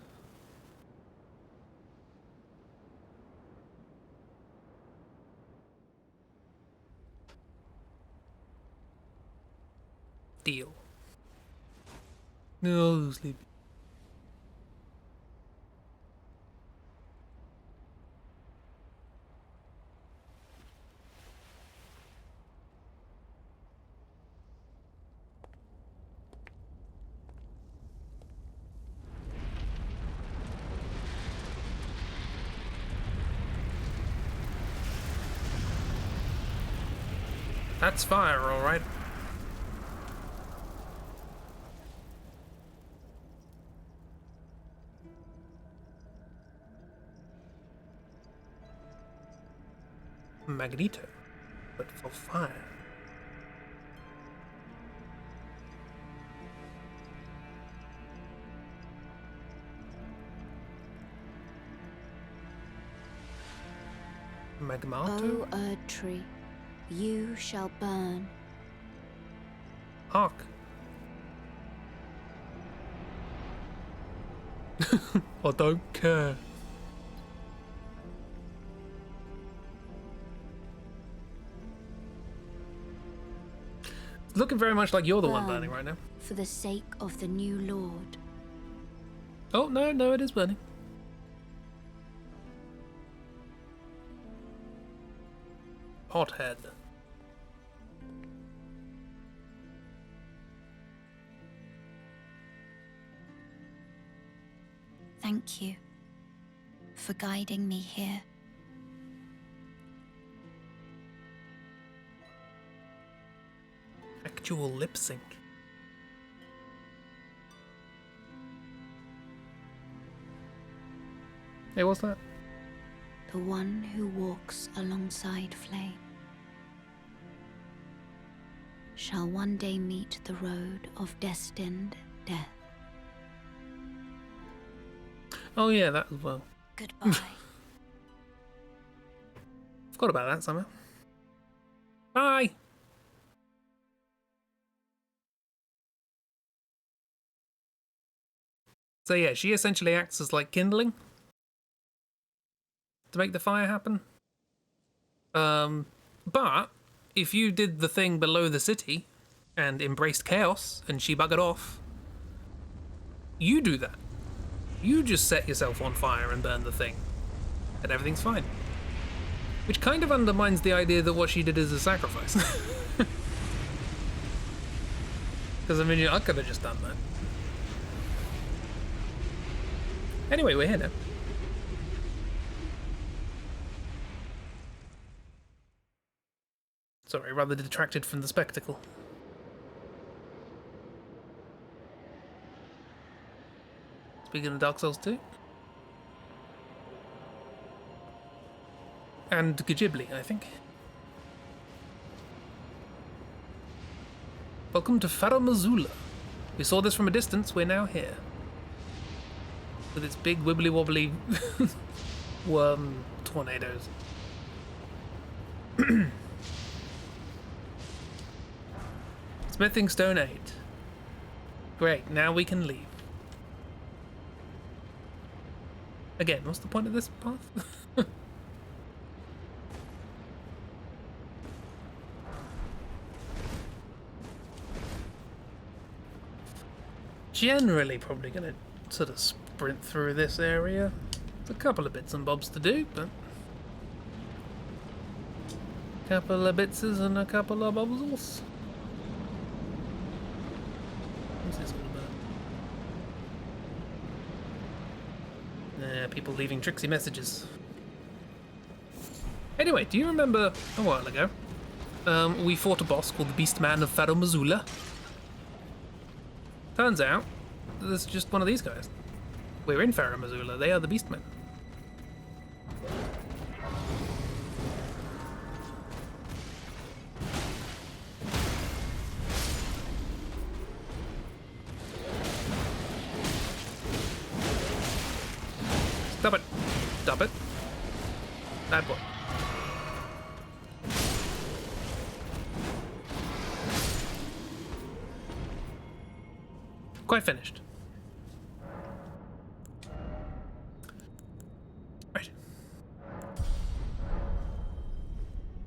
Deal. No, sleepy. That's fire, all right. Magneto, but for fire. Magmato? O Erd Tree, you shall burn. Hark. I don't care. It's looking very much like you're the one burning right now. For the sake of the new Lord. Oh, no, it is burning. Hothead. Thank you for guiding me here. Actual lip sync. Hey, what's that? The one who walks alongside flame shall one day meet the road of destined death. Oh yeah, that as well. Goodbye. Forgot about that somehow. Bye! So yeah, she essentially acts as like kindling to make the fire happen. But if you did the thing below the city and embraced chaos and she buggered off, you do that. You just set yourself on fire and burn the thing, and everything's fine. Which kind of undermines the idea that what she did is a sacrifice. Because I mean, I could have just done that. Anyway, we're here now. Sorry, rather detracted from the spectacle. Speaking of Dark Souls 2. And Ghibli, I think. Welcome to Farum Azula. We saw this from a distance, we're now here. With its big wibbly wobbly worm tornadoes. Smithing Stone 8. Great, now we can leave. Again, what's the point of this path? Generally probably gonna sort of sprint through this area. There's a couple of bits and bobs to do, but a couple of bitses and a couple of bobbles. What's this all about? People leaving tricksy messages. Anyway, do you remember a while ago we fought a boss called the Beastman of Farum Azula? Turns out there's just one of these guys. We're in Farum Azula, they are the Beastmen. Bad boy. Quite finished. Right.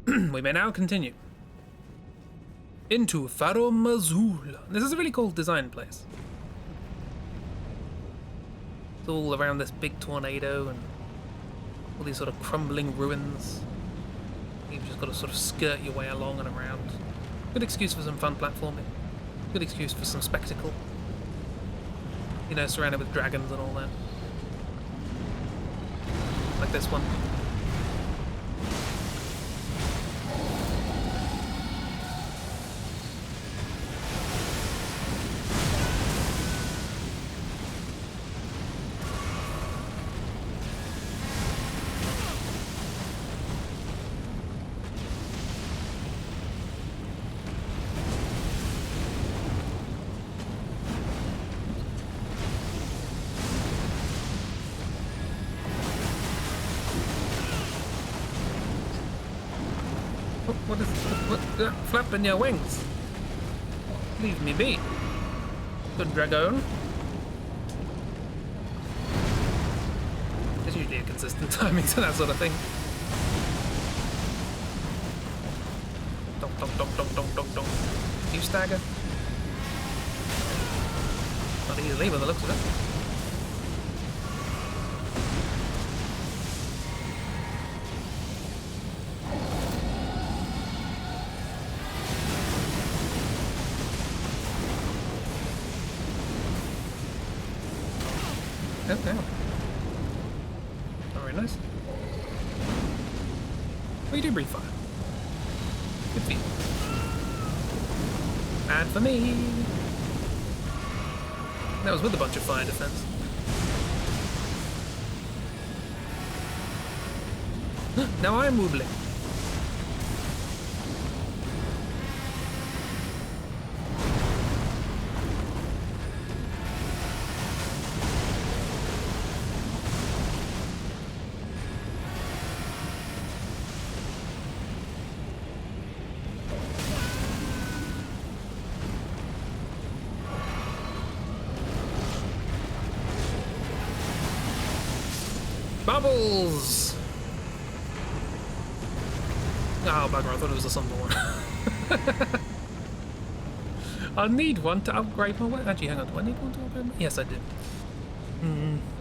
We may now continue into Farum Azula. This is a really cool design place. It's all around this big tornado and all these sort of crumbling ruins. You've just got to sort of skirt your way along and around. Good excuse for some fun platforming. Good excuse for some spectacle. You know, surrounded with dragons and all that. Like this one. What is what flapping your wings? Leave me be. Good dragon. There's usually a consistent timing to that sort of thing. Donk, donk, donk, donk, donk, donk, donk. You stagger. Not easily by the looks of it. Oh, damn. Not very nice. Oh, you do breathe fire. Good for you. Bad for me. That was with a bunch of fire defense. Now I'm wobbling. Bubbles! Oh, bugger, I thought it was a something one. I need one to upgrade my weapon. Actually, hang on, do I need one to upgrade my... Yes, I do.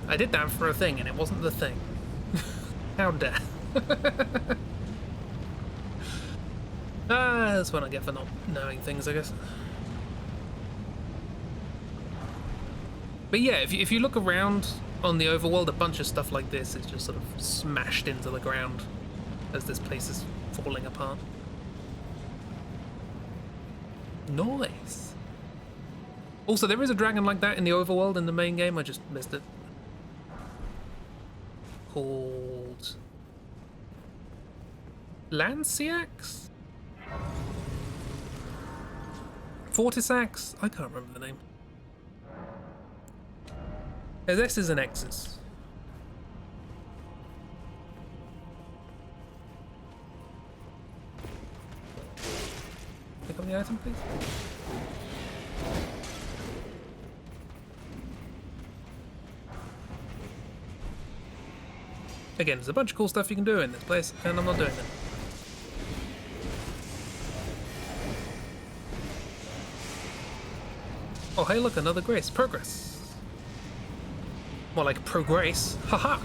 I did that for a thing, and it wasn't the thing. How dare. That's what I get for not knowing things, I guess. But yeah, if you look around on the overworld, a bunch of stuff like this is just sort of smashed into the ground as this place is falling apart. Nice. Also, there is a dragon like that in the overworld in the main game. I just missed it. Called Lanciax? Fortisax? I can't remember the name. There's S's and X's. Pick up the item, please. Again, there's a bunch of cool stuff you can do in this place, and I'm not doing it. Oh, hey, look, another grace. Progress. More like progress. Haha.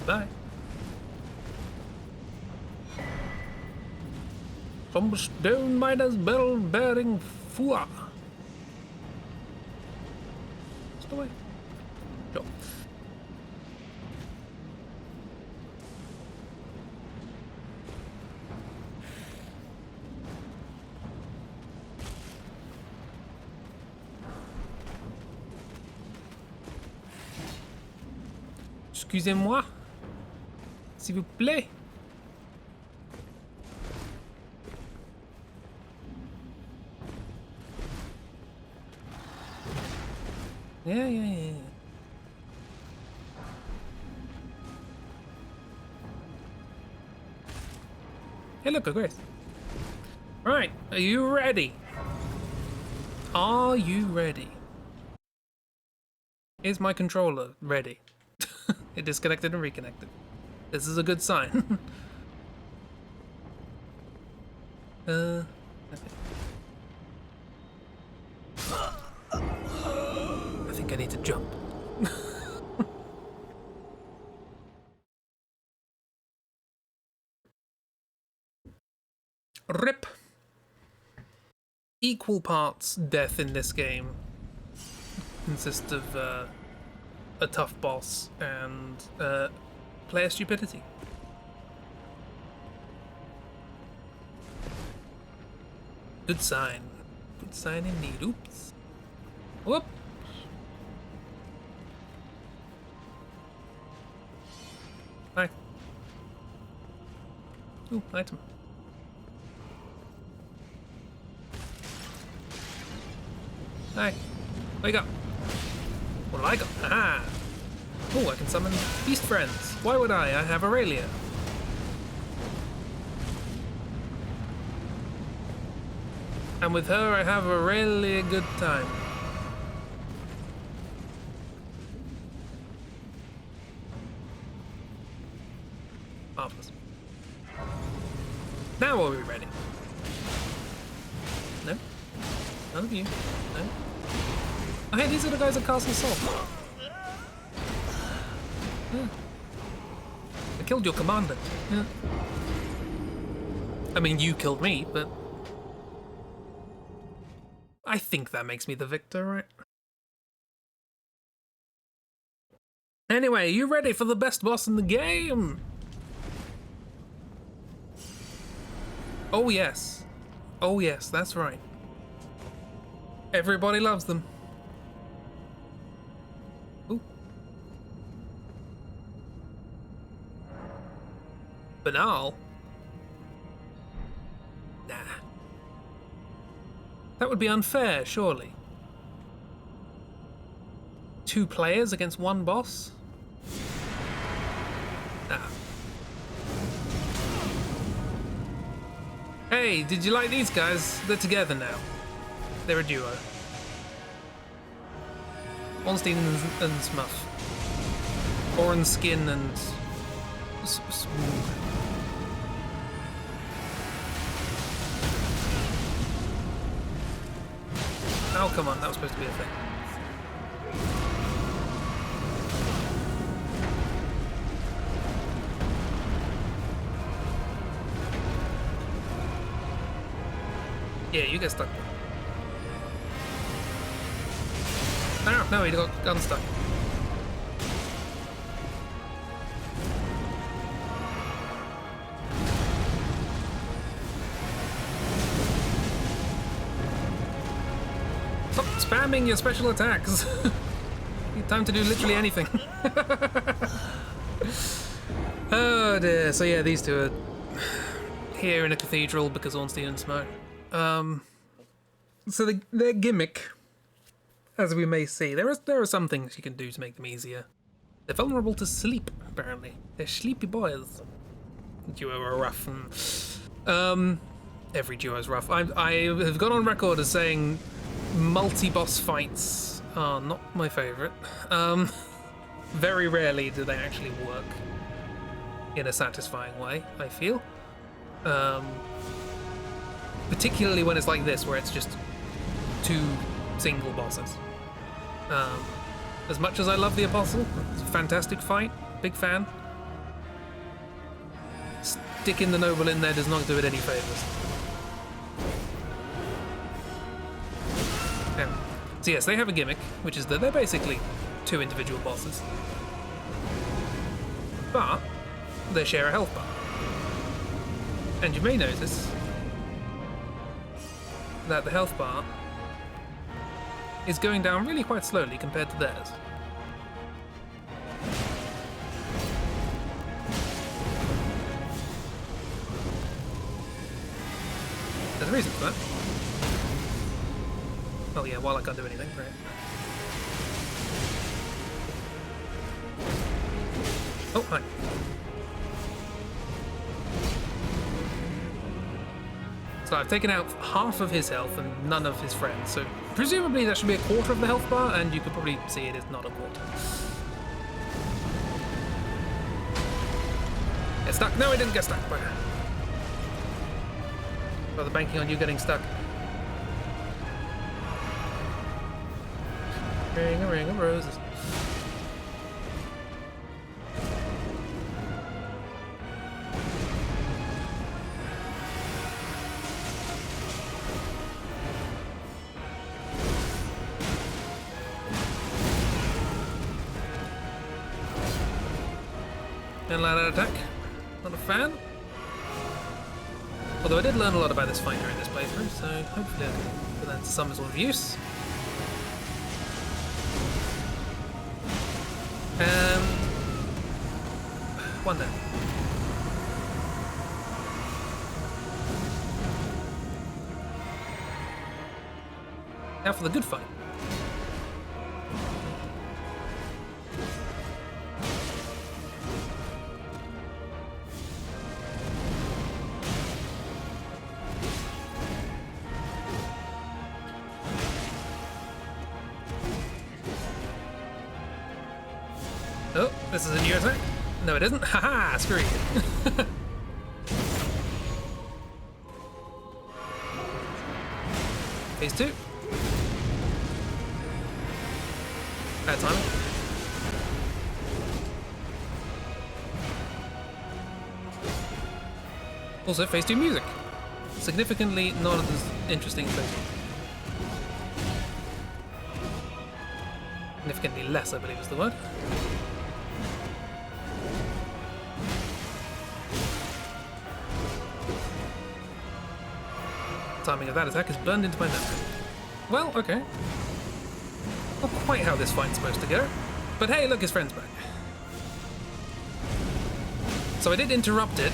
Bye. Some stone miner's bell bearing fua. Just away. Sure. Excusez-moi, s'il vous plaît. Yeah. Hey, look, a grace. Right, are you ready? Are you ready? Is my controller ready? It disconnected and reconnected. This is a good sign. Okay. I think I need to jump. Rip. Equal parts death in this game consists of a tough boss and player stupidity. Good sign. Good sign indeed. Oops. Whoop. Hi. Ooh, item. Hi. Wake up. What do I got? Aha! Oh, I can summon beast friends. Why would I? I have Aurelia. And with her, I have a really good time. Marvelous. Now are we ready? No? None of you? No? Oh, hey, these are the guys at Castle Salt. Yeah. I killed your commander. Yeah. I mean, you killed me, but I think that makes me the victor, right? Anyway, you ready for the best boss in the game? Oh yes. Oh yes, that's right. Everybody loves them. Ooh. Banal? Nah. That would be unfair, surely. 2 players against 1 boss? Nah. Hey, did you like these guys? They're together now. They're a duo. Ornstein and Smuff. Orange Skin and Smooth. Oh, come on, that was supposed to be a thing. Yeah, you get stuck. No, he got unstuck. Stop spamming your special attacks. Time to do literally anything. Oh dear. So yeah, these two are here in a cathedral because Ornstein and Smoke. So their gimmick, as we may see, there are some things you can do to make them easier. They're vulnerable to sleep, apparently. They're sleepy boys. Duo are rough. Every duo is rough. I have gone on record as saying multi-boss fights are not my favourite. Very rarely do they actually work in a satisfying way, I feel. Particularly when it's like this, where it's just 2 single bosses. As much as I love the Apostle, it's a fantastic fight, big fan. Sticking the Noble in there does not do it any favours. Yeah. So yes, they have a gimmick, which is that they're basically 2 individual bosses. But they share a health bar. And you may notice that the health bar is going down really quite slowly compared to theirs. There's a reason for that. Oh yeah, while I can't do anything, right. Oh, hi. So I've taken out half of his health and none of his friends. So presumably that should be a quarter of the health bar, and you could probably see it is not a quarter. Get stuck. No, he didn't get stuck. Rather banking on you getting stuck. Ring a ring of roses. And land out attack. Not a fan. Although I did learn a lot about this fight during this playthrough, so hopefully I can put that to some sort of use. One down. Now for the good fight. Oh, this is a new attack. No, it isn't. Haha, screw you. Phase 2. Bad timing. Also, phase 2 music. Significantly not as interesting as phase 1. Significantly less, I believe is the word. Timing of that attack is burned into my memory. Well, okay. Not quite how this fight's supposed to go. But hey, look, his friend's back. So I did interrupt it.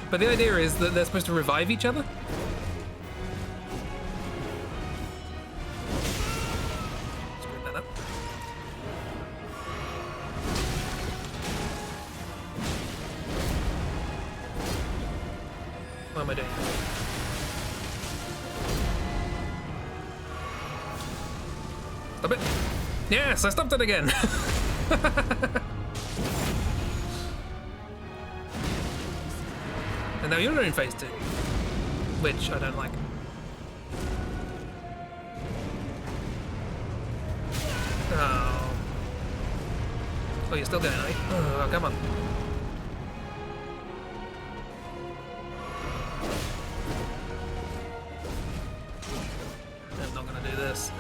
But the idea is that they're supposed to revive each other. Screwed that up. What am I doing? Stop it. Yes, I stopped it again. And now you're in phase 2, which I don't like. Oh. Oh, you're still going, are you? Oh, come on. I'm not gonna do this.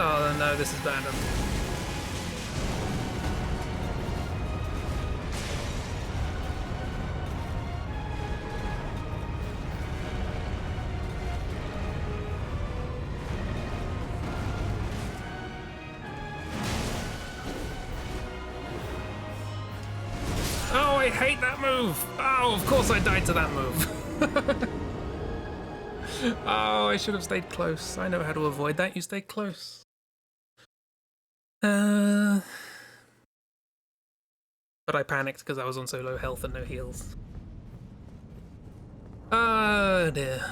Oh no, this is bad. Oh, I hate that move! Oh, of course I died to that move. Oh, I should have stayed close. I know how to avoid that. You stay close. But I panicked because I was on so low health and no heals. Oh dear.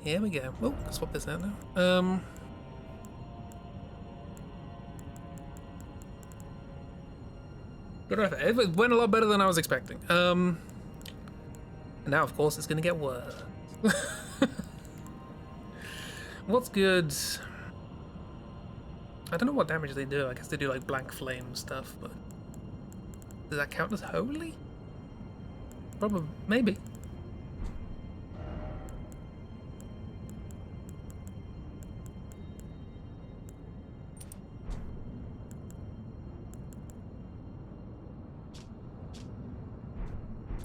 Here we go. Oh, swap this out now. Good effort. It went a lot better than I was expecting. And now, of course, it's going to get worse. What's good? I don't know what damage they do. I guess they do like blank flame stuff, but does that count as holy? Probably, maybe.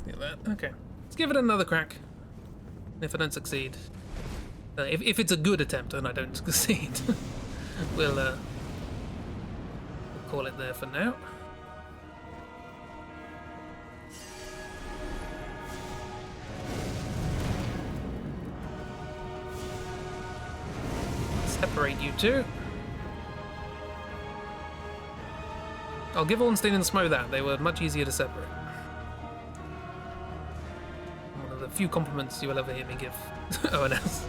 Get that. Okay, let's give it another crack. If I don't succeed, if it's a good attempt and I don't succeed, we'll call it there for now. Separate you two. I'll give Ornstein and Smo that. They were much easier to separate. One of the few compliments you will ever hear me give ONS.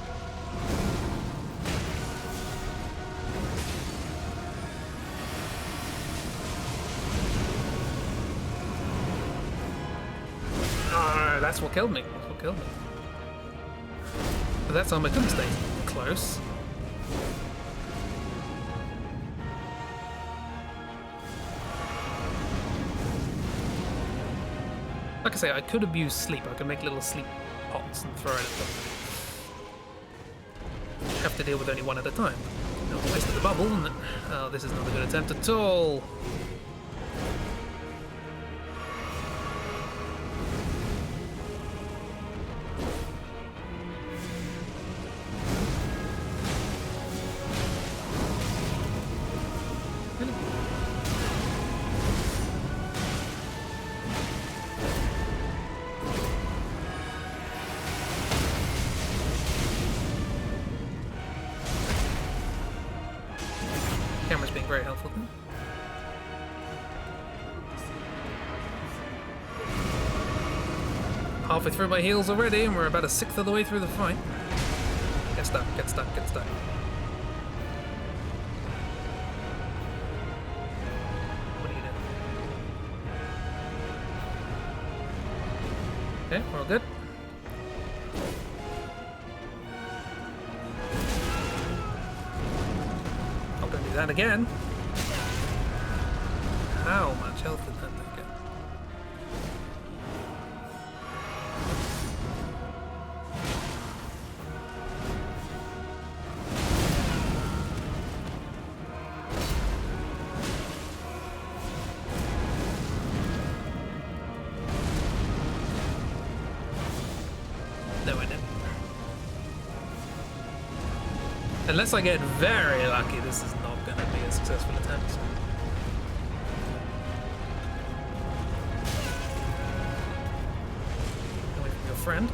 Oh, that's what killed me. That's what killed me. But that time I couldn't stay close. Like I say, I could abuse sleep. I could make little sleep pots and throw it at them. Have to deal with only one at a time. No, wasted the bubble, isn't it? Oh, this is not a good attempt at all. Camera's being very helpful then. Halfway through my heals already, and we're about a sixth of the way through the fight. Get stuck, get stuck, get stuck. What are you doing? Okay, we're all good. Not gonna do that again. How much health did that thing get? No, I didn't. Unless I get very lucky, this is not going to be a successful attempt. Away from your friend.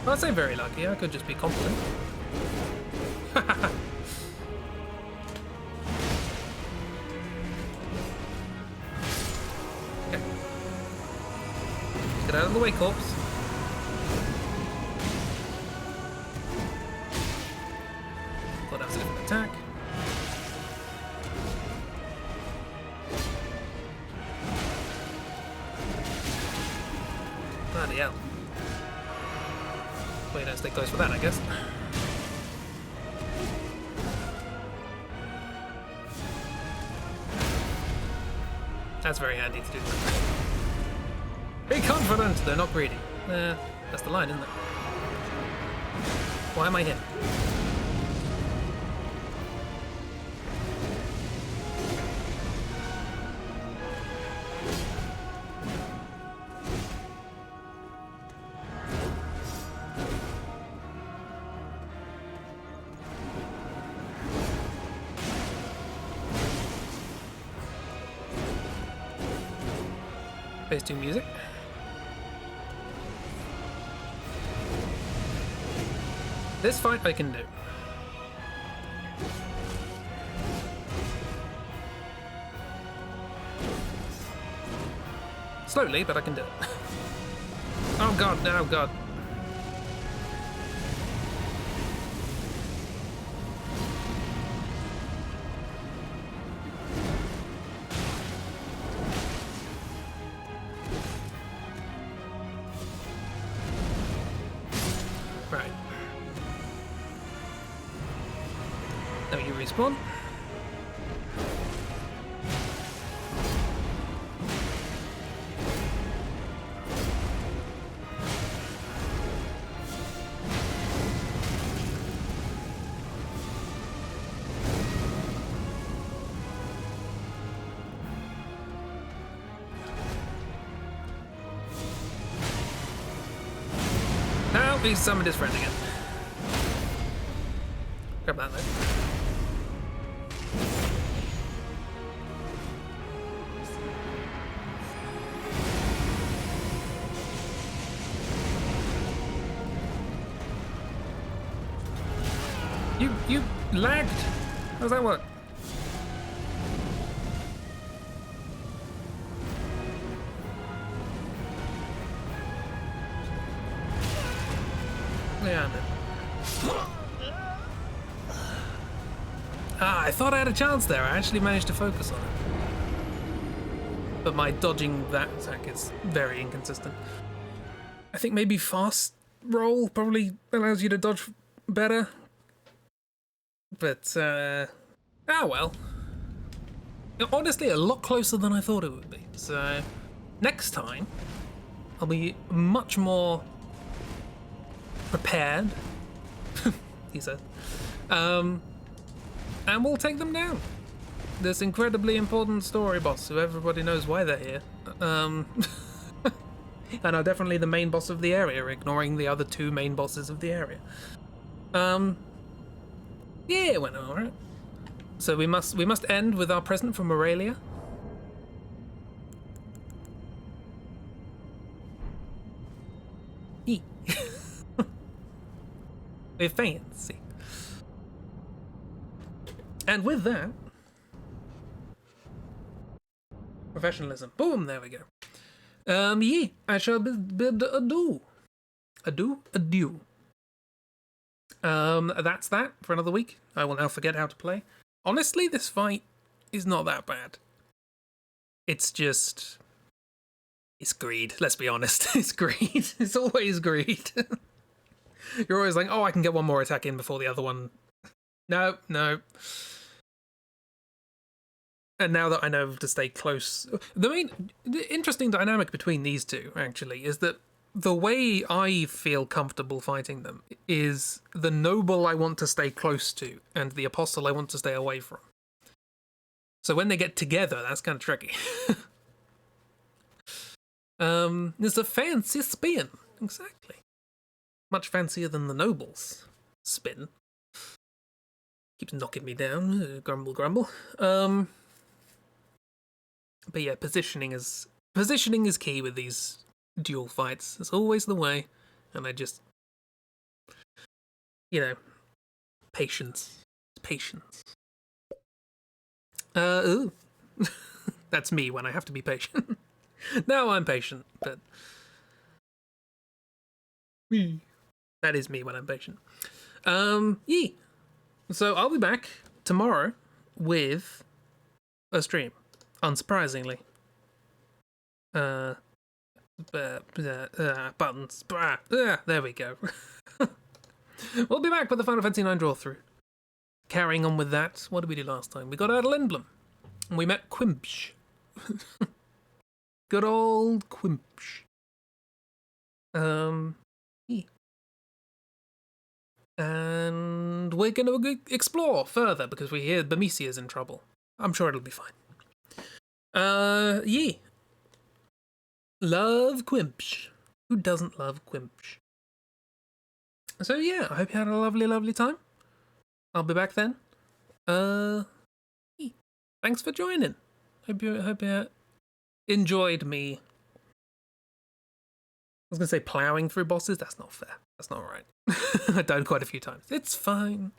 I'd say very lucky, I could just be confident. Get out of the way, corpse. Thought that was a different attack. Bloody hell. Well, you don't stay close for that, I guess. That's very handy to do. Be confident! They're not greedy. That's the line, isn't it? Why am I here? Phase 2 music. This fight I can do. Slowly, but I can do it. Oh god, no, god. Right. Now you respawn. Now he's summoned his friend again. Grab that though. You lagged. How does that work? Yeah, I thought I had a chance there. I actually managed to focus on it. But my dodging that attack is very inconsistent. I think maybe fast roll probably allows you to dodge better. But, well. Honestly, a lot closer than I thought it would be. So, next time, I'll be much more prepared, he said. And we'll take them down. This incredibly important story boss, who everybody knows why they're here. And are definitely the main boss of the area, ignoring the other two main bosses of the area. Yeah, it went alright. So we must end with our present from Aurelia. We're fancy. And with that, professionalism. Boom, there we go. Yeah, I shall bid adieu. Adieu. That's that for another week. I will now forget how to play. Honestly, this fight is not that bad. It's just... it's greed, let's be honest. It's greed. It's always greed. You're always like, oh, I can get one more attack in before the other one. No. And now that I know to stay close... the interesting dynamic between these two, actually, is that the way I feel comfortable fighting them is the noble I want to stay close to and the apostle I want to stay away from. So when they get together, that's kind of tricky. It's a fancy spin. Exactly. Much fancier than the noble's spin. Keeps knocking me down. Grumble, grumble. But yeah, positioning is key with these dual fights. It's always the way, and I just, patience. Ooh. That's me when I have to be patient. Now I'm patient, but that is me when I'm patient. Yeah. So I'll be back tomorrow with a stream, unsurprisingly. Buttons. There we go. We'll be back with the Final Fantasy IX draw through. Carrying on with that, what did we do last time? We got Erdal Emblem. And we met Quimpsh. Good old Quimpsh. Yeah. And we're going to explore further because we hear Bamisia's in trouble. I'm sure it'll be fine. Yeah. Love Quimpsh. Who doesn't love Quimpsh? So yeah, I hope you had a lovely, lovely time. I'll be back then. Thanks for joining. Hope you enjoyed me. I was gonna say plowing through bosses. That's not fair. That's not right. I died quite a few times. It's fine.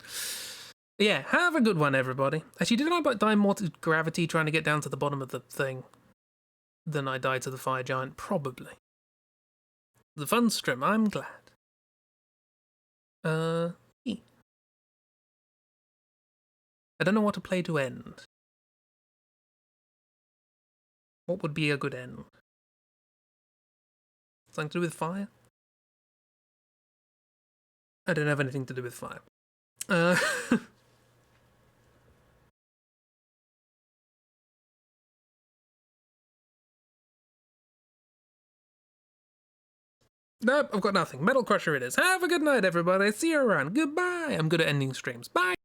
Yeah, have a good one, everybody. Actually, didn't I die more to gravity trying to get down to the bottom of the thing than I died to the fire giant? Probably. The fun stream. I'm glad. I don't know what to play to end. What would be a good end? Something to do with fire? I don't have anything to do with fire. Nope, I've got nothing. Metal Crusher it is. Have a good night, everybody. See you around. Goodbye. I'm good at ending streams. Bye.